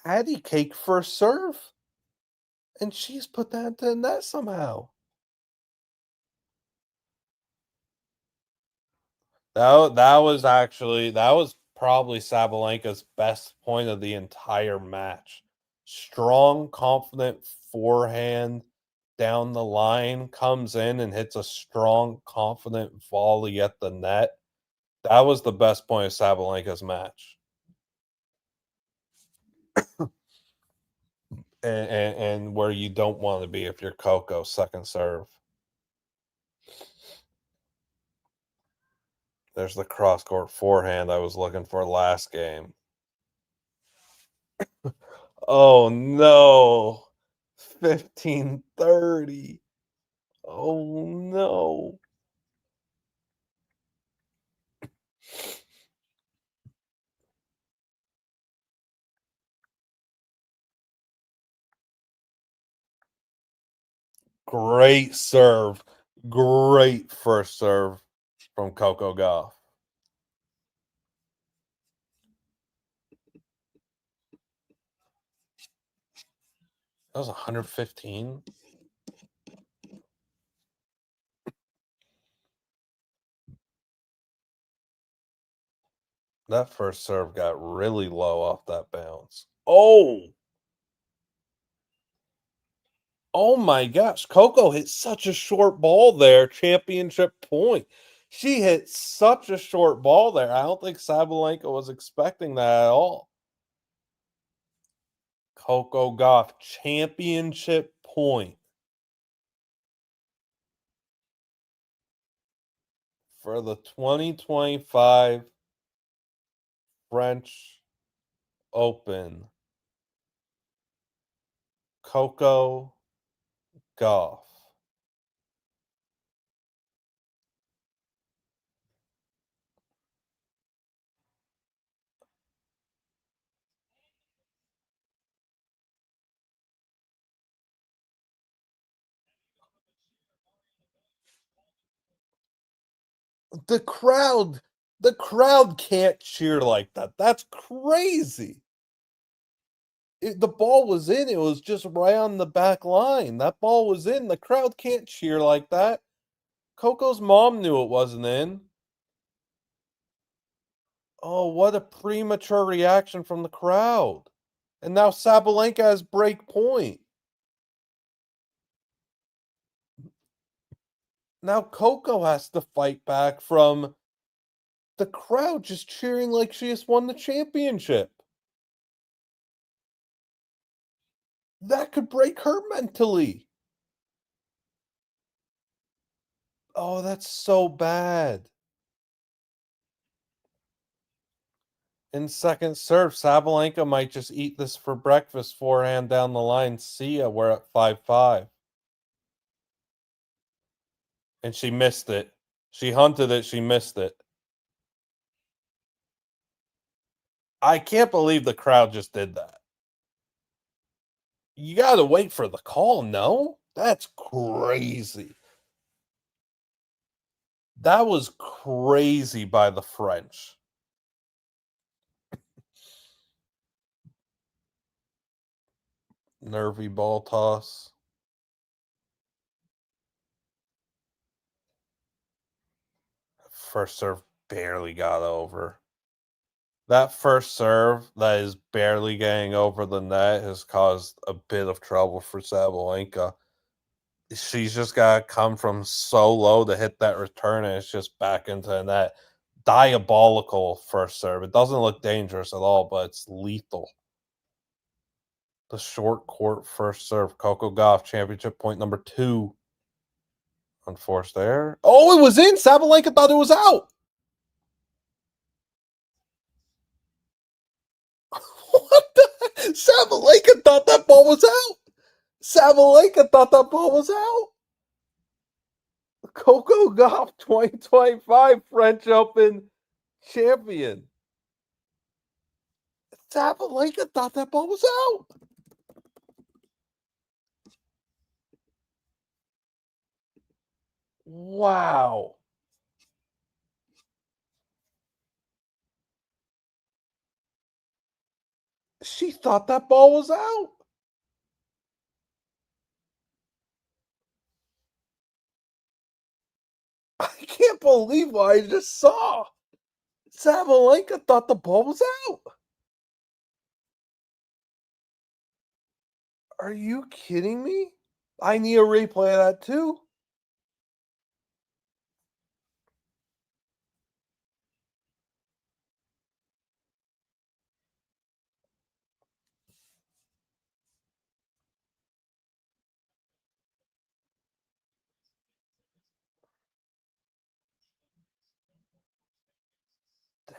patty cake first serve, and she's put that into the net somehow. That was probably Sabalenka's best point of the entire match. Strong, confident forehand down the line, comes in and hits a strong, confident volley at the net. That was the best point of Sabalenka's match. And where you don't want to be if you're Coco, second serve. There's the cross court forehand I was looking for last game. Oh no. 15-30. Oh no. Great serve. Great first serve from Coco Gauff. That was 115. That first serve got really low off that bounce. Oh my gosh. Coco hit such a short ball there. Championship point. She hit such a short ball there. I don't think Sabalenka was expecting that at all. Coco Gauff, championship point for the 2025 French Open. Coco Gauff. The crowd the crowd can't cheer like that. That's crazy. The ball was in, it was just right on the back line. That ball was in, the crowd can't cheer like that. Coco's mom knew it wasn't in. Oh, what a premature reaction from the crowd. And now Sabalenka has break point. Now Coco has to fight back from the crowd just cheering like she just won the championship. That could break her mentally. Oh, that's so bad. In second serve, Sabalenka might just eat this for breakfast, forehand down the line. See ya, we're at 5-5. And she missed it. She hunted it, she missed it. I can't believe the crowd just did that. You gotta wait for the call, no? That's crazy. That was crazy by the French. Nervy ball toss. First serve barely got over. That first serve that is barely getting over the net has caused a bit of trouble for Sabalenka. She's just gotta come from so low to hit that return, and it's just back into the net. Diabolical first serve. It doesn't look dangerous at all, but it's lethal. The short court first serve. Coco Gauff, championship point number 2. Unforced error. Oh, it was in. Sabalenka thought it was out. What the? Sabalenka thought that ball was out. Sabalenka thought that ball was out. Coco Gauff 2025 French Open champion. Sabalenka thought that ball was out. Wow. She thought that ball was out. I can't believe what I just saw. Sabalenka thought the ball was out. Are you kidding me? I need a replay of that too.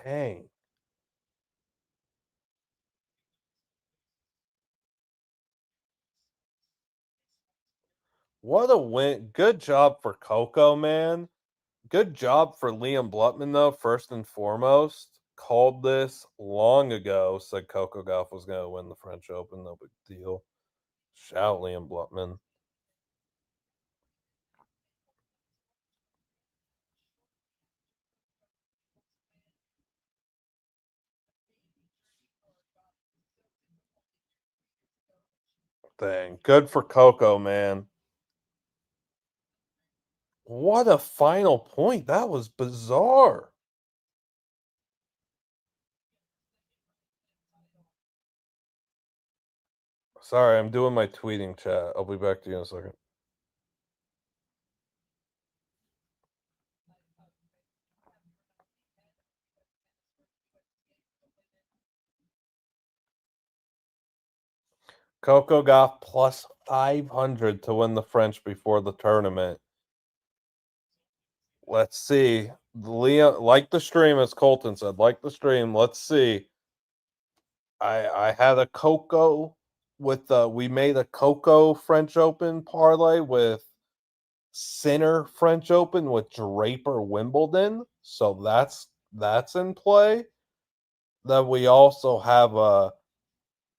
Dang. What a win. Good job for Coco, man. Good job for Liam Blutman, though, first and foremost. Called this long ago, said Coco Gauff was going to win the French Open. No big deal. Shout Liam Blutman. Dang. Good for Coco, man. What a final point. That was bizarre. Sorry, I'm doing my tweeting chat. I'll be back to you in a second. Coco Gauff plus 500 to win the French before the tournament. Let's see. Leah, like the stream, as Colton said, like the stream. Let's see. I had a Coco with we made a Coco French Open parlay with Sinner French Open with Draper Wimbledon. So that's in play. Then we also have a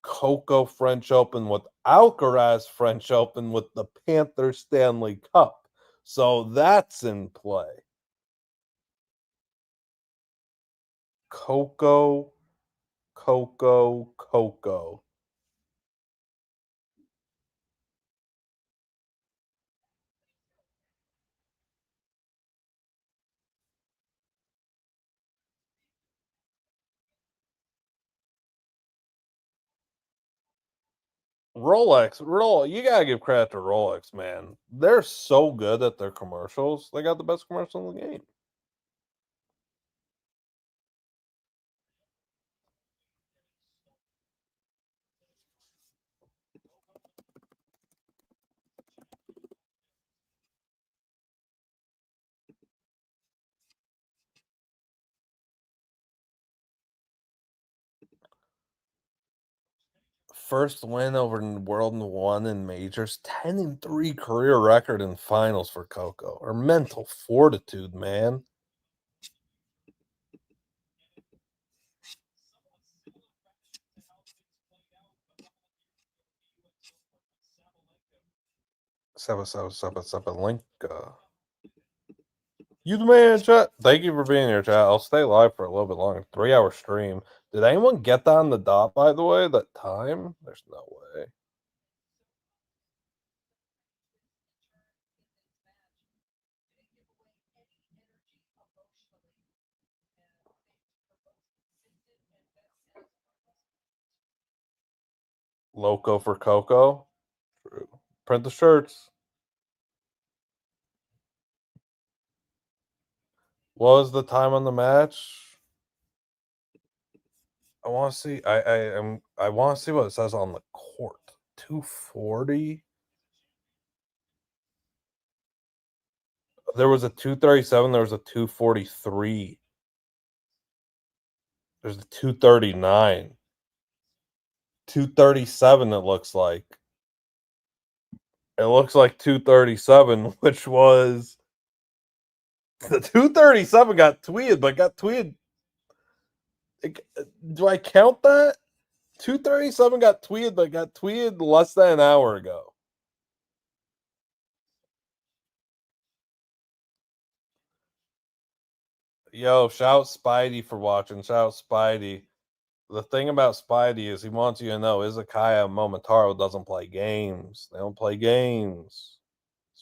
Coco French Open with Alcaraz French Open with the Panther Stanley Cup. So that's in play. Coco, Coco, Coco. You gotta give credit to Rolex, man. They're so good at their commercials. They got the best commercial in the game. First win over World One in majors, 10-3 career record in finals for Coco. Her mental fortitude, man. Sabalenka. You the man, chat. Thank you for being here, chat. I'll stay live for a little bit longer. 3 hour stream. Did anyone get that on the dot, by the way? That time? There's no way. Loco for Coco. True. Print the shirts. What was the time on the match? I want to see. I want to see what it says on the court. 240. There was a 237. There was a 243. There's a 239. 237. It looks like. It looks like 237, which was the 237 got tweeted, but got tweeted. Do I count that? 237 got tweeted, but got tweeted less than an hour ago. Yo, shout Spidey for watching. Shout Spidey. The thing about Spidey is he wants you to know Izakaya and Momotaro doesn't play games. They don't play games.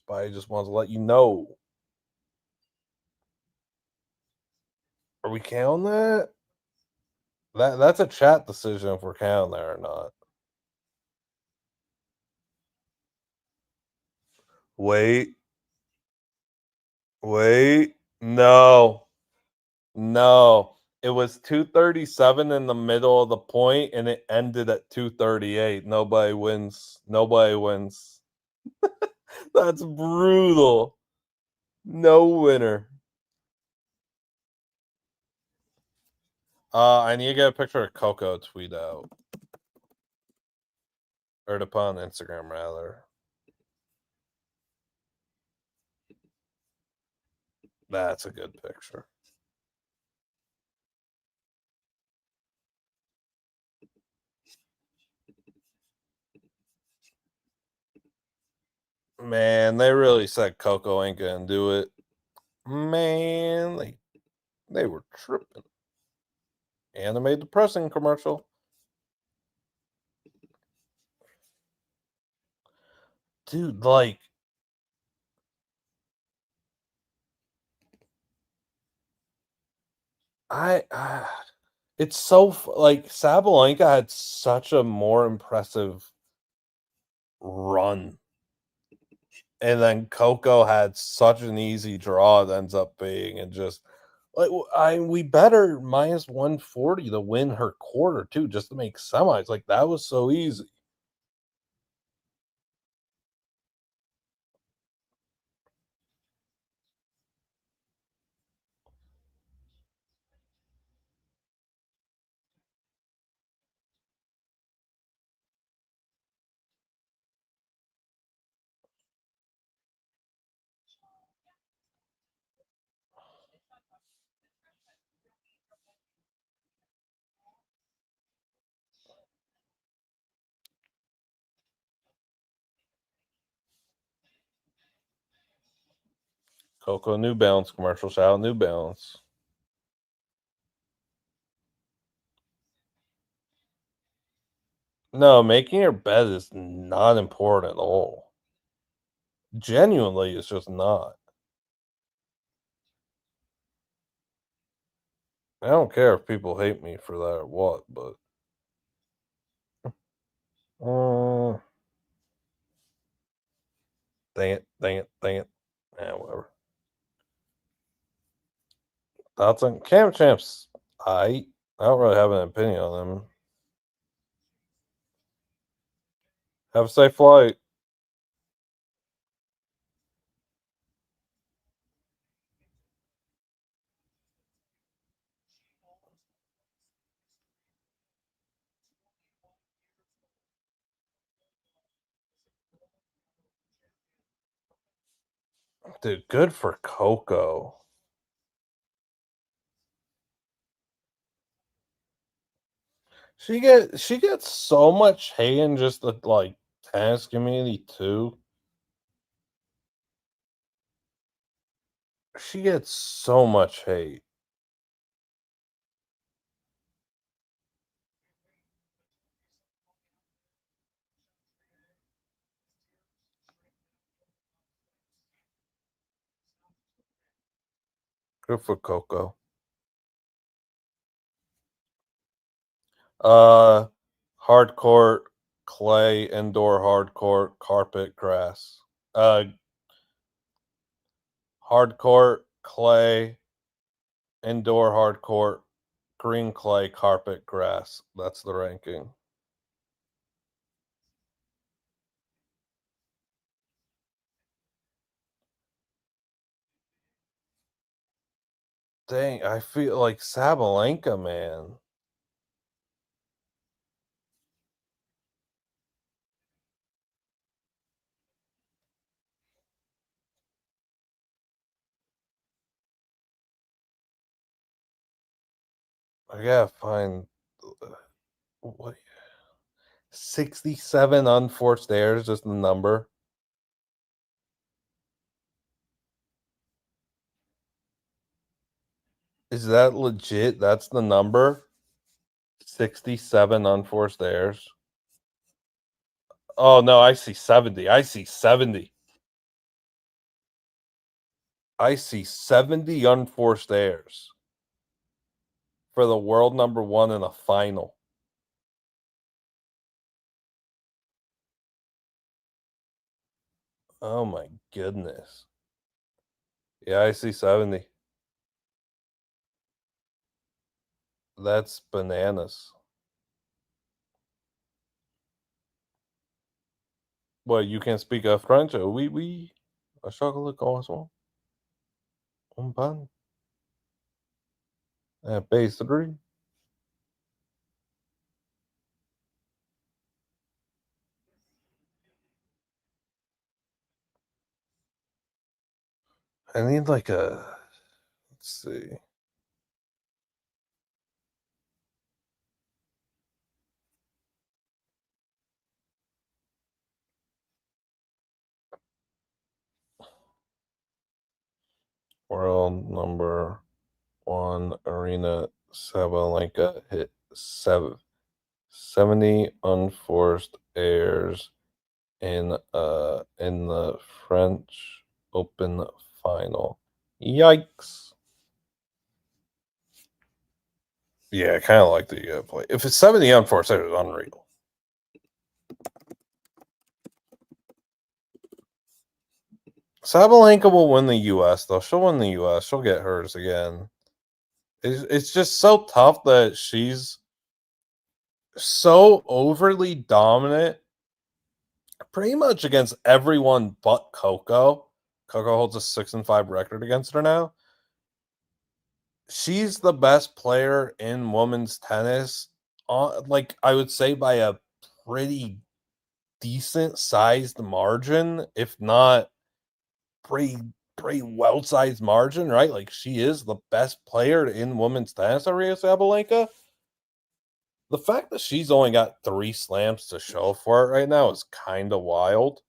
Spidey just wants to let you know. Are we counting that? That's a chat decision if we're counting that or not. Wait, wait. No. No. It was 237 in the middle of the point and it ended at 238. Nobody wins. Nobody wins. That's brutal. No winner. I need to get a picture of Coco tweet out. Or to put on Instagram rather. That's a good picture. Man, they really said Coco ain't gonna do it. Man, they were tripping. Anime depressing commercial. Dude, like I it's so like Sabalenka had such a more impressive run. And then Coco had such an easy draw it ends up being and just like we better minus 140 to win her quarter too, just to make semis. Like that was so easy. Coco New Balance commercial, shout out New Balance. No, making your bed is not important at all. Genuinely, it's just not. I don't care if people hate me for that or what, but uh, dang it, dang it, dang it. Yeah, whatever. Thoughts on Camp Champs? I don't really have an opinion on them. Have a safe flight. Dude, good for Coco. She gets so much hate in just the like tennis community too. She gets so much hate. Good for Coco. Uh hard court, clay, indoor hard court, carpet, grass. Uh hard court, clay, indoor hard court, green clay, carpet, grass. That's the ranking. Dang, I feel like Sabalenka, man. I gotta find what 67 unforced errors is the number. Is that legit? That's the number? 67 unforced errors. Oh no, I see 70. I see 70. I see 70 unforced errors for the world number one in a final. Oh my goodness. Yeah, I see 70. That's bananas. What, you can speak French? Oui, oui. A chocolate croissant. Un pain. A pastry. I need like a, let's see, world number one Aryna Sabalenka hit 70 unforced errors in the French Open final. Yikes. Yeah, I kind of like the play. If it's 70 unforced errors, unreal. Sabalenka will win the US though. She'll win the US. She'll get hers again. It's just so tough that she's so overly dominant pretty much against everyone but Coco. Coco holds a 6-5 record against her now. She's the best player in women's tennis, like I would say by a pretty decent sized margin, if not pretty pretty well sized margin, right? Like she is the best player in women's tennis, Aryna Sabalenka. The fact that she's only got 3 slams to show for it right now is kind of wild.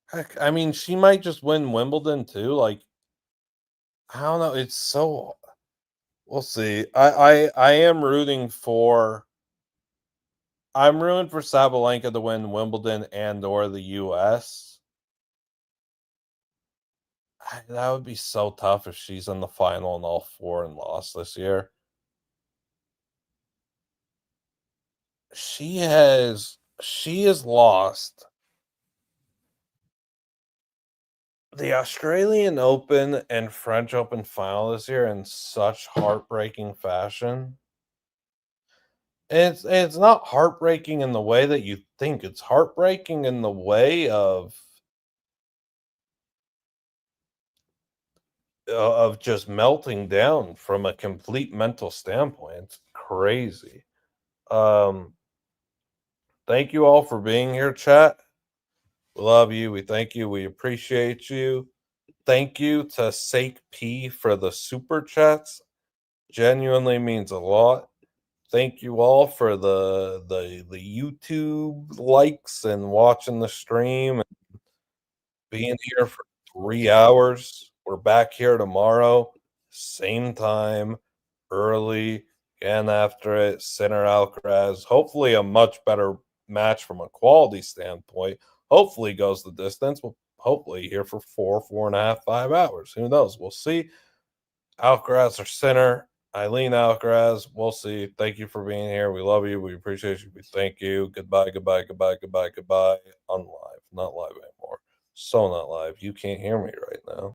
Heck, I mean, she might just win Wimbledon too. Like, I don't know. It's so we'll see. I am rooting for I'm rooting for Sabalenka to win Wimbledon and or the US. That would be so tough if she's in the final and all 4 and lost this year. She has lost the Australian Open and French Open final this year in such heartbreaking fashion. It's not heartbreaking in the way that you think, it's heartbreaking in the way of just melting down from a complete mental standpoint. It's crazy. Um, thank you all for being here, chat. We love you. We thank you. We appreciate you. Thank you to Sake P for the super chats. Genuinely means a lot. Thank you all for the YouTube likes and watching the stream, being here for 3 hours. We're back here tomorrow, same time, early, and after it, Sinner Alcaraz. Hopefully, a much better match from a quality standpoint. Hopefully, goes the distance. We'll hopefully here for 4.5, 5 hours. Who knows? We'll see. Alcaraz or Sinner. Eileen Alcaraz. We'll see. Thank you for being here. We love you. We appreciate you. We thank you. Goodbye, goodbye, goodbye, goodbye, goodbye. On live, not live anymore. So not live. You can't hear me right now.